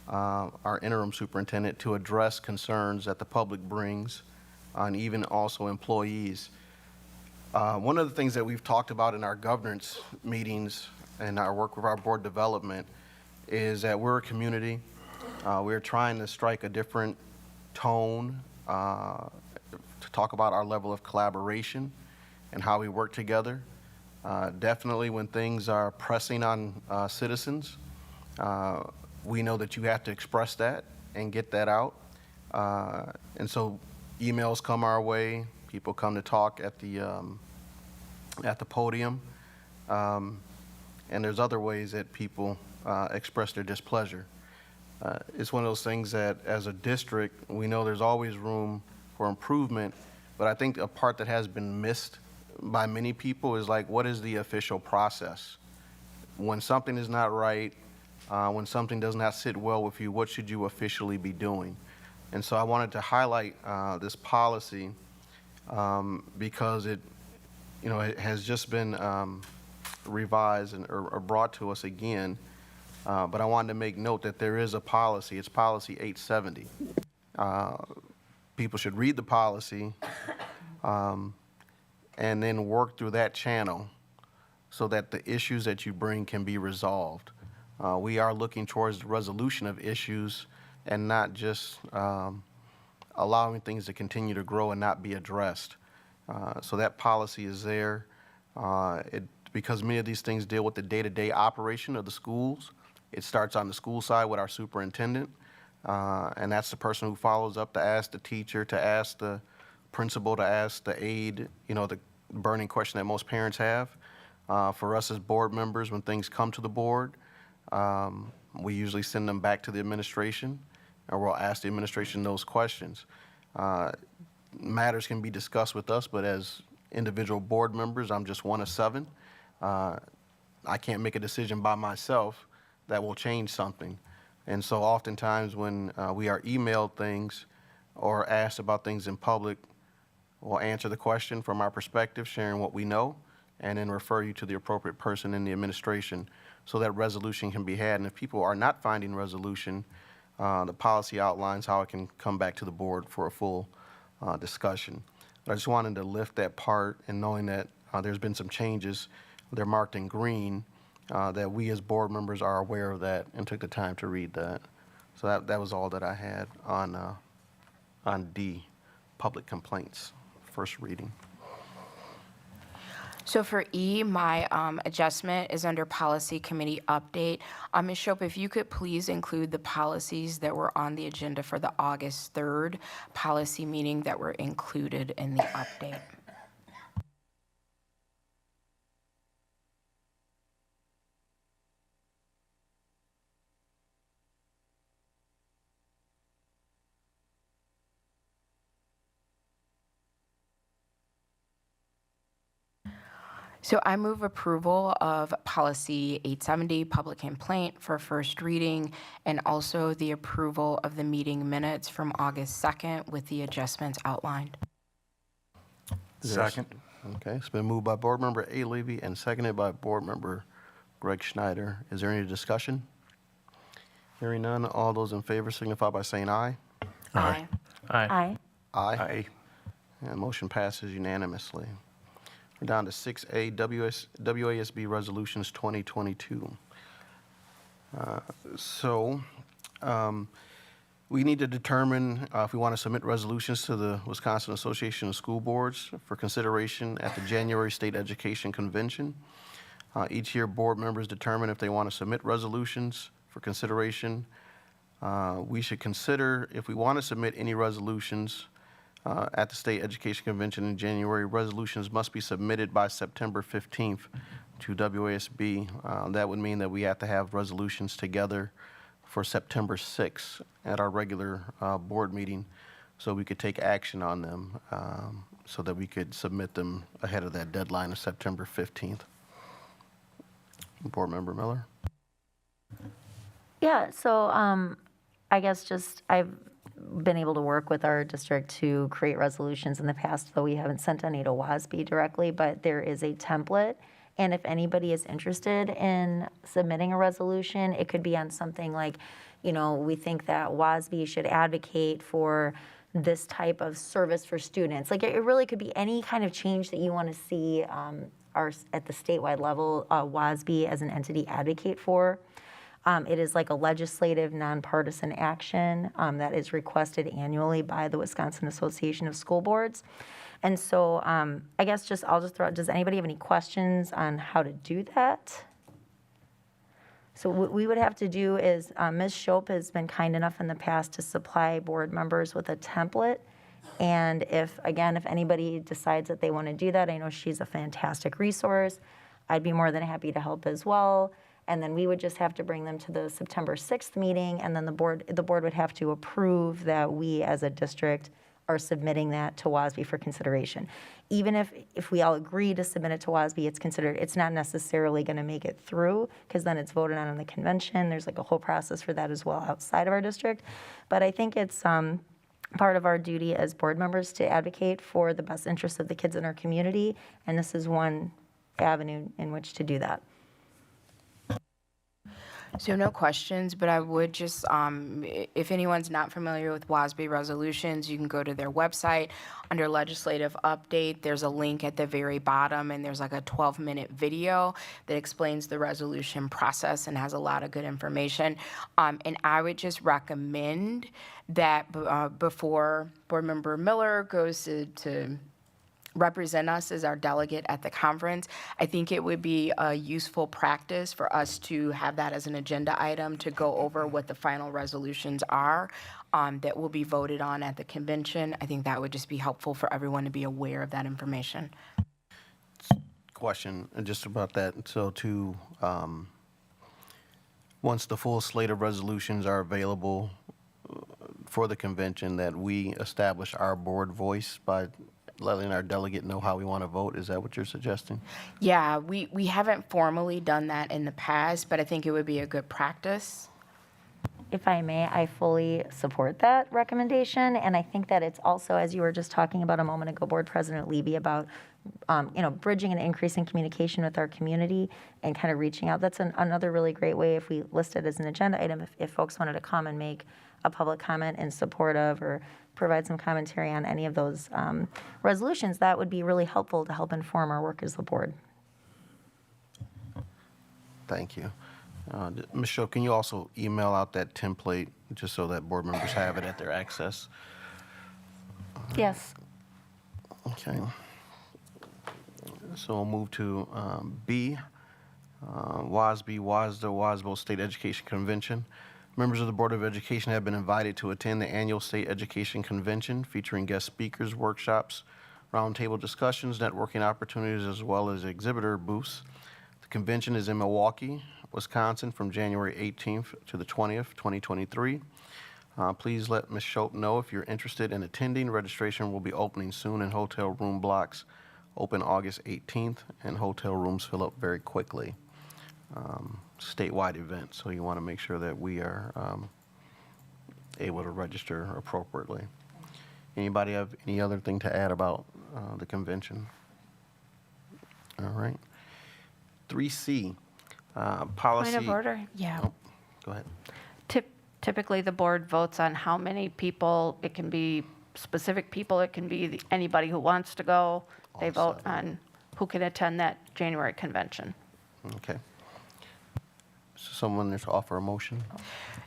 our interim superintendent, to address concerns that the public brings, and even also employees. One of the things that we've talked about in our governance meetings and our work with our board development is that we're a community. We're trying to strike a different tone to talk about our level of collaboration and how we work together. Definitely when things are pressing on citizens, we know that you have to express that and get that out. And so emails come our way, people come to talk at the podium, and there's other ways that people express their displeasure. It's one of those things that as a district, we know there's always room for improvement, but I think a part that has been missed by many people is like, what is the official process? When something is not right, when something does not sit well with you, what should you officially be doing? And so I wanted to highlight this policy because it has just been revised or brought to us again. But I wanted to make note that there is a policy. It's policy 870. People should read the policy and then work through that channel so that the issues that you bring can be resolved. We are looking towards the resolution of issues and not just allowing things to continue to grow and not be addressed. So that policy is there. Because many of these things deal with the day-to-day operation of the schools, it starts on the school side with our superintendent, and that's the person who follows up to ask the teacher, to ask the principal, to ask the aide, the burning question that most parents have. For us as board members, when things come to the board, we usually send them back to the administration, or we'll ask the administration those questions. Matters can be discussed with us, but as individual board members, I'm just one of 7. I can't make a decision by myself that will change something. And so oftentimes when we are emailed things or asked about things in public, we'll answer the question from our perspective, sharing what we know, and then refer you to the appropriate person in the administration so that resolution can be had. And if people are not finding resolution, the policy outlines how it can come back to the board for a full discussion. But I just wanted to lift that part, and knowing that there's been some changes, they're marked in green, that we as board members are aware of that and took the time to read that. So that was all that I had on D, public complaints, first reading. So for E, my adjustment is under policy committee update. Ms. Shope, if you could please include the policies that were on the agenda for the August 3rd policy meeting that were included in the update. So I move approval of policy 870, public complaint, for first reading, and also the approval of the meeting minutes from August 2nd with the adjustments outlined. Second. Okay, it's been moved by Board Member A. Levy and seconded by Board Member Greg Schneider. Is there any discussion? Hearing none, all those in favor signify by saying aye. Aye. Aye. Aye. Aye. And motion passes unanimously. We're down to 6A, WASB Resolutions 2022. We need to determine if we want to submit resolutions to the Wisconsin Association of School Boards for consideration at the January State Education Convention. Each year, board members determine if they want to submit resolutions for consideration. We should consider if we want to submit any resolutions at the State Education Convention in January. Resolutions must be submitted by September 15th to WASB. That would mean that we have to have resolutions together for September 6th at our regular board meeting, so we could take action on them, so that we could submit them ahead of that deadline of September 15th. Board Member Miller? Yeah, so I guess just I've been able to work with our district to create resolutions in the past, though we haven't sent any to WASB directly, but there is a template. And if anybody is interested in submitting a resolution, it could be on something like, we think that WASB should advocate for this type of service for students. Like, it really could be any kind of change that you want to see at the statewide level, WASB as an entity advocate for. It is like a legislative nonpartisan action that is requested annually by the Wisconsin Association of School Boards. And so I guess I'll just throw out, does anybody have any questions on how to do that? So what we would have to do is, Ms. Shope has been kind enough in the past to supply board members with a template. And if anybody decides that they want to do that, I know she's a fantastic resource. I'd be more than happy to help as well. And then we would just have to bring them to the September 6th meeting, and then the board would have to approve that we as a district are submitting that to WASB for consideration. Even if we all agree to submit it to WASB, it's not necessarily going to make it through, because then it's voted on in the convention. There's like a whole process for that as well outside of our district. But I think it's part of our duty as board members to advocate for the best interests of the kids in our community, and this is one avenue in which to do that. So no questions, but I would just, if anyone's not familiar with WASB resolutions, you can go to their website. Under legislative update, there's a link at the very bottom, and there's like a 12-minute video that explains the resolution process and has a lot of good information. And I would just recommend that before Board Member Miller goes to represent us as our delegate at the conference, I think it would be a useful practice for us to have that as an agenda item to go over what the final resolutions are that will be voted on at the convention. I think that would just be helpful for everyone to be aware of that information. Question just about that. So once the full slate of resolutions are available for the convention, that we establish our board voice by letting our delegate know how we want to vote. Is that what you're suggesting? Yeah, we haven't formally done that in the past, but I think it would be a good practice. If I may, I fully support that recommendation, and I think that it's also, as you were just talking about a moment ago, Board President Levy, about bridging and increasing communication with our community and kind of reaching out. That's another really great way, if we list it as an agenda item, if folks wanted to come and make a public comment in support of or provide some commentary on any of those resolutions, that would be really helpful to help inform our work as the board. Thank you. Ms. Show, can you also email out that template just so that board members have it at their access? Yes. Okay. So we'll move to B, WASB, WASDA, WASBO State Education Convention. Members of the Board of Education have been invited to attend the annual State Education Convention featuring guest speakers, workshops, roundtable discussions, networking opportunities, as well as exhibitor booths. The convention is in Milwaukee, Wisconsin from January 18th to the 20th, 2023. Please let Ms. Shope know if you're interested in attending. Registration will be opening soon and hotel room blocks open August 18th, and hotel rooms fill up very quickly. Statewide event, so you want to make sure that we are able to register appropriately. Anybody have any other thing to add about the convention? All right. 3C, policy. Point of order, yeah. Oh, go ahead. Typically, the board votes on how many people. It can be specific people, it can be anybody who wants to go. They vote on who can attend that January convention. Okay. So someone there's to offer a motion?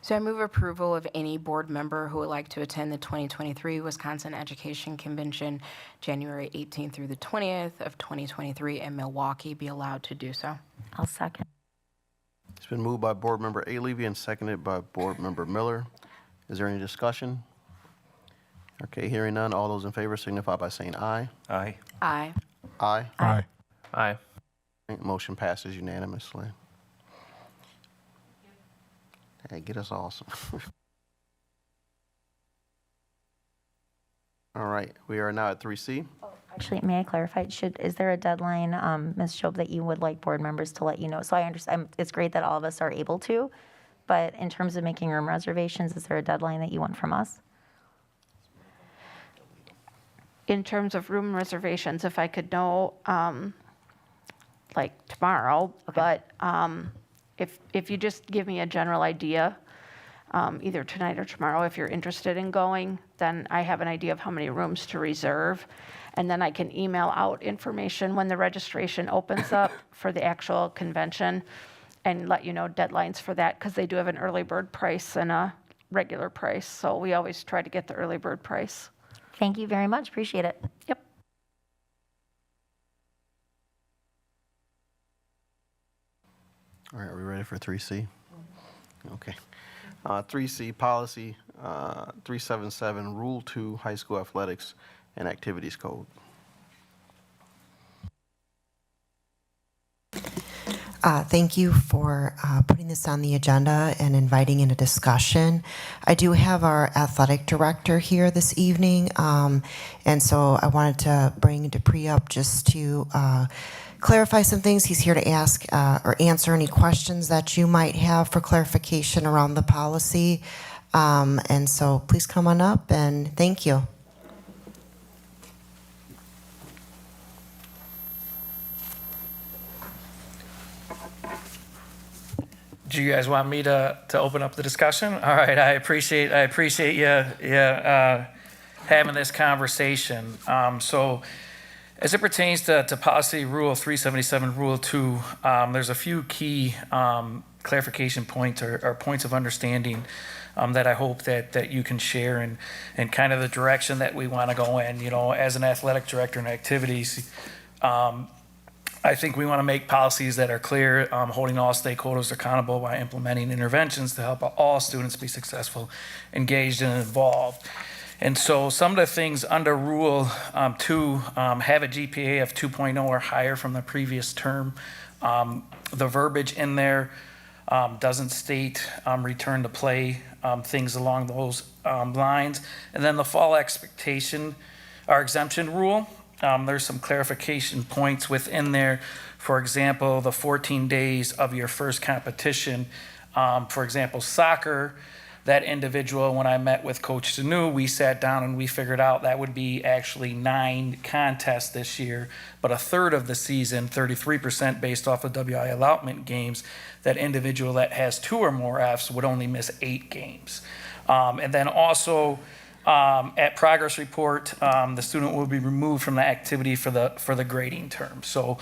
So I move approval of any board member who would like to attend the 2023 Wisconsin Education Convention, January 18th through the 20th of 2023 in Milwaukee, be allowed to do so. I'll second. It's been moved by Board Member A. Levy and seconded by Board Member Miller. Is there any discussion? Okay, hearing none. All those in favor signify by saying aye. Aye. Aye. Aye. Aye. Aye. Motion passes unanimously. Hey, get us awesome. All right, we are now at 3C. Actually, may I clarify, is there a deadline, Ms. Shope, that you would like board members to let you know? So I understand, it's great that all of us are able to, but in terms of making room reservations, is there a deadline that you want from us? In terms of room reservations, if I could know, like tomorrow, but if you just give me a general idea, either tonight or tomorrow, if you're interested in going, then I have an idea of how many rooms to reserve. And then I can email out information when the registration opens up for the actual convention and let you know deadlines for that, because they do have an early bird price and a regular price. So we always try to get the early bird price. Thank you very much. Appreciate it. Yep. All right, are we ready for 3C? Okay. 3C, policy 377, Rule 2, High School Athletics and Activities Code. Thank you for putting this on the agenda and inviting in a discussion. I do have our athletic director here this evening, and so I wanted to bring Dupree up just to clarify some things. He's here to ask or answer any questions that you might have for clarification around the policy. And so please come on up, and thank you. Do you guys want me to open up the discussion? All right, I appreciate you having this conversation. So as it pertains to policy rule 377, rule 2, there's a few key clarification points or points of understanding that I hope that you can share and kind of the direction that we want to go in. You know, as an athletic director in activities, I think we want to make policies that are clear, holding all stakeholders accountable by implementing interventions to help all students be successful, engaged, and involved. And so some of the things under Rule 2 have a GPA of 2.0 or higher from the previous term. The verbiage in there doesn't state return to play, things along those lines. And then the fall expectation or exemption rule. There's some clarification points within there. For example, the 14 days of your first competition. For example, soccer, that individual, when I met with Coach Sanu, we sat down and we figured out that would be actually 9 contests this year, but a third of the season, 33% based off of WI allotment games, that individual that has 2 or more Fs would only miss 8 games. And then also, at progress report, the student will be removed from the activity for the grading term. So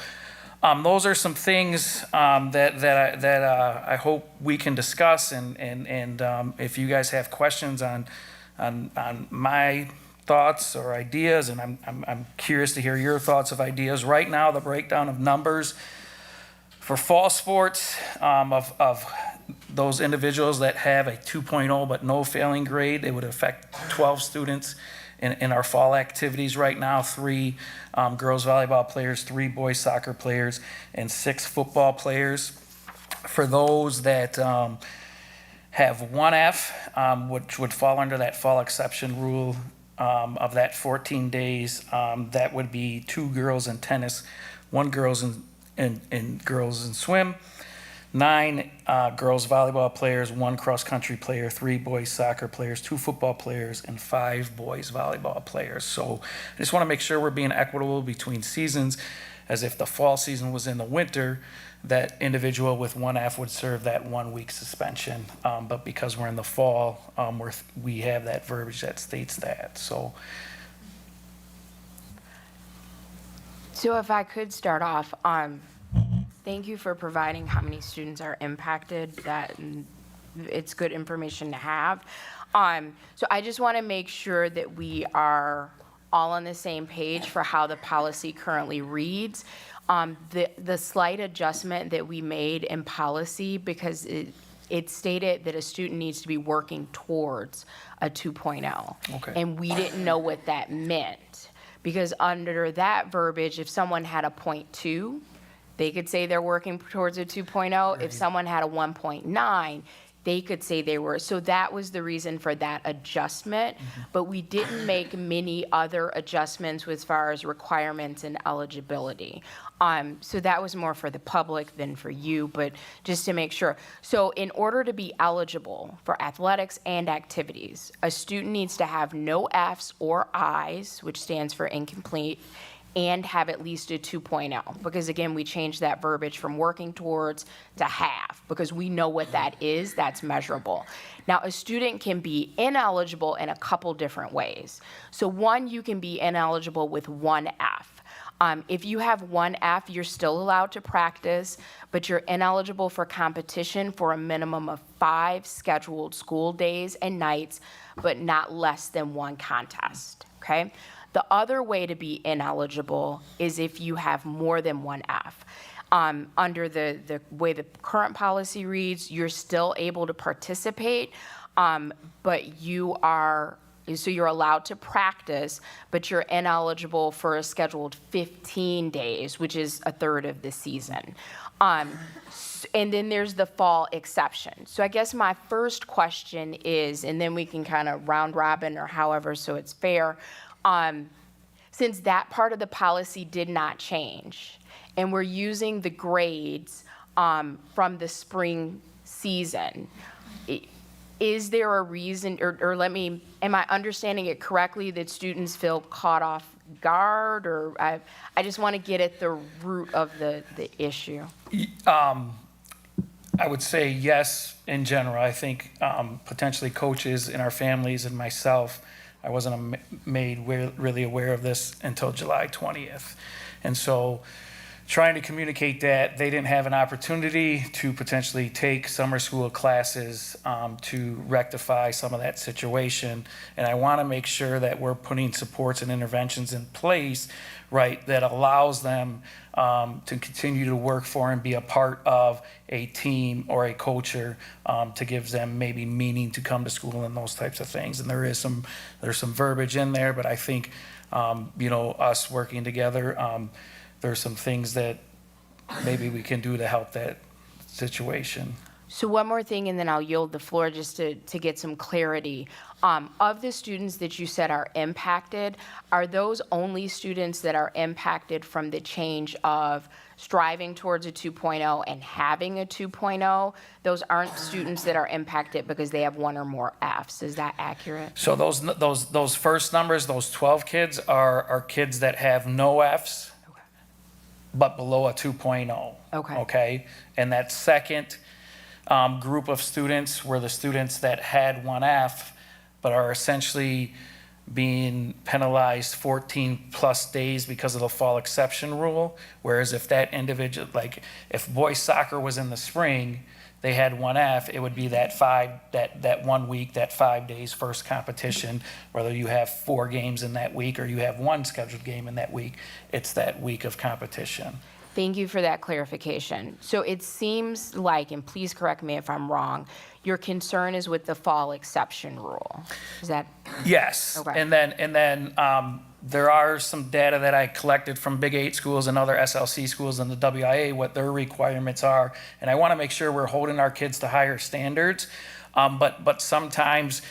Those are some things that I hope we can discuss, and if you guys have questions on my thoughts or ideas, and I'm curious to hear your thoughts of ideas. Right now, the breakdown of numbers for fall sports of those individuals that have a 2.0 but no failing grade, it would affect 12 students in our fall activities right now, 3 girls volleyball players, 3 boys soccer players, and 6 football players. For those that have 1F, which would fall under that fall exception rule of that 14 days, that would be 2 girls in tennis, 1 girls in girls in swim, 9 girls volleyball players, 1 cross country player, 3 boys soccer players, 2 football players, and 5 boys volleyball players. So I just want to make sure we're being equitable between seasons, as if the fall season was in the winter, that individual with 1F would serve that 1-week suspension. But because we're in the fall, we have that verbiage that states that. So if I could start off, thank you for providing how many students are impacted. That it's good information to have. So I just want to make sure that we are all on the same page for how the policy currently reads. The slight adjustment that we made in policy, because it stated that a student needs to be working towards a 2.0. Okay. And we didn't know what that meant. Because under that verbiage, if someone had a 0.2, they could say they're working towards a 2.0. If someone had a 1.9, they could say they were. So that was the reason for that adjustment. But we didn't make many other adjustments as far as requirements and eligibility. So that was more for the public than for you, but just to make sure. So in order to be eligible for athletics and activities, a student needs to have no Fs or Is, which stands for incomplete, and have at least a 2.0. Because again, we changed that verbiage from working towards to have, because we know what that is, that's measurable. Now, a student can be ineligible in a couple different ways. So one, you can be ineligible with 1F. If you have 1F, you're still allowed to practice, but you're ineligible for competition for a minimum of 5 scheduled school days and nights, but not less than 1 contest, okay? The other way to be ineligible is if you have more than 1F. Under the way the current policy reads, you're still able to participate, but you're allowed to practice, but you're ineligible for a scheduled 15 days, which is a third of the season. And then there's the fall exception. So I guess my first question is, and then we can kind of round robin or however, so it's fair. Since that part of the policy did not change, and we're using the grades from the spring season, is there a reason, or am I understanding it correctly that students feel caught off guard, or I just want to get at the root of the issue? I would say yes, in general. I think potentially coaches in our families and myself, I wasn't made really aware of this until July 20th. And so trying to communicate that they didn't have an opportunity to potentially take summer school classes to rectify some of that situation. And I want to make sure that we're putting supports and interventions in place, right, that allows them to continue to work for and be a part of a team or a culture to give them maybe meaning to come to school and those types of things. And there's some verbiage in there, but I think us working together, there's some things that maybe we can do to help that situation. So one more thing, and then I'll yield the floor just to get some clarity. Of the students that you said are impacted, are those only students that are impacted from the change of striving towards a 2.0 and having a 2.0? Those aren't students that are impacted because they have 1 or more Fs. Is that accurate? So those first numbers, those 12 kids are kids that have no Fs, but below a 2.0. Okay. Okay? And that second group of students were the students that had 1F, but are essentially being penalized 14 plus days because of the fall exception rule. Whereas if that individual, like if boys soccer was in the spring, they had 1F, it would be that 1 week, that 5 days first competition, whether you have 4 games in that week or you have 1 scheduled game in that week, it's that week of competition. Thank you for that clarification. So it seems like, and please correct me if I'm wrong, your concern is with the fall exception rule. Is that? Yes. Okay. And then there are some data that I collected from Big 8 schools and other SLC schools and the WIA, what their requirements are. And I want to make sure we're holding our kids to higher standards. But sometimes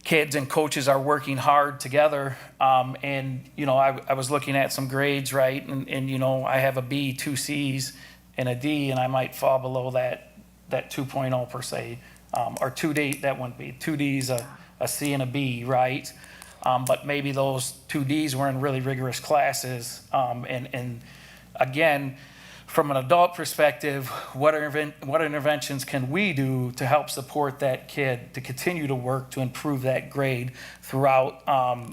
kids and coaches are working hard together. And, you know, I was looking at some grades, right? And you know, I have a B, 2 C's, and a D, and I might fall below that 2.0 per se. Or 2D, that wouldn't be. 2D's a C and a B, right? But maybe those 2Ds were in really rigorous classes. And again, from an adult perspective, what interventions can we do to help support that kid to continue to work to improve that grade throughout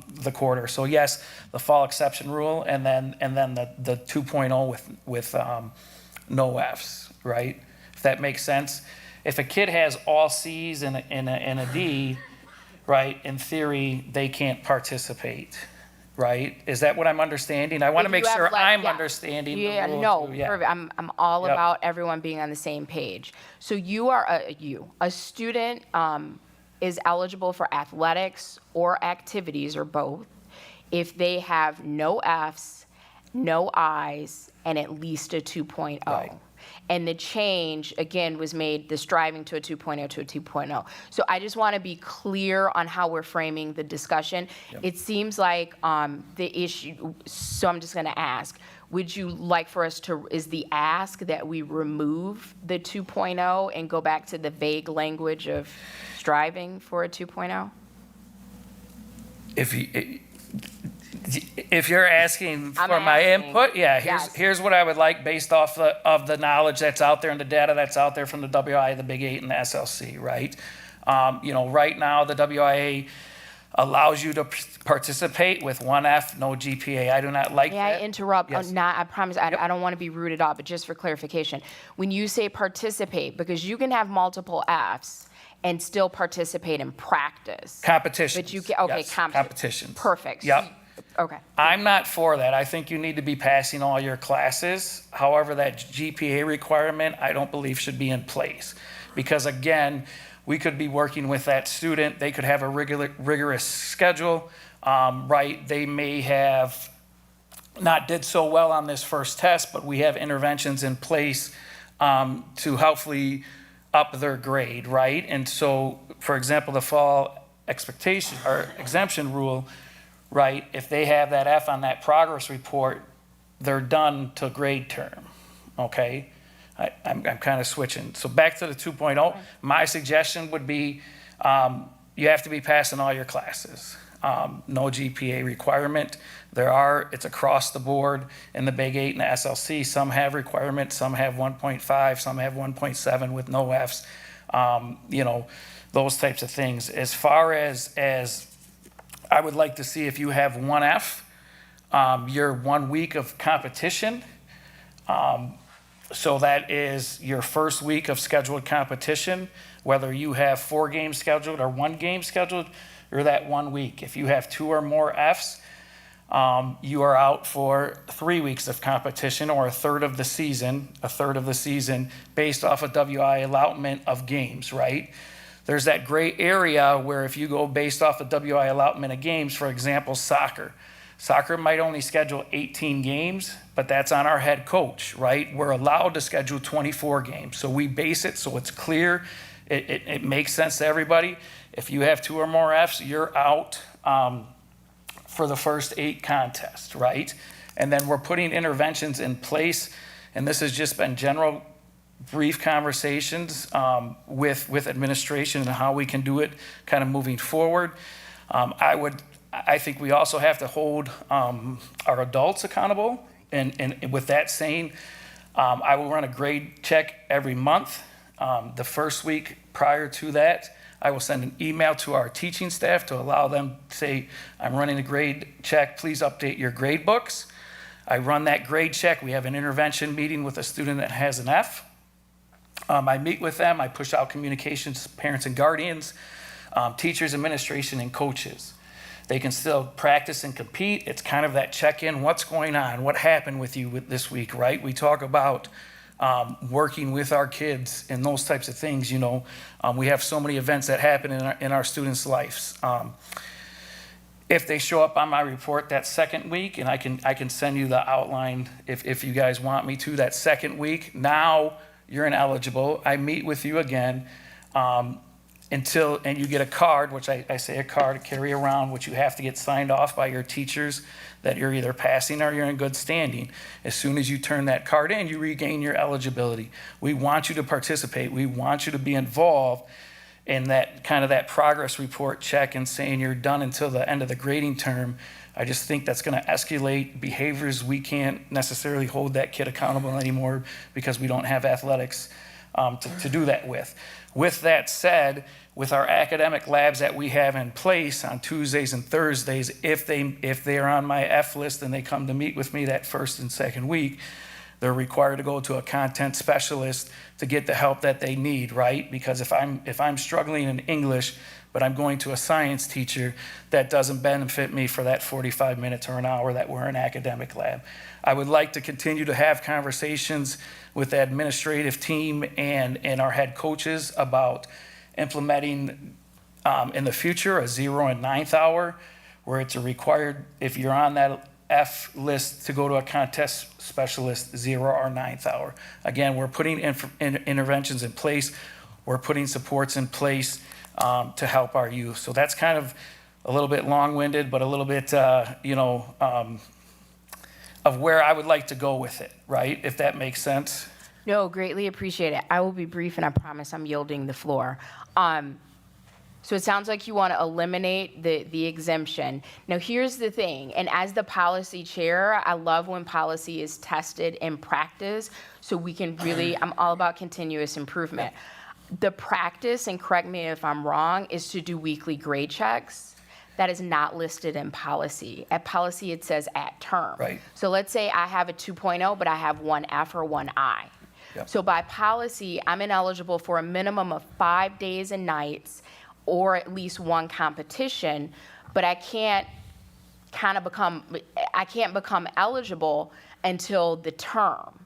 the quarter? So yes, the fall exception rule, and then the 2.0 with no Fs, right? If that makes sense. If a kid has all C's and a D, right, in theory, they can't participate, right? Is that what I'm understanding? I want to make sure I'm understanding the rule. No, too. Yeah. perfect. I'm all Yep. about everyone being on the same page. So you are a student is eligible for athletics or activities or both if they have no Fs, no Is, and at least a 2.0. Right. And the change, again, was made, the striving to a 2.0 to a 2.0. So I just want to be clear on how we're framing the discussion. Yep. It seems like the issue, so I'm just going to ask, would you like for us to, is the ask that we remove the 2.0 and go back to the vague language of striving for a 2.0? If you're asking for I'm my asking. input, yeah, Yes. here's what I would like based off of the knowledge that's out there and the data that's out there from the WIA, the Big 8, and the SLC, right? You know, right now, the WIA allows you to participate with 1F, no GPA. I do not like May that. I interrupt? Yes. I promise, I don't want to be rude at all, but just for clarification. When you say participate, because you can have multiple Fs and still participate in practice. Competitions. But you can, okay, yes, competitions. Perfect. Yep. Okay. I'm not for that. I think you need to be passing all your classes. However, that GPA requirement, I don't believe should be in place. Because again, we could be working with that student. They could have a rigorous schedule, right? They may have not did so well on this first test, but we have interventions in place to hopefully up their grade, right? And so, for example, the fall expectation or exemption rule, right? If they have that F on that progress report, they're done till grade term, okay? I'm kind of switching. So back to the 2.0, my suggestion would be you have to be passing all your classes. No GPA requirement. It's across the board in the Big 8 and the SLC. Some have requirements, some have 1.5, some have 1.7 with no Fs. You know, those types of things. As far as I would like to see if you have 1F, your 1 week of competition. So that is your first week of scheduled competition, whether you have 4 games scheduled or 1 game scheduled, or that 1 week. If you have 2 or more Fs, you are out for 3 weeks of competition or a third of the season based off a WI allotment of games, right? There's that gray area where if you go based off the WI allotment of games, for example, soccer might only schedule 18 games, but that's on our head coach, right? We're allowed to schedule 24 games. So we base it so it's clear, it makes sense to everybody. If you have 2 or more Fs, you're out for the first 8 contests, right? And then we're putting interventions in place, and this has just been general brief conversations with administration and how we can do it kind of moving forward. I think we also have to hold our adults accountable. And with that saying, I will run a grade check every month. The first week prior to that, I will send an email to our teaching staff to allow them to say, I'm running a grade check, please update your grade books. I run that grade check. We have an intervention meeting with a student that has an F. I meet with them. I push out communications to parents and guardians, teachers, administration, and coaches. They can still practice and compete. It's kind of that check-in. What's going on? What happened with you this week, right? We talk about working with our kids and those types of things. You know, we have so many events that happen in our students' lives. If they show up on my report that second week, and I can send you the outline if you guys want me to, that second week, now you're ineligible. I meet with you again and you get a card, which I say a card to carry around, which you have to get signed off by your teachers that you're either passing or you're in good standing. As soon as you turn that card in, you regain your eligibility. We want you to participate. We want you to be involved in that kind of that progress report check and saying you're done until the end of the grading term. I just think that's going to escalate behaviors. We can't necessarily hold that kid accountable anymore because we don't have athletics to do that with. With that said, with our academic labs that we have in place on Tuesdays and Thursdays, if they are on my F list and they come to meet with me that first and second week, they're required to go to a content specialist to get the help that they need, right? Because if I'm struggling in English, but I'm going to a science teacher, that doesn't benefit me for that 45 minutes or an hour that we're in academic lab. I would like to continue to have conversations with the administrative team and our head coaches about implementing in the future a 0 and 9th hour, where it's a required, if you're on that F list, to go to a contest specialist 0 or 9th hour. Again, we're putting interventions in place. We're putting supports in place to help our youth. So that's kind of a little bit long-winded, but a little bit, of where I would like to go with it, right? If that makes sense. No, greatly appreciate it. I will be brief, and I promise I'm yielding the floor. So it sounds like you want to eliminate the exemption. Now, here's the thing, and as the policy chair, I love when policy is tested in practice, so we can really, I'm all about continuous improvement. The practice, and correct me if I'm wrong, is to do weekly grade checks. That is not listed in policy. At policy, it says at term. Right. So let's say I have a 2.0, but I have one F or one I. Yep. So by policy, I'm ineligible for a minimum of 5 days and nights or at least one competition, but I can't become eligible until the term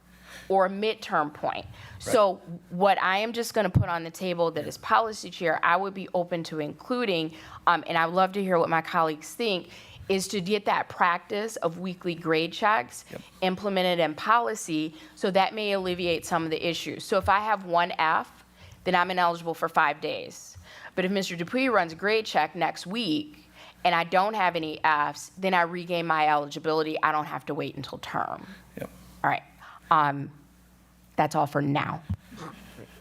or midterm point. Right. So what I am just going to put on the table that is policy chair, I would be open to including, and I would love to hear what my colleagues think, is to get that practice of weekly grade checks implemented in policy, so that may alleviate some of the issues. So if I have one F, then I'm ineligible for 5 days. But if Mr. Dupuy runs a grade check next week and I don't have any Fs, then I regain my eligibility. I don't have to wait until term. Yep. All right. That's all for now.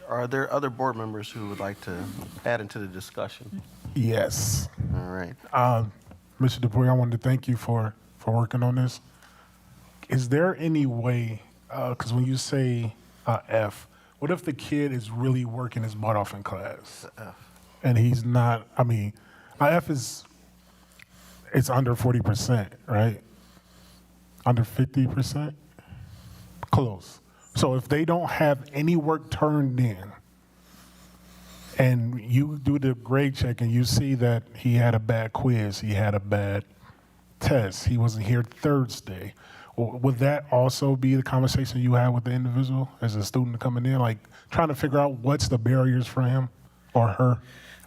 Are there other board members who would like to add into the discussion? Yes. All right. Mr. Dupuy, I wanted to thank you for working on this. Is there any way, because when you say F, what if the kid is really working his butt off in class? And he's not, I mean, my F it's under 40%, right? Under 50%? Close. So if they don't have any work turned in, and you do the grade check and you see that he had a bad quiz, he had a bad test, he wasn't here Thursday, would that also be the conversation you have with the individual as a student coming in, like trying to figure out what's the barriers for him or her?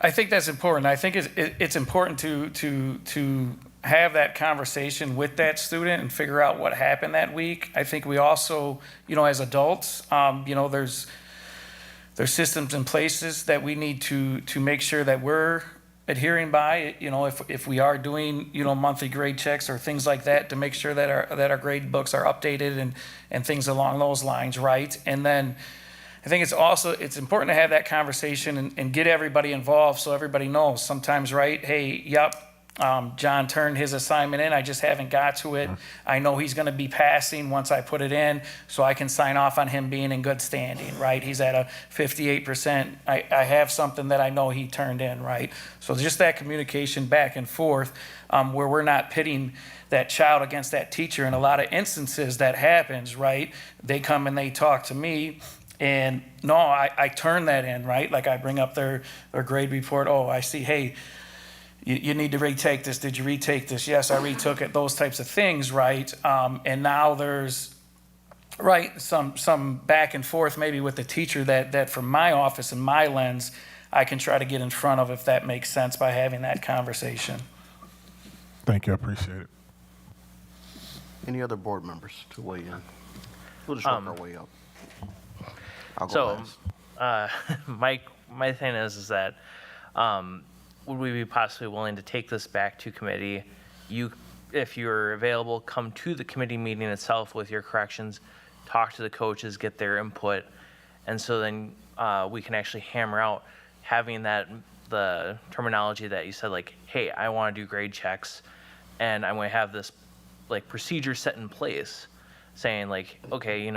I think that's important. I think it's important to have that conversation with that student and figure out what happened that week. I think we also, as adults, there's systems and places that we need to make sure that we're adhering by, if we are doing, monthly grade checks or things like that, to make sure that our grade books are updated and things along those lines, right? And then I think it's important to have that conversation and get everybody involved so everybody knows sometimes, right? Hey, yep, John turned his assignment in. I just haven't got to it. I know he's going to be passing once I put it in, so I can sign off on him being in good standing, right? He's at a 58%. I have something that I know he turned in, right? So just that communication back and forth, where we're not pitting that child against that teacher. In a lot of instances that happens, right? They come and they talk to me, and no, I turn that in, right? Like I bring up their grade report. Oh, I see, hey, you need to retake this. Did you retake this? Yes, I retook it. Those types of things, right? And now there's, right, some back and forth maybe with the teacher that from my office and my lens, I can try to get in front of, if that makes sense, by having that conversation. Thank you. I appreciate it. Any other board members to weigh in? We'll just work our way up. I'll go last. My thing is that would we be possibly willing to take this back to committee? If you're available, come to the committee meeting itself with your corrections, talk to the coaches, get their input, and so then we can actually hammer out having the terminology that you said, like, hey, I want to do grade checks, and I'm going to have this like procedure set in place, saying like, okay,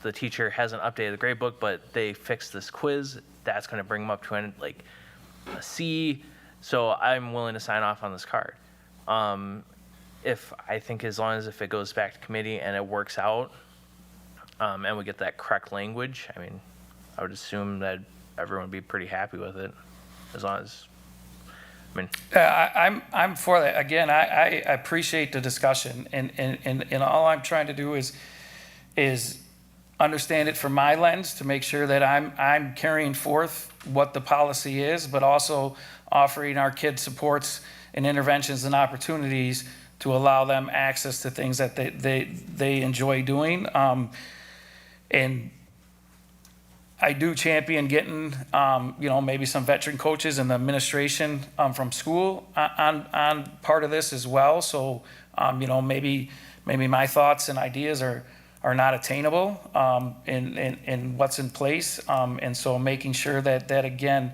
the teacher hasn't updated the grade book, but they fixed this quiz. That's going to bring them up to a C. So I'm willing to sign off on this card. If I think as long as if it goes back to committee and it works out, and we get that correct language, I mean, I would assume that everyone would be pretty happy with it, as long as, I mean. I'm for that. Again, I appreciate the discussion, and all I'm trying to do is understand it from my lens to make sure that I'm carrying forth what the policy is, but also offering our kids supports and interventions and opportunities to allow them access to things that they enjoy doing. And I do champion getting, maybe some veteran coaches and the administration from school on part of this as well. So, maybe my thoughts and ideas are not attainable in what's in place. And so making sure that again,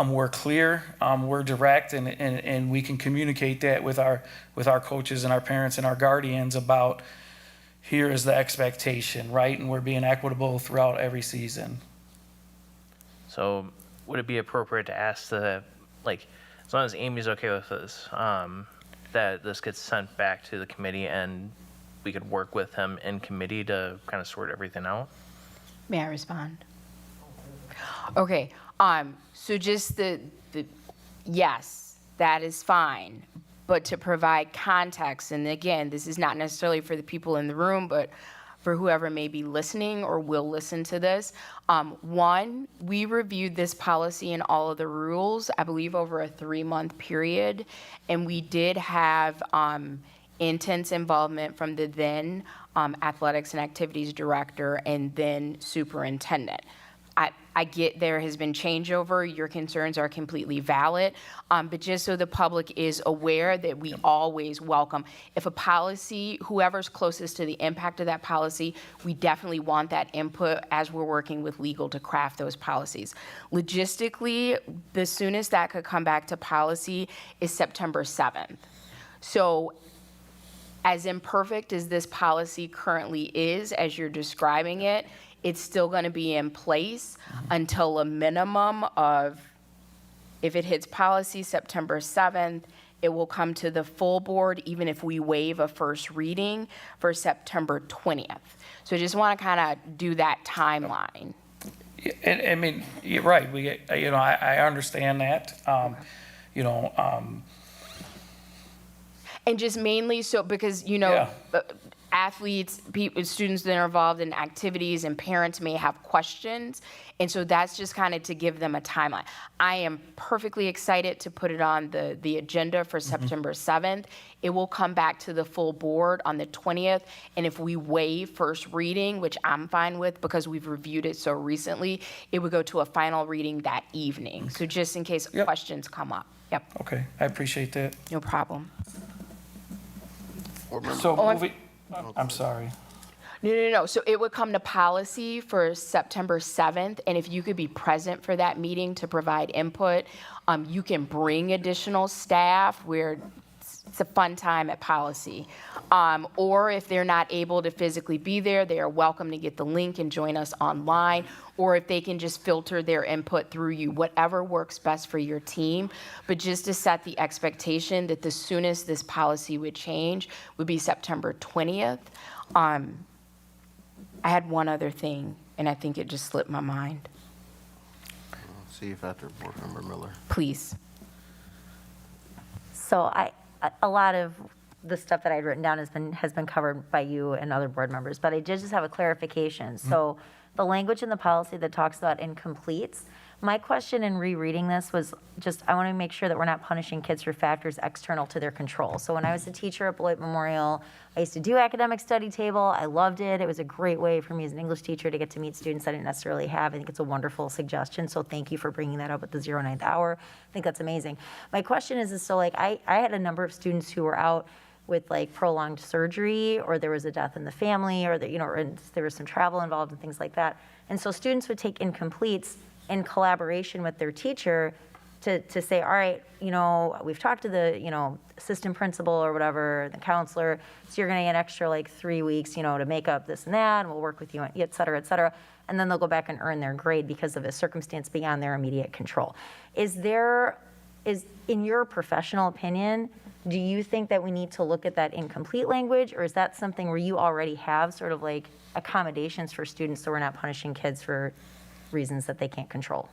we're clear, we're direct, and we can communicate that with our coaches and our parents and our guardians about, here is the expectation, right? And we're being equitable throughout every season. So would it be appropriate to ask as long as Amy's okay with this, that this gets sent back to the committee and we could work with him in committee to kind of sort everything out? May I respond? Okay, so just yes, that is fine. But to provide context, and again, this is not necessarily for the people in the room, but for whoever may be listening or will listen to this. One, we reviewed this policy and all of the rules, I believe over a 3-month period, and we did have intense involvement from the then athletics and activities director and then superintendent. I get there has been changeover, your concerns are completely valid, but just so the public is aware that we always welcome. If a policy, whoever's closest to the impact of that policy, we definitely want that input as we're working with legal to craft those policies. Logistically, the soonest that could come back to policy is September 7th. So as imperfect as this policy currently is, as you're describing it, it's still going to be in place until a minimum of, if it hits policy September 7th, it will come to the full board, even if we waive a first reading for September 20th. So I just want to kind of do that timeline. And I mean, you're right. I understand that. And just mainly so because, athletes, students that are involved in activities and parents may have questions. And so that's just kind of to give them a timeline. I am perfectly excited to put it on the agenda for September 7th. It will come back to the full board on the 20th. And if we waive first reading, which I'm fine with because we've reviewed it so recently, it would go to a final reading that evening. So just in case questions come up. Yep. Okay, I appreciate that. No problem. So I'm sorry. No. So it would come to policy for September 7th, and if you could be present for that meeting to provide input, you can bring additional staff. We're it's a fun time at policy. Or if they're not able to physically be there, they are welcome to get the link and join us online. Or if they can just filter their input through you, whatever works best for your team. But just to set the expectation that the soonest this policy would change would be September 20th. I had one other thing, and I think it just slipped my mind. See if after Board Member Miller. Please. So a lot of the stuff that I'd written down has been covered by you and other board members, but I did just have a clarification. So the language in the policy that talks about incompletes, my question in rereading this was just, I want to make sure that we're not punishing kids for factors external to their control. So when I was a teacher at Beloit Memorial, I used to do academic study table. I loved it. It was a great way for me as an English teacher to get to meet students I didn't necessarily have. I think it's a wonderful suggestion. So thank you for bringing that up at the 09th hour. I think that's amazing. My question is so like, I had a number of students who were out with like prolonged surgery, or there was a death in the family, or that, or there was some travel involved and things like that. And so students would take incompletes in collaboration with their teacher to say, all right, we've talked to the, assistant principal or whatever, the counselor, so you're gonna get an extra like 3 weeks, to make up this and that, and we'll work with you, et cetera, et cetera. And then they'll go back and earn their grade because of a circumstance beyond their immediate control. Is in your professional opinion, do you think that we need to look at that incomplete language, or is that something where you already have sort of like accommodations for students so we're not punishing kids for reasons that they can't control?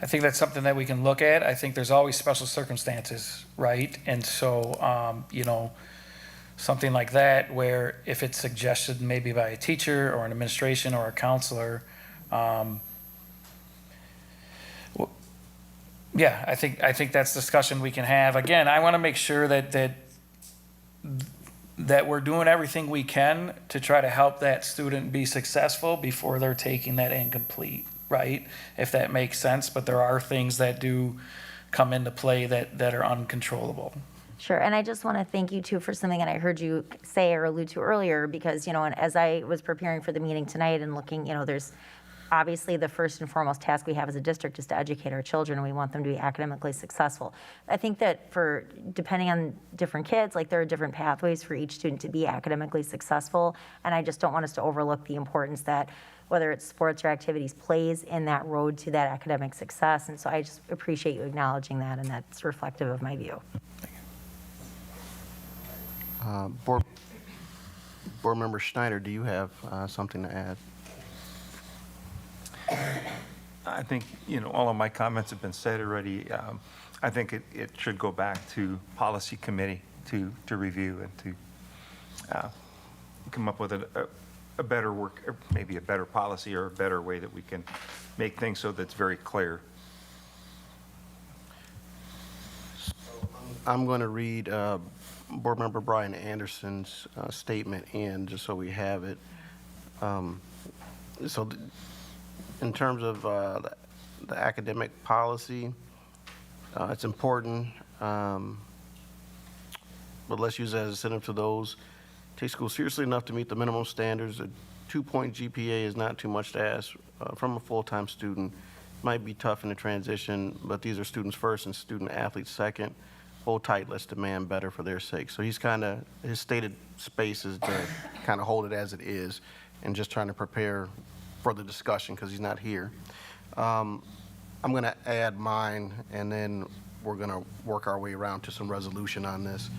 I think that's something that we can look at. I think there's always special circumstances, right? And so, something like that where if it's suggested maybe by a teacher or an administration or a counselor, yeah, I think that's discussion we can have. Again, I want to make sure that we're doing everything we can to try to help that student be successful before they're taking that incomplete, right? If that makes sense, but there are things that do come into play that are uncontrollable. Sure, and I just want to thank you too for something that I heard you say or allude to earlier, because, and as I was preparing for the meeting tonight and looking, there's obviously the first and foremost task we have as a district is to educate our children, and we want them to be academically successful. I think that depending on different kids, like there are different pathways for each student to be academically successful, and I just don't want us to overlook the importance that whether it's sports or activities plays in that road to that academic success. And so I just appreciate you acknowledging that, and that's reflective of my view. Board Member Schneider, do you have something to add? I think, all of my comments have been said already. I think it should go back to policy committee to review and to come up with a better or maybe a better policy or a better way that we can make things so that's very clear. I'm going to read Board Member Brian Anderson's statement in, just so we have it. In terms of the academic policy, it's important, but let's use it as a incentive to those. Take school seriously enough to meet the minimum standards. A 2-point GPA is not too much to ask from a full-time student. Might be tough in the transition, but these are students first and student athletes second. Hold tight, let's demand better for their sake. So his stated space is to kind of hold it as it is and just trying to prepare for the discussion because he's not here. I'm going to add mine, and then we're going to work our way around to some resolution on this.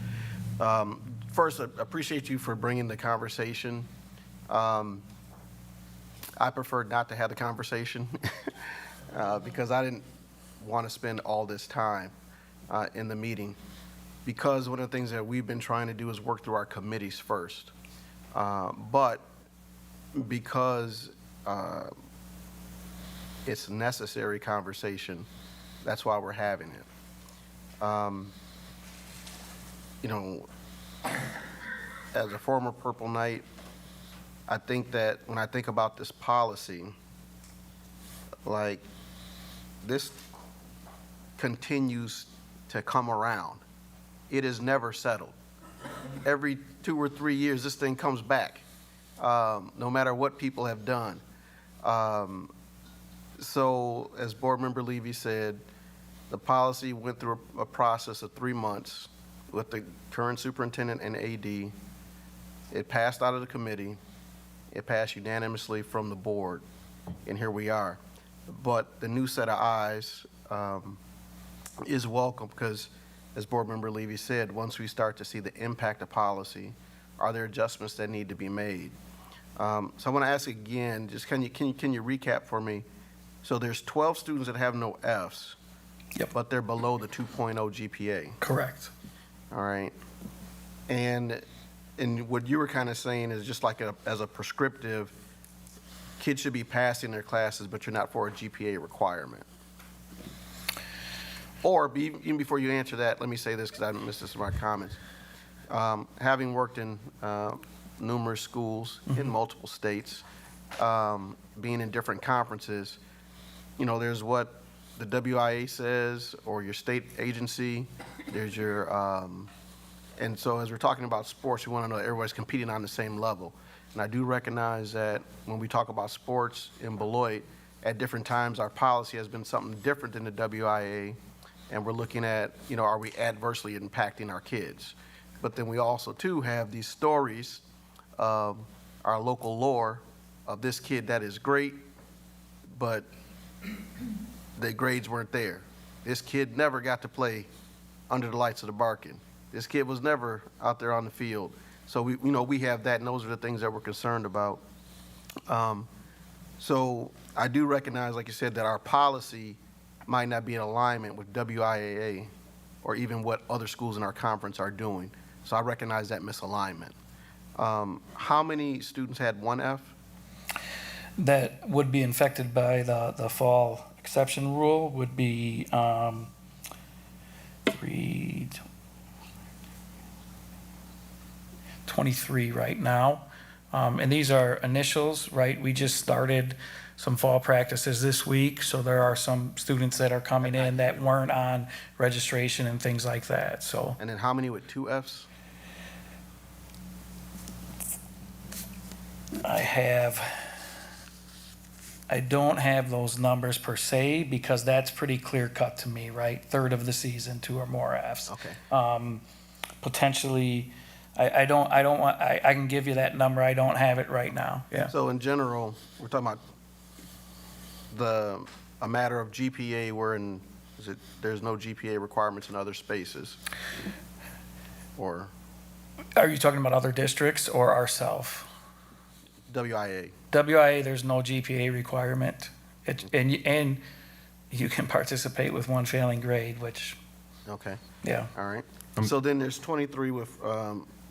First, I appreciate you for bringing the conversation. I preferred not to have the conversation because I didn't want to spend all this time in the meeting, because one of the things that we've been trying to do is work through our committees first. But because it's a necessary conversation, that's why we're having it. As a former Purple Knight, I think that when I think about this policy, like this continues to come around. It is never settled. Every 2 or 3 years, this thing comes back, no matter what people have done. So as Board Member Levy said, the policy went through a process of 3 months with the current superintendent and AD. It passed out of the committee. It passed unanimously from the board, and here we are. But the new set of eyes is welcome because, as Board Member Levy said, once we start to see the impact of policy, are there adjustments that need to be made? So I want to ask again, just can you recap for me? So there's 12 students that have no Fs, but they're below the 2.0 GPA. Correct. All right. And what you were kind of saying is just like as a prescriptive, kids should be passing their classes, but you're not for a GPA requirement. Or even before you answer that, let me say this because I missed this in my comments. Having worked in numerous schools in multiple states, being in different conferences, there's what the WIA says or your state agency. There's your, and so as we're talking about sports, we want to know that everybody's competing on the same level. And I do recognize that when we talk about sports in Beloit, at different times our policy has been something different than the WIA, and we're looking at, are we adversely impacting our kids? But then we also, too, have these stories of our local lore of this kid that is great, but the grades weren't there. This kid never got to play under the lights of the Barkin. This kid was never out there on the field. So we have that, and those are the things that we're concerned about. So I do recognize, like you said, that our policy might not be in alignment with WIAA or even what other schools in our conference are doing. So I recognize that misalignment. How many students had 1 F? That would be infected by the fall exception rule would be 23 right now. And these are initials, right? We just started some fall practices this week, so there are some students that are coming in that weren't on registration and things like that, so. And then how many with 2 Fs? I don't have those numbers per se, because that's pretty clear cut to me, right? Third of the season, 2 or more Fs. Okay. Potentially, I can give you that number, I don't have it right now, yeah. So in general, we're talking about a matter of GPA where there's no GPA requirements in other spaces? Or? Are you talking about other districts or ourselves? WIA. WIA, there's no GPA requirement. And you can participate with 1 failing grade, which. Okay. Yeah. All right. So then there's 23 with,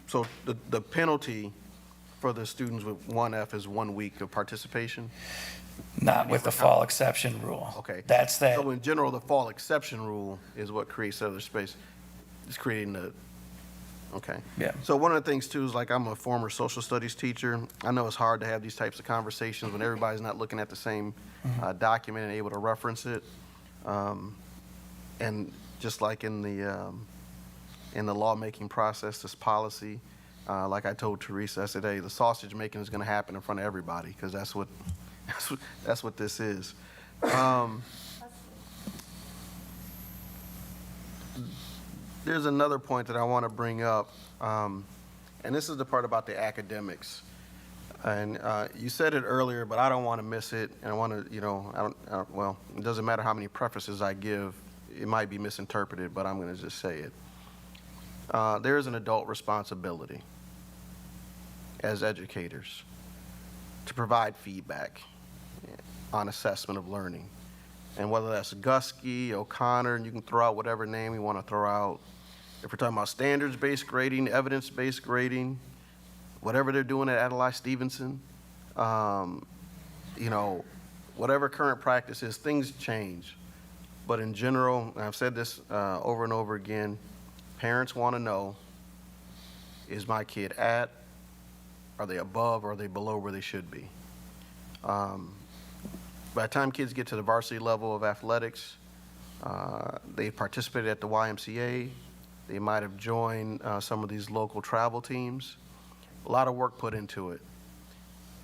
so the penalty for the students with 1 F is 1 week of participation? Not with the fall exception rule. Okay. That's that. So in general, the fall exception rule is what creates other space. It's creating the, okay. Yeah. So one of the things too is, like, I'm a former social studies teacher. I know it's hard to have these types of conversations when everybody's not looking at the same document and able to reference it. And just like in the lawmaking process, this policy, like I told Teresa, I said, hey, the sausage making is going to happen in front of everybody, because that's what this is. There's another point that I want to bring up, and this is the part about the academics. And you said it earlier, but I don't want to miss it. And I want to, well, it doesn't matter how many prefaces I give. It might be misinterpreted, but I'm going to just say it. There is an adult responsibility as educators to provide feedback on assessment of learning. And whether that's Gusky, O'Connor, and you can throw out whatever name you want to throw out. If we're talking about standards-based grading, evidence-based grading, whatever they're doing at Adlai Stevenson, whatever current practice is, things change. But in general, and I've said this over and over again, parents want to know, is my kid at, are they above, or are they below where they should be? By the time kids get to the varsity level of athletics, they participated at the YMCA, they might have joined some of these local travel teams. A lot of work put into it.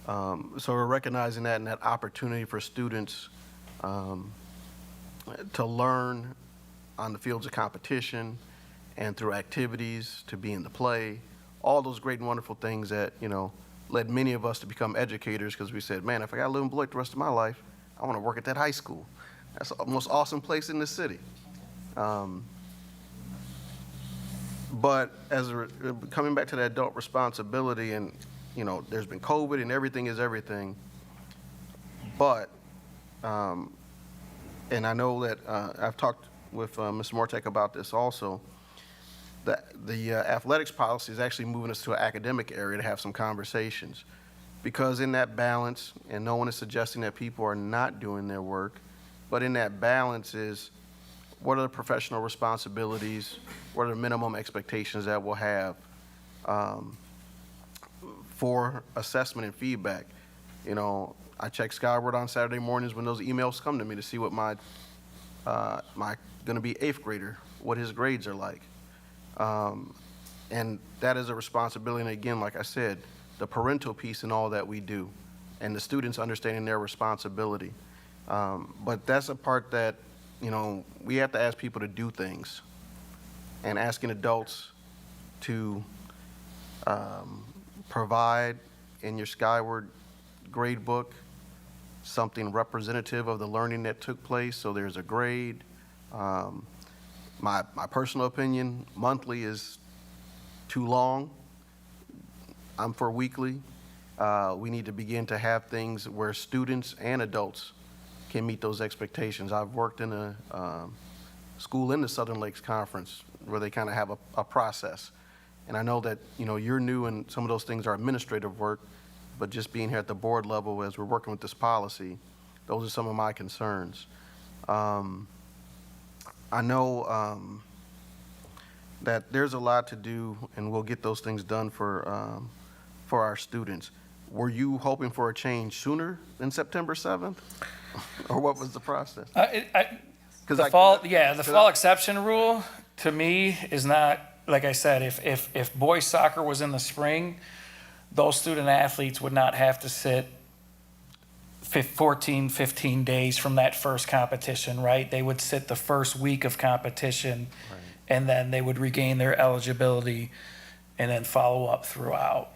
So we're recognizing that, and that opportunity for students to learn on the fields of competition and through activities, to be in the play, all those great and wonderful things that, led many of us to become educators because we said, man, if I got to live in Beloit the rest of my life, I want to work at that high school. That's the most awesome place in the city. But coming back to the adult responsibility, and there's been COVID and everything is everything. But and I know that I've talked with Ms. Mortek about this also. The athletics policy is actually moving us to an academic area to have some conversations, because in that balance, and no one is suggesting that people are not doing their work, but in that balance is, what are the professional responsibilities? What are the minimum expectations that we'll have for assessment and feedback? I check Skyward on Saturday mornings when those emails come to me to see what my going to be 8th grader, what his grades are like. And that is a responsibility. And again, like I said, the parental piece in all that we do, and the students understanding their responsibility. But that's a part that, we have to ask people to do things, and asking adults to provide in your Skyward grade book something representative of the learning that took place, so there's a grade. My personal opinion, monthly is too long. I'm for weekly. We need to begin to have things where students and adults can meet those expectations. I've worked in a school in the Southern Lakes Conference where they kind of have a process. And I know that, you're new and some of those things are administrative work, but just being here at the board level as we're working with this policy, those are some of my concerns. I know that there's a lot to do, and we'll get those things done for our students. Were you hoping for a change sooner than September 7th? Or what was the process? The fall exception rule, to me, is not, like I said, if boys soccer was in the spring, those student athletes would not have to sit 14, 15 days from that first competition, right? They would sit the first week of competition, right, and then they would regain their eligibility and then follow up throughout.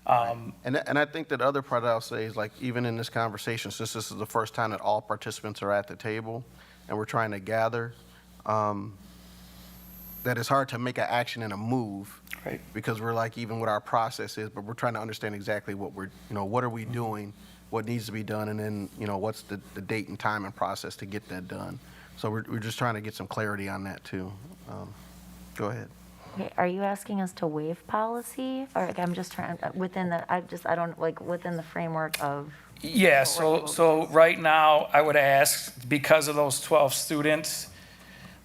And I think that the other part I'll say is, like, even in this conversation, since this is the first time that all participants are at the table and we're trying to gather, that it's hard to make an action and a move, right? Because we're like, even what our process is, but we're trying to understand exactly what what are we doing, what needs to be done, and then, what's the date and time and process to get that done. So we're just trying to get some clarity on that too. Go ahead. Okay, are you asking us to waive policy? Or I'm just trying, within the framework of? Yeah, so right now, I would ask, because of those 12 students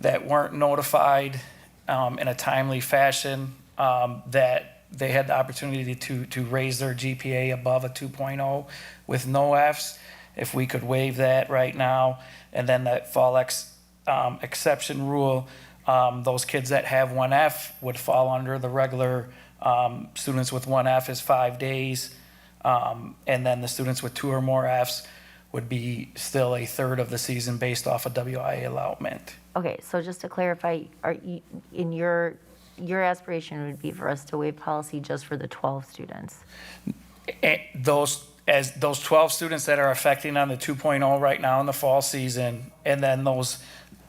that weren't notified in a timely fashion, that they had the opportunity to raise their GPA above a 2.0 with no Fs, if we could waive that right now, and then that fall exception rule, those kids that have 1 F would fall under the regular students with 1 F is 5 days, and then the students with 2 or more Fs would be still a third of the season based off of WIA allotment. Okay, so just to clarify, in your aspiration would be for us to waive policy just for the 12 students? Those 12 students that are affecting on the 2.0 right now in the fall season, and then those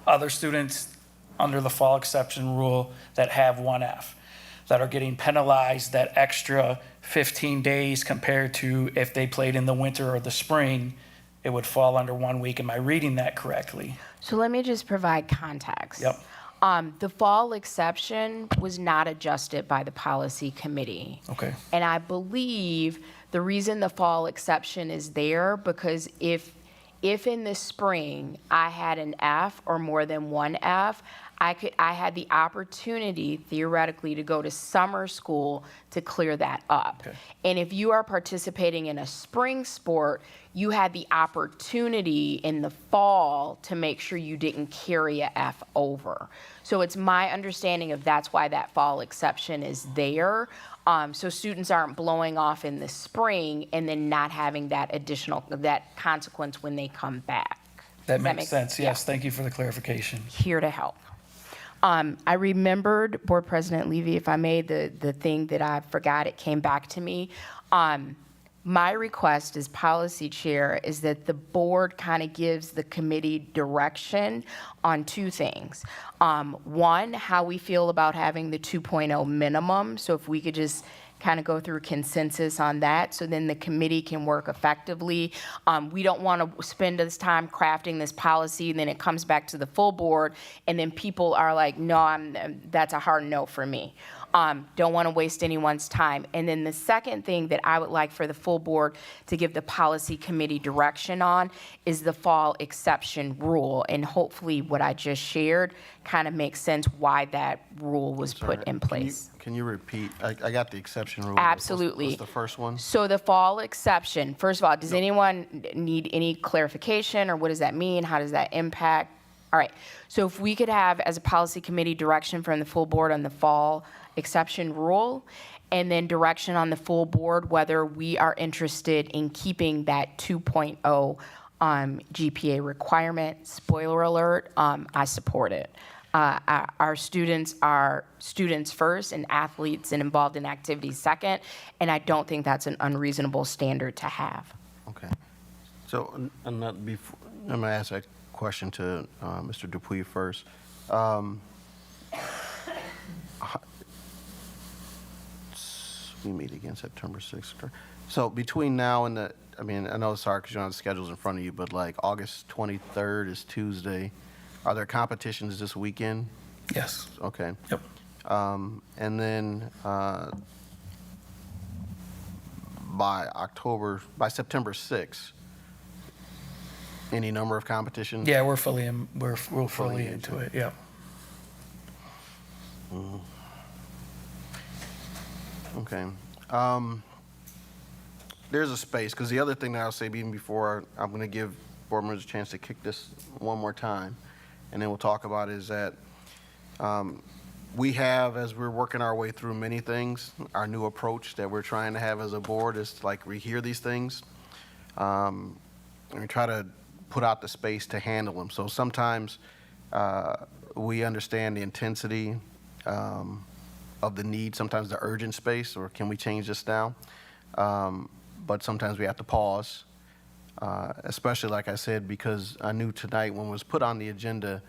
other students under the fall exception rule that have 1 F, that are getting penalized that extra 15 days compared to if they played in the winter or the spring, it would fall under 1 week. Am I reading that correctly? So let me just provide context. Yep. The fall exception was not adjusted by the policy committee. Okay. And I believe the reason the fall exception is there, because if in the spring I had an F or more than 1 F, I had the opportunity theoretically to go to summer school to clear that up. Okay. And if you are participating in a spring sport, you had the opportunity in the fall to make sure you didn't carry a F over. So it's my understanding of that's why that fall exception is there. So students aren't blowing off in the spring and then not having that consequence when they come back. That makes sense. Yes, thank you for the clarification. Here to help. I remembered, Board President Levy, if I made the thing that I forgot, it came back to me. My request as policy chair is that the board kind of gives the committee direction on two things. One, how we feel about having the 2.0 minimum. So if we could just kind of go through consensus on that, so then the committee can work effectively. We don't want to spend this time crafting this policy, and then it comes back to the full board, and then people are like, no, that's a hard no for me. Don't want to waste anyone's time. And then the second thing that I would like for the full board to give the policy committee direction on is the fall exception rule. And hopefully what I just shared kind of makes sense why that rule was put in place. Can you repeat? I got the exception rule. Absolutely. What's the first one? So the fall exception, first of all, does anyone need any clarification, or what does that mean? How does that impact? All right. So if we could have, as a policy committee, direction from the full board on the fall exception rule, and then direction on the full board whether we are interested in keeping that 2.0 GPA requirement. Spoiler alert, I support it. Our students are students first, and athletes and involved in activities second, and I don't think that's an unreasonable standard to have. Okay. So, I'm going to ask that question to Mr. Dupuy first. We meet again September 6th. So between now and I know it's hard because you don't have the schedules in front of you, but like August 23rd is Tuesday. Are there competitions this weekend? Yes. Okay. Yep. And then by September 6th, any number of competitions? Yeah, we're fully into it. Yeah. Mm-hmm. Okay. There's a space, because the other thing that I'll say even before I'm going to give board members a chance to kick this one more time, and then we'll talk about is that we have, as we're working our way through many things, our new approach that we're trying to have as a board is like we hear these things and we try to put out the space to handle them. So sometimes we understand the intensity of the need, sometimes the urgent space, or can we change this now? But sometimes we have to pause, especially like I said, because I knew tonight when it was put on the agenda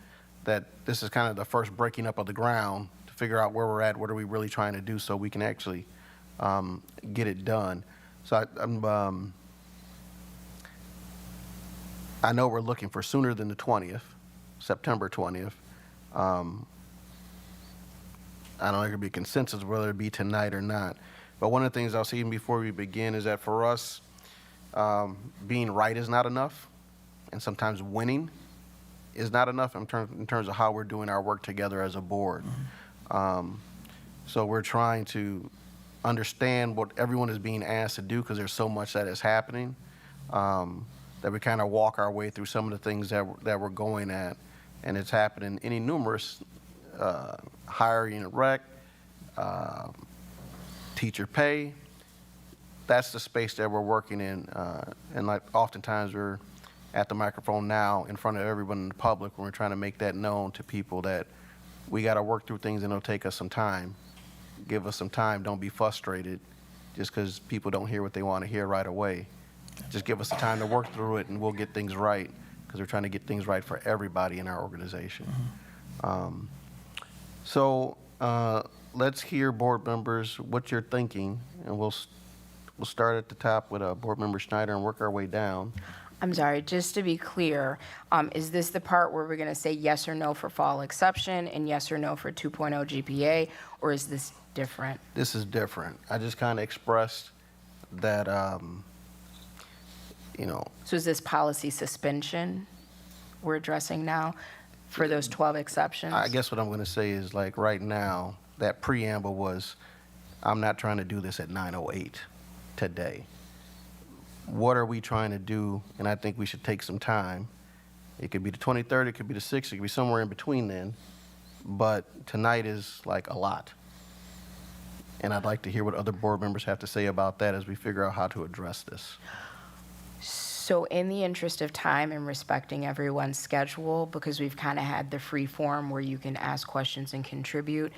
that this is kind of the first breaking up of the ground to figure out where we're at, what are we really trying to do so we can actually get it done. So I know we're looking for sooner than the 20th, September 20th. I don't know if there could be consensus whether it be tonight or not. But one of the things I'll say even before we begin is that for us, being right is not enough, and sometimes winning is not enough in terms of how we're doing our work together as a board. So we're trying to understand what everyone is being asked to do, because there's so much that is happening, that we kind of walk our way through some of the things that we're going at, and it's happening in numerous higher unit rec, teacher pay. That's the space that we're working in, and like oftentimes we're at the microphone now in front of everyone in the public when we're trying to make that known to people that we got to work through things and it'll take us some time. Give us some time. Don't be frustrated just because people don't hear what they want to hear right away. Just give us the time to work through it and we'll get things right, because we're trying to get things right for everybody in our organization. So let's hear, board members, what you're thinking, and we'll start at the top with Board Member Schneider and work our way down. I'm sorry, just to be clear, is this the part where we're going to say yes or no for fall exception and yes or no for 2.0 GPA, or is this different? This is different. I just kind of expressed that, So is this policy suspension we're addressing now for those 12 exceptions? I guess what I'm going to say is, like, right now, that preamble was, I'm not trying to do this at 9:08 today. What are we trying to do? And I think we should take some time. It could be the 23rd, it could be the 6th, it could be somewhere in between then. But tonight is like a lot. And I'd like to hear what other board members have to say about that as we figure out how to address this. So in the interest of time and respecting everyone's schedule, because we've kind of had the free form where you can ask questions and contribute,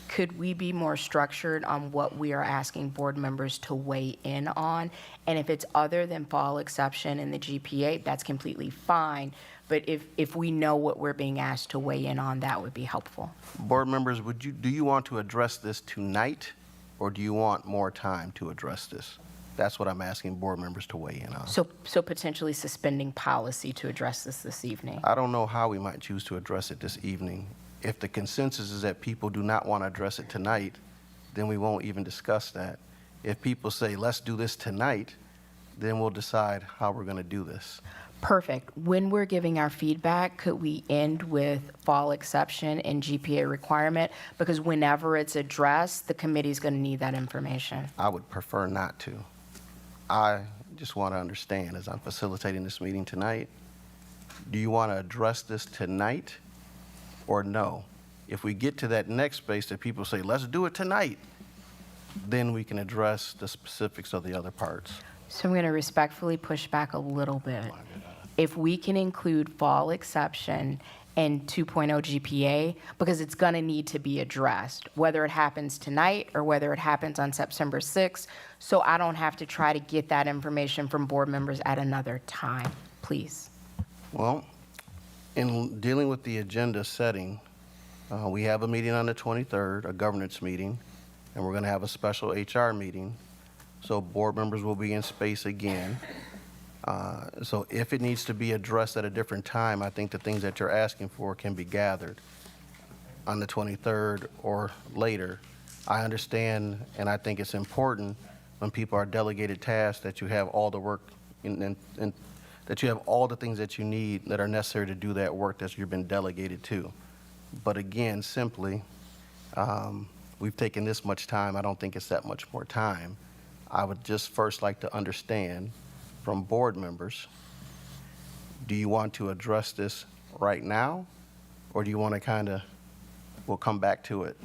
could we be more structured on what we are asking board members to weigh in on? And if it's other than fall exception and the GPA, that's completely fine. But if we know what we're being asked to weigh in on, that would be helpful. Board members, do you want to address this tonight, or do you want more time to address this? That's what I'm asking board members to weigh in on. So potentially suspending policy to address this evening. I don't know how we might choose to address it this evening. If the consensus is that people do not want to address it tonight, then we won't even discuss that. If people say, let's do this tonight, then we'll decide how we're going to do this. Perfect. When we're giving our feedback, could we end with fall exception and GPA requirement? Because whenever it's addressed, the committee's going to need that information. I would prefer not to. I just want to understand, as I'm facilitating this meeting tonight, do you want to address this tonight or no? If we get to that next space that people say, let's do it tonight, then we can address the specifics of the other parts. So I'm going to respectfully push back a little bit. If we can include fall exception and 2.0 GPA, because it's going to need to be addressed, whether it happens tonight or whether it happens on September 6th, so I don't have to try to get that information from board members at another time, please. Well, in dealing with the agenda setting, we have a meeting on the 23rd, a governance meeting, and we're going to have a special HR meeting. So board members will be in space again. So if it needs to be addressed at a different time, I think the things that you're asking for can be gathered on the 23rd or later. I understand, and I think it's important when people are delegated tasks that you have all the work and that you have all the things that you need that are necessary to do that work that you've been delegated to. But again, simply, we've taken this much time. I don't think it's that much more time. I would just first like to understand from board members, do you want to address this right now? Or do you want to we'll come back to it?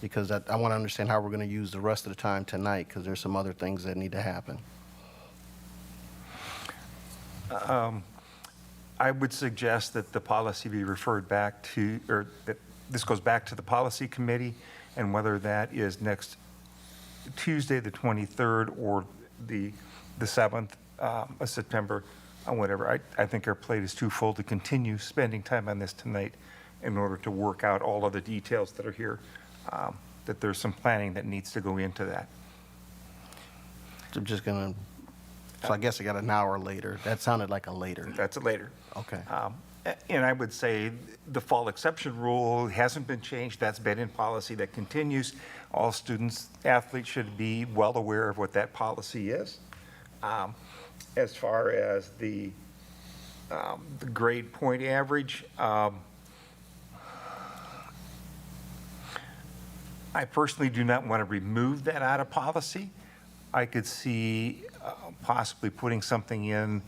Because I want to understand how we're going to use the rest of the time tonight, because there's some other things that need to happen. I would suggest that the policy be referred back to, or that this goes back to the policy committee, and whether that is next Tuesday, the 23rd, or the 7th of September, or whatever. I think our plate is too full to continue spending time on this tonight in order to work out all of the details that are here, that there's some planning that needs to go into that. I'm just going to, so I guess I got an hour later. That sounded like a later. That's a later. Okay. And I would say the fall exception rule hasn't been changed. That's been in policy. That continues. All students, athletes should be well aware of what that policy is. As far as the grade point average, I personally do not want to remove that out of policy. I could see possibly putting something in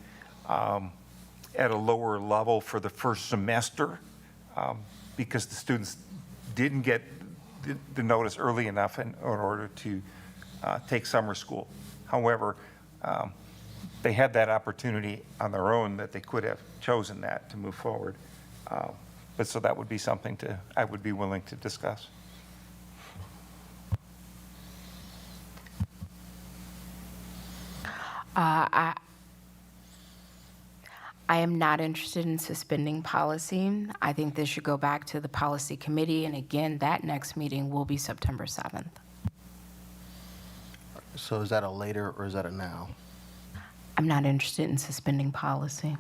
at a lower level for the first semester because the students didn't get the notice early enough in order to take summer school. However, they had that opportunity on their own that they could have chosen that to move forward. But so that would be something I would be willing to discuss. I am not interested in suspending policy. I think this should go back to the policy committee, and again, that next meeting will be September 7th. So is that a later or is that a now? I'm not interested in suspending policy.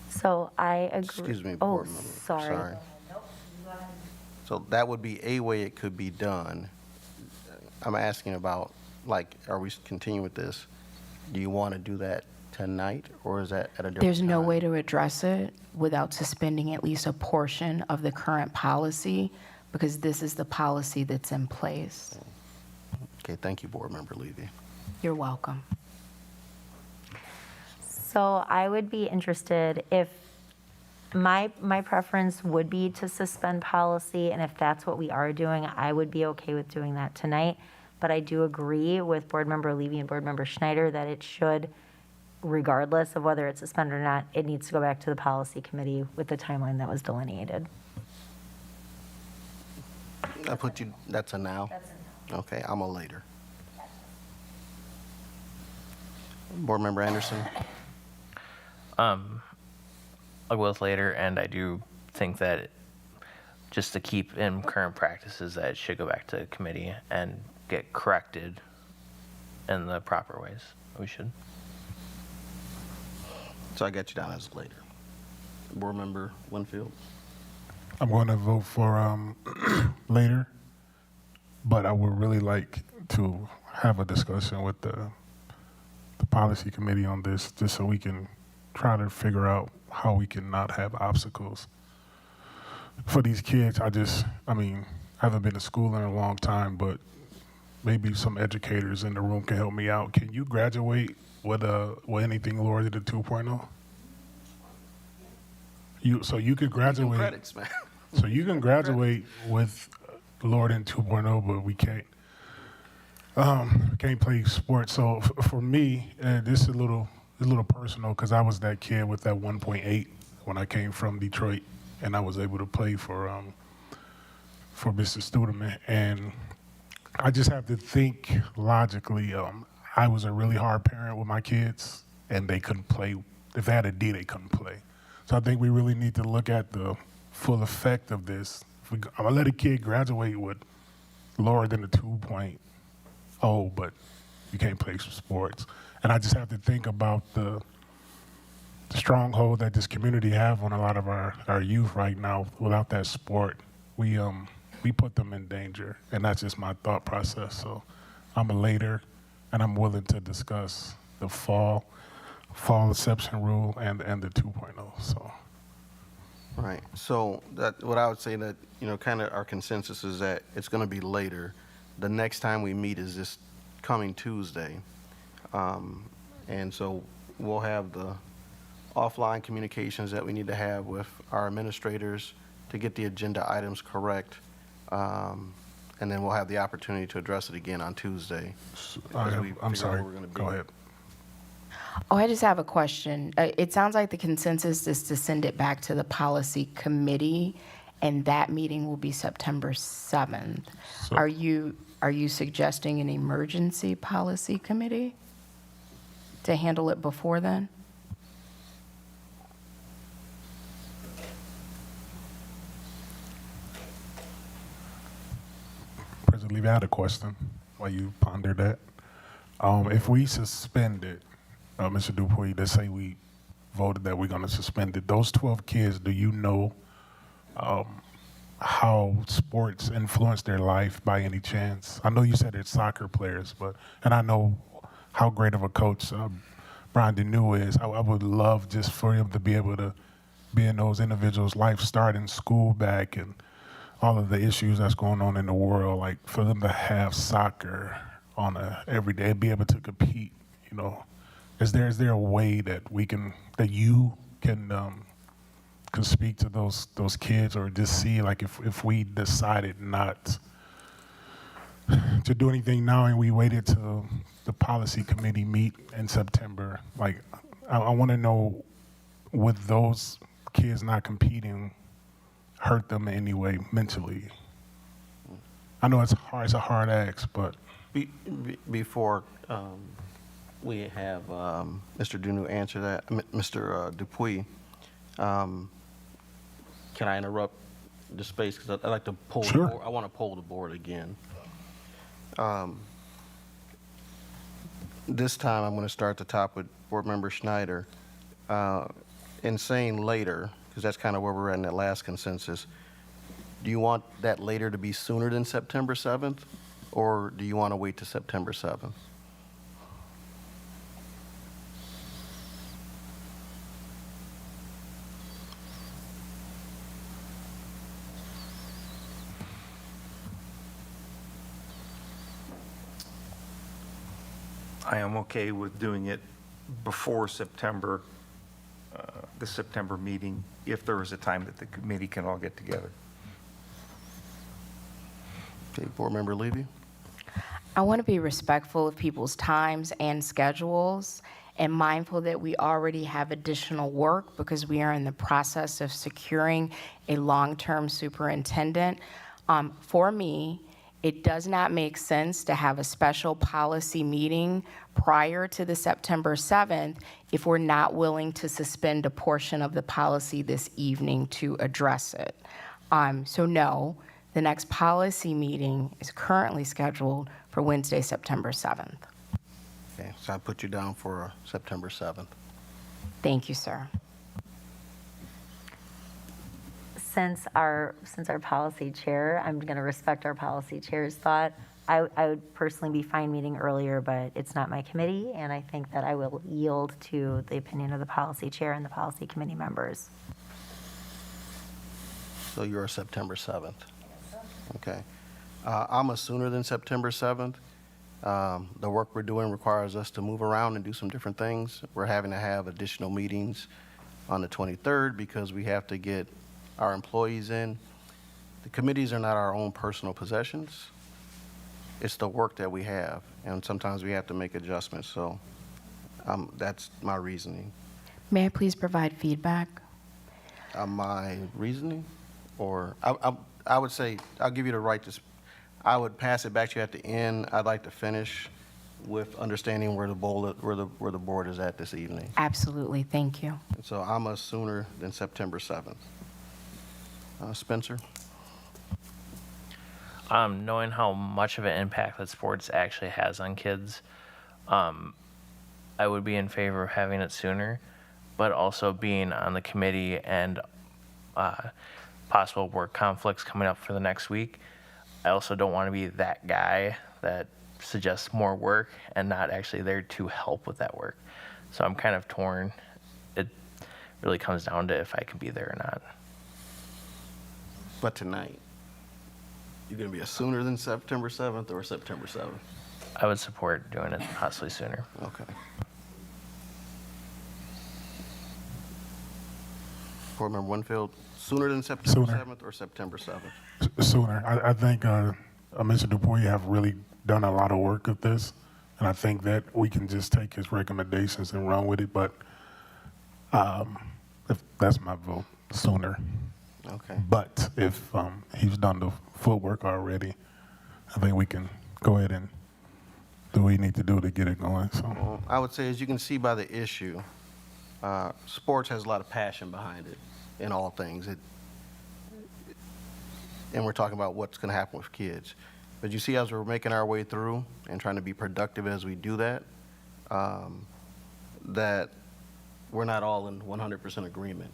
So I agree. Excuse me, Oh, board member. sorry. So that would be a way it could be done. I'm asking about, like, are we continuing with this? Do you want to do that tonight, or is that at a different There's time? no way to address it without suspending at least a portion of the current policy, because this is the policy that's in place. Okay, thank you, Board Member Levy. You're welcome. So I would be interested if my preference would be to suspend policy, and if that's what we are doing, I would be okay with doing that tonight. But I do agree with Board Member Levy and Board Member Schneider that it should, regardless of whether it's suspended or not, it needs to go back to the policy committee with the timeline that was delineated. I put you, that's a now? That's a now. Okay, I'm a later. Board Member Anderson? I'll go with later, and I do think that just to keep in current practices that it should go back to committee and get corrected in the proper ways. We should. So I got you down as later. Board Member Winfield? I'm going to vote for later, but I would really like to have a discussion with the policy committee on this, just so we can try to figure out how we can not have obstacles for these kids. I mean, I haven't been to school in a long time, but maybe some educators in the room can help me out. Can you graduate with anything lower than the 2.0? So you could graduate. Credits, man. So you can graduate with lower than 2.0, but we can't. Can't play sports. So for me, this is a little personal because I was that kid with that 1.8 when I came from Detroit, and I was able to play for Mr. Studeman. And I just have to think logically. I was a really hard parent with my kids, and they couldn't play. If they had a D, they couldn't play. So I think we really need to look at the full effect of this. I'm gonna let a kid graduate with lower than a 2.0, but you can't play some sports. And I just have to think about the stronghold that this community have on a lot of our youth right now. Without that sport, we put them in danger, and that's just my thought process. So I'm a later, and I'm willing to discuss the fall exception rule and the 2.0. So. Right. So that what I would say that, kind of our consensus is that it's going to be later. The next time we meet is this coming Tuesday. And so we'll have the offline communications that we need to have with our administrators to get the agenda items correct. And then we'll have the opportunity to address it again on Tuesday. I'm sorry. Go ahead. Oh, I just have a question. It sounds like the consensus is to send it back to the policy committee, and that meeting will be September 7th. So- Are you suggesting an emergency policy committee to handle it before then? President Levy, I had a question while you ponder that. If we suspend it, Mr. Dupuy, let's say we voted that we're going to suspend it, those 12 kids, do you know how sports influence their life by any chance? I know you said it's soccer players, and I know how great of a coach Brian Deneau is. I would love just for him to be able to be in those individuals' life, starting school back and all of the issues that's going on in the world, like for them to have soccer on every day, be able to compete, Is there a way that you can speak to those kids, or just see like if we decided not to do anything now and we waited till the policy committee meet in September? Like I want to know, would those kids not competing hurt them in any way mentally? I know it's a hard ask, but Before we have Mr. Deneau answer that, Mr. Dupuy, can I interrupt the space? Because I'd like to poll the board. I want to poll the board again. This time I'm going to start at the top with Board Member Schneider. In saying later, because that's kind of where we're at in that last consensus, do you want that later to be sooner than September 7th? Or do you want to wait to September 7th? I am okay with doing it before September, the September meeting, if there is a time that the committee can all get together. Okay, Board Member Levy? I want to be respectful of people's times and schedules and mindful that we already have additional work because we are in the process of securing a long-term superintendent. For me, it does not make sense to have a special policy meeting prior to the September 7th if we're not willing to suspend a portion of the policy this evening to address it. So no, the next policy meeting is currently scheduled for Wednesday, September 7th. Okay, so I put you down for September 7th. Thank you, sir. Since our policy chair, I'm going to respect our policy chair's thought. I would personally be fine meeting earlier, but it's not my committee, and I think that I will yield to the opinion of the policy chair and the policy committee members. So you're September 7th? Okay. I'm a sooner than September 7th. The work we're doing requires us to move around and do some different things. We're having to have additional meetings on the 23rd because we have to get our employees in. The committees are not our own personal possessions. It's the work that we have, and sometimes we have to make adjustments. So that's my reasoning. May I please provide feedback? My reasoning? Or I would say, I'll give you the right to, I would pass it back to you at the end. I'd like to finish with understanding where the board is at this evening. Absolutely, thank you. So I'm a sooner than September 7th. Spencer? Knowing how much of an impact that sports actually has on kids, I would be in favor of having it sooner, but also being on the committee and possible work conflicts coming up for the next week. I also don't want to be that guy that suggests more work and not actually there to help with that work. So I'm kind of torn. It really comes down to if I can be there or not. But tonight, you're going to be a sooner than September 7th or September 7th? I would support doing it possibly sooner. Okay. Board Member Winfield, sooner than September 7th or September 7th? Sooner. I think Mr. Dupuy have really done a lot of work with this, and I think that we can just take his recommendations and run with it, but if that's my vote, sooner. Okay. But if he's done the footwork already, I think we can go ahead and do what we need to do to get it going. So Well, I would say, as you can see by the issue, sports has a lot of passion behind it in all things. And we're talking about what's going to happen with kids. But you see, as we're making our way through and trying to be productive as we do that, that we're not all in 100% agreement.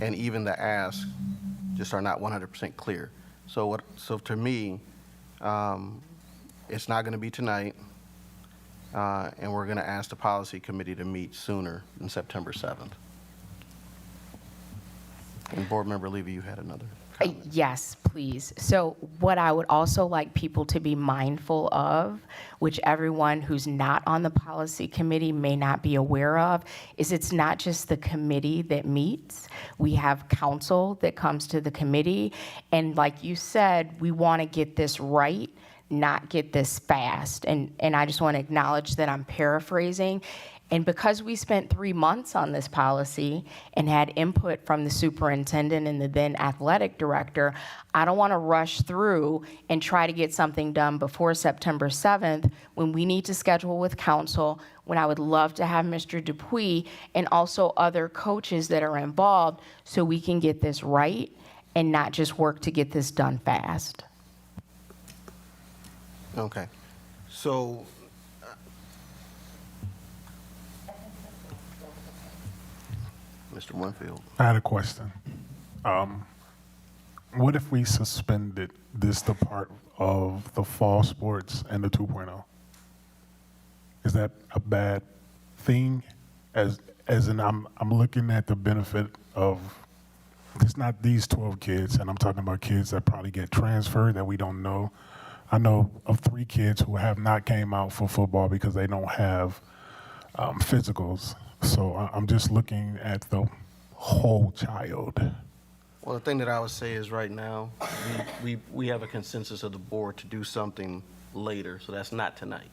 And even the asks just are not 100% clear. So to me, it's not going to be tonight, and we're going to ask the policy committee to meet sooner than September 7th. And Board Member Levy, you had another comment. Yes, please. So what I would also like people to be mindful of, which everyone who's not on the policy committee may not be aware of, is it's not just the committee that meets. We have counsel that comes to the committee. And like you said, we want to get this right, not get this fast. And I just want to acknowledge that I'm paraphrasing. And because we spent 3 months on this policy and had input from the superintendent and the then athletic director, I don't want to rush through and try to get something done before September 7th when we need to schedule with council, when I would love to have Mr. Dupuy and also other coaches that are involved so we can get this right and not just work to get this done fast. Okay. So Mr. Winfield. I had a question. What if we suspended this the part of the fall sports and the 2.0? Is that a bad thing? As in, I'm looking at the benefit of, it's not these 12 kids, and I'm talking about kids that probably get transferred that we don't know. I know of 3 kids who have not came out for football because they don't have physicals. So I'm just looking at the whole child. Well, the thing that I would say is right now, we have a consensus of the board to do something later, so that's not tonight.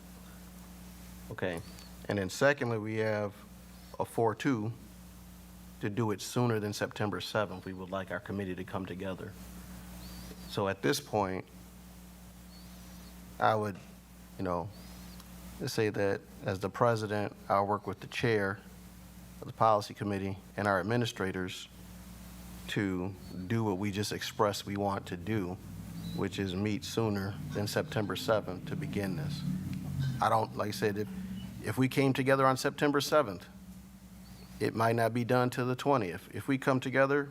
Okay? And then secondly, we have a 4-2 to do it sooner than September 7th. We would like our committee to come together. So at this point, I would, let's say that as the president, I'll work with the chair of the policy committee and our administrators to do what we just expressed we want to do, which is meet sooner than September 7th to begin this. I don't, like I said, if we came together on September 7th, it might not be done till the 20th. If we come together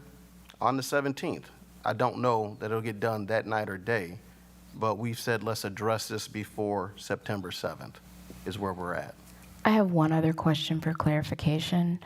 on the 17th, I don't know that it'll get done that night or day, but we've said let's address this before September 7th is where we're at. I have one other question for clarification.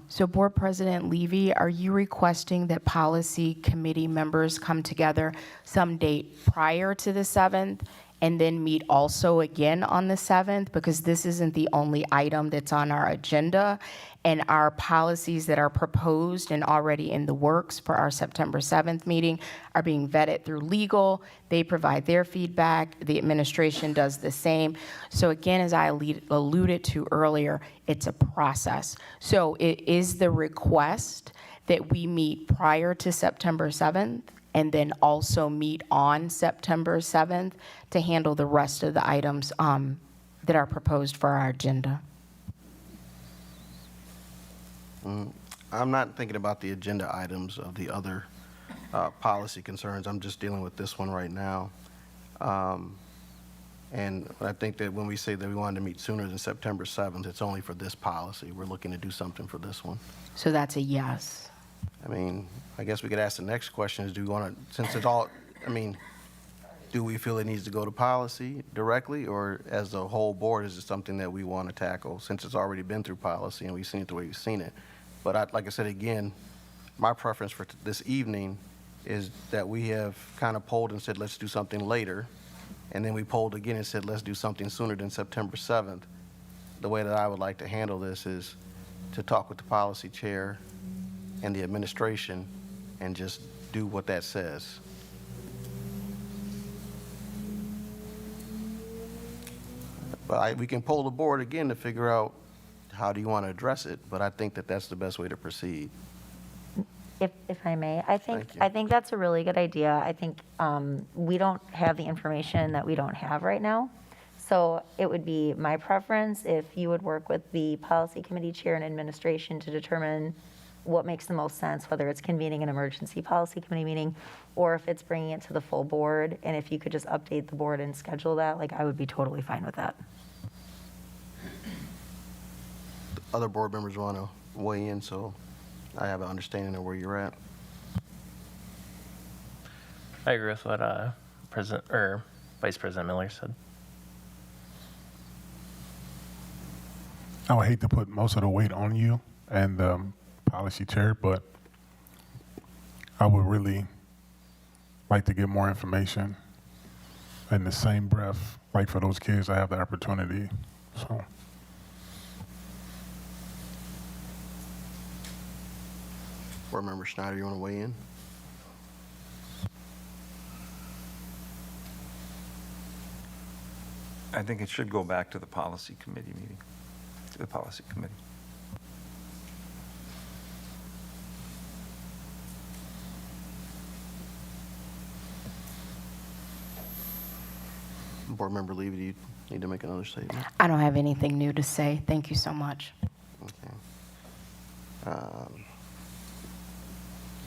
So Board President Levy, are you requesting that policy committee members come together some date prior to the 7th and then meet also again on the 7th? Because this isn't the only item that's on our agenda, and our policies that are proposed and already in the works for our September 7th meeting are being vetted through legal. They provide their feedback. The administration does the same. So again, as I alluded to earlier, it's a process. So it is the request that we meet prior to September 7th and then also meet on September 7th to handle the rest of the items that are proposed for our agenda. I'm not thinking about the agenda items of the other policy concerns. I'm just dealing with this one right now. And I think that when we say that we wanted to meet sooner than September 7th, it's only for this policy. We're looking to do something for this one. So that's a yes. I mean, I guess we could ask the next question is, do we want to, since it's all, do we feel it needs to go to policy directly, or as a whole board, is it something that we want to tackle since it's already been through policy and we've seen it the way we've seen it? But like I said, again, my preference for this evening is that we have kind of polled and said, let's do something later. And then we polled again and said, let's do something sooner than September 7th. The way that I would like to handle this is to talk with the policy chair and the administration and just do what that says. But we can poll the board again to figure out how do you want to address it, but I think that that's the best way to proceed. If I may, I think that's a really good idea. I think we don't have the information that we don't have right now. So it would be my preference if you would work with the policy committee chair and administration to determine what makes the most sense, whether it's convening an emergency policy committee meeting or if it's bringing it to the full board. And if you could just update the board and schedule that, I would be totally fine with that. Other board members want to weigh in, so I have an understanding of where you're at. I agree with what Vice President Miller said. I would hate to put most of the weight on you and the policy chair, but I would really like to get more information in the same breath, like for those kids I have the opportunity. So. Board Member Schneider, you want to weigh in? I think it should go back to the policy committee meeting, to the policy committee. Board Member Levy, do you need to make another statement? I don't have anything new to say. Thank you so much. Okay.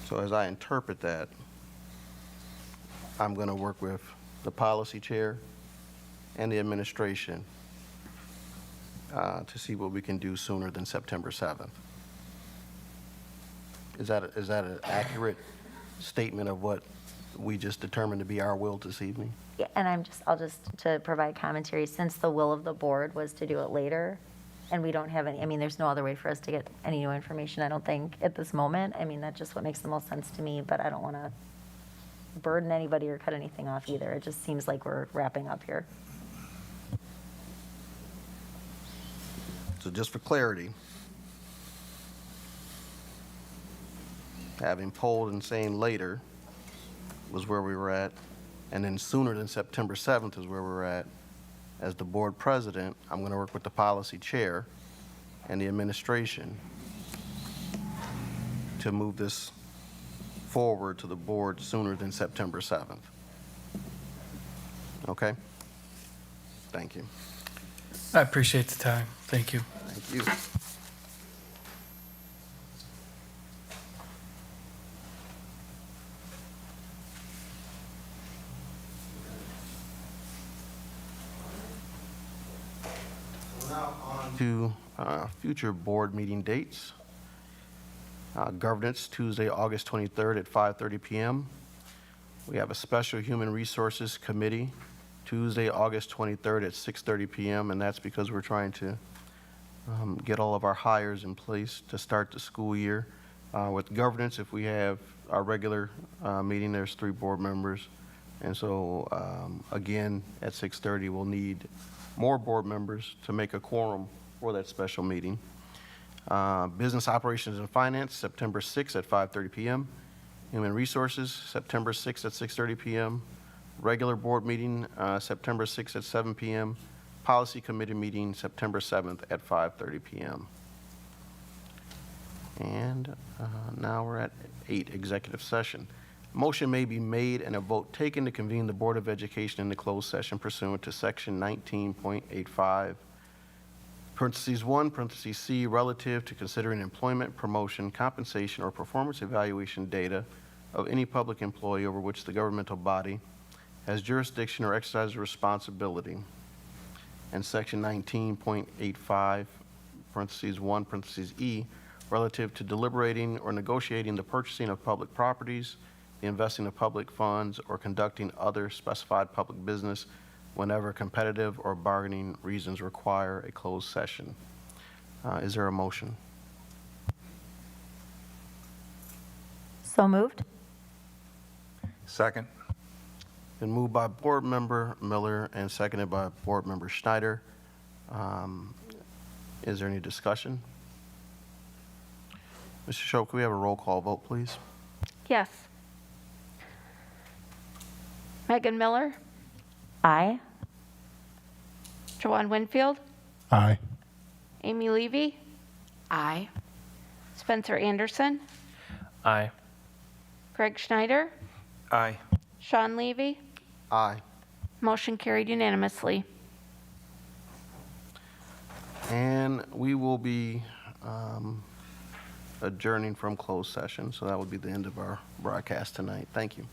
So as I interpret that, I'm going to work with the policy chair and the administration to see what we can do sooner than September 7th. Is that an accurate statement of what we just determined to be our will this evening? Yeah, and I'll just to provide commentary, since the will of the board was to do it later, and we don't have any, there's no other way for us to get any new information, I don't think, at this moment. That's just what makes the most sense to me, but I don't want to burden anybody or cut anything off either. It just seems like we're wrapping up here. So just for clarity, having polled and saying later was where we were at, and then sooner than September 7th is where we're at. As the board president, I'm going to work with the policy chair and the administration to move this forward to the board sooner than September 7th. Okay? Thank you. I appreciate the time. Thank you. Thank you. Now on to future board meeting dates. Governance, Tuesday, August 23rd at 5:30 p.m. We have a special Human Resources Committee, Tuesday, August 23rd at 6:30 p.m., and that's because we're trying to get all of our hires in place to start the school year. With governance, if we have our regular meeting, there's 3 board members. And so, again, at 6:30, we'll need more board members to make a quorum for that special meeting. Business Operations and Finance, September 6th at 5:30 p.m. Human Resources, September 6th at 6:30 p.m. Regular board meeting, September 6th at 7 p.m. Policy Committee meeting, September 7th at 5:30 p.m. And now we're at 8, executive session. Motion may be made and a vote taken to convene the Board of Education in the closed session pursuant to Section 19.85, parentheses 1, parentheses C, relative to considering employment, promotion, compensation, or performance evaluation data of any public employee over which the governmental body has jurisdiction or exercises responsibility. And Section 19.85, parentheses 1, parentheses E, relative to deliberating or negotiating the purchasing of public properties, the investing of public funds, or conducting other specified public business whenever competitive or bargaining reasons require a closed session. Is there a motion? So moved. Second. Been moved by Board Member Miller and seconded by Board Member Schneider. Is there any discussion? Mr. Shope, can we have a roll call vote, please? Yes. Megan Miller, Aye. Joanne Winfield, Aye. Amy Levy, Aye. Spencer Anderson, Aye. Greg Schneider, Aye. Sean Levy. Aye. Motion carried unanimously. And we will be adjourning from closed session, so that would be the end of our broadcast tonight. Thank you.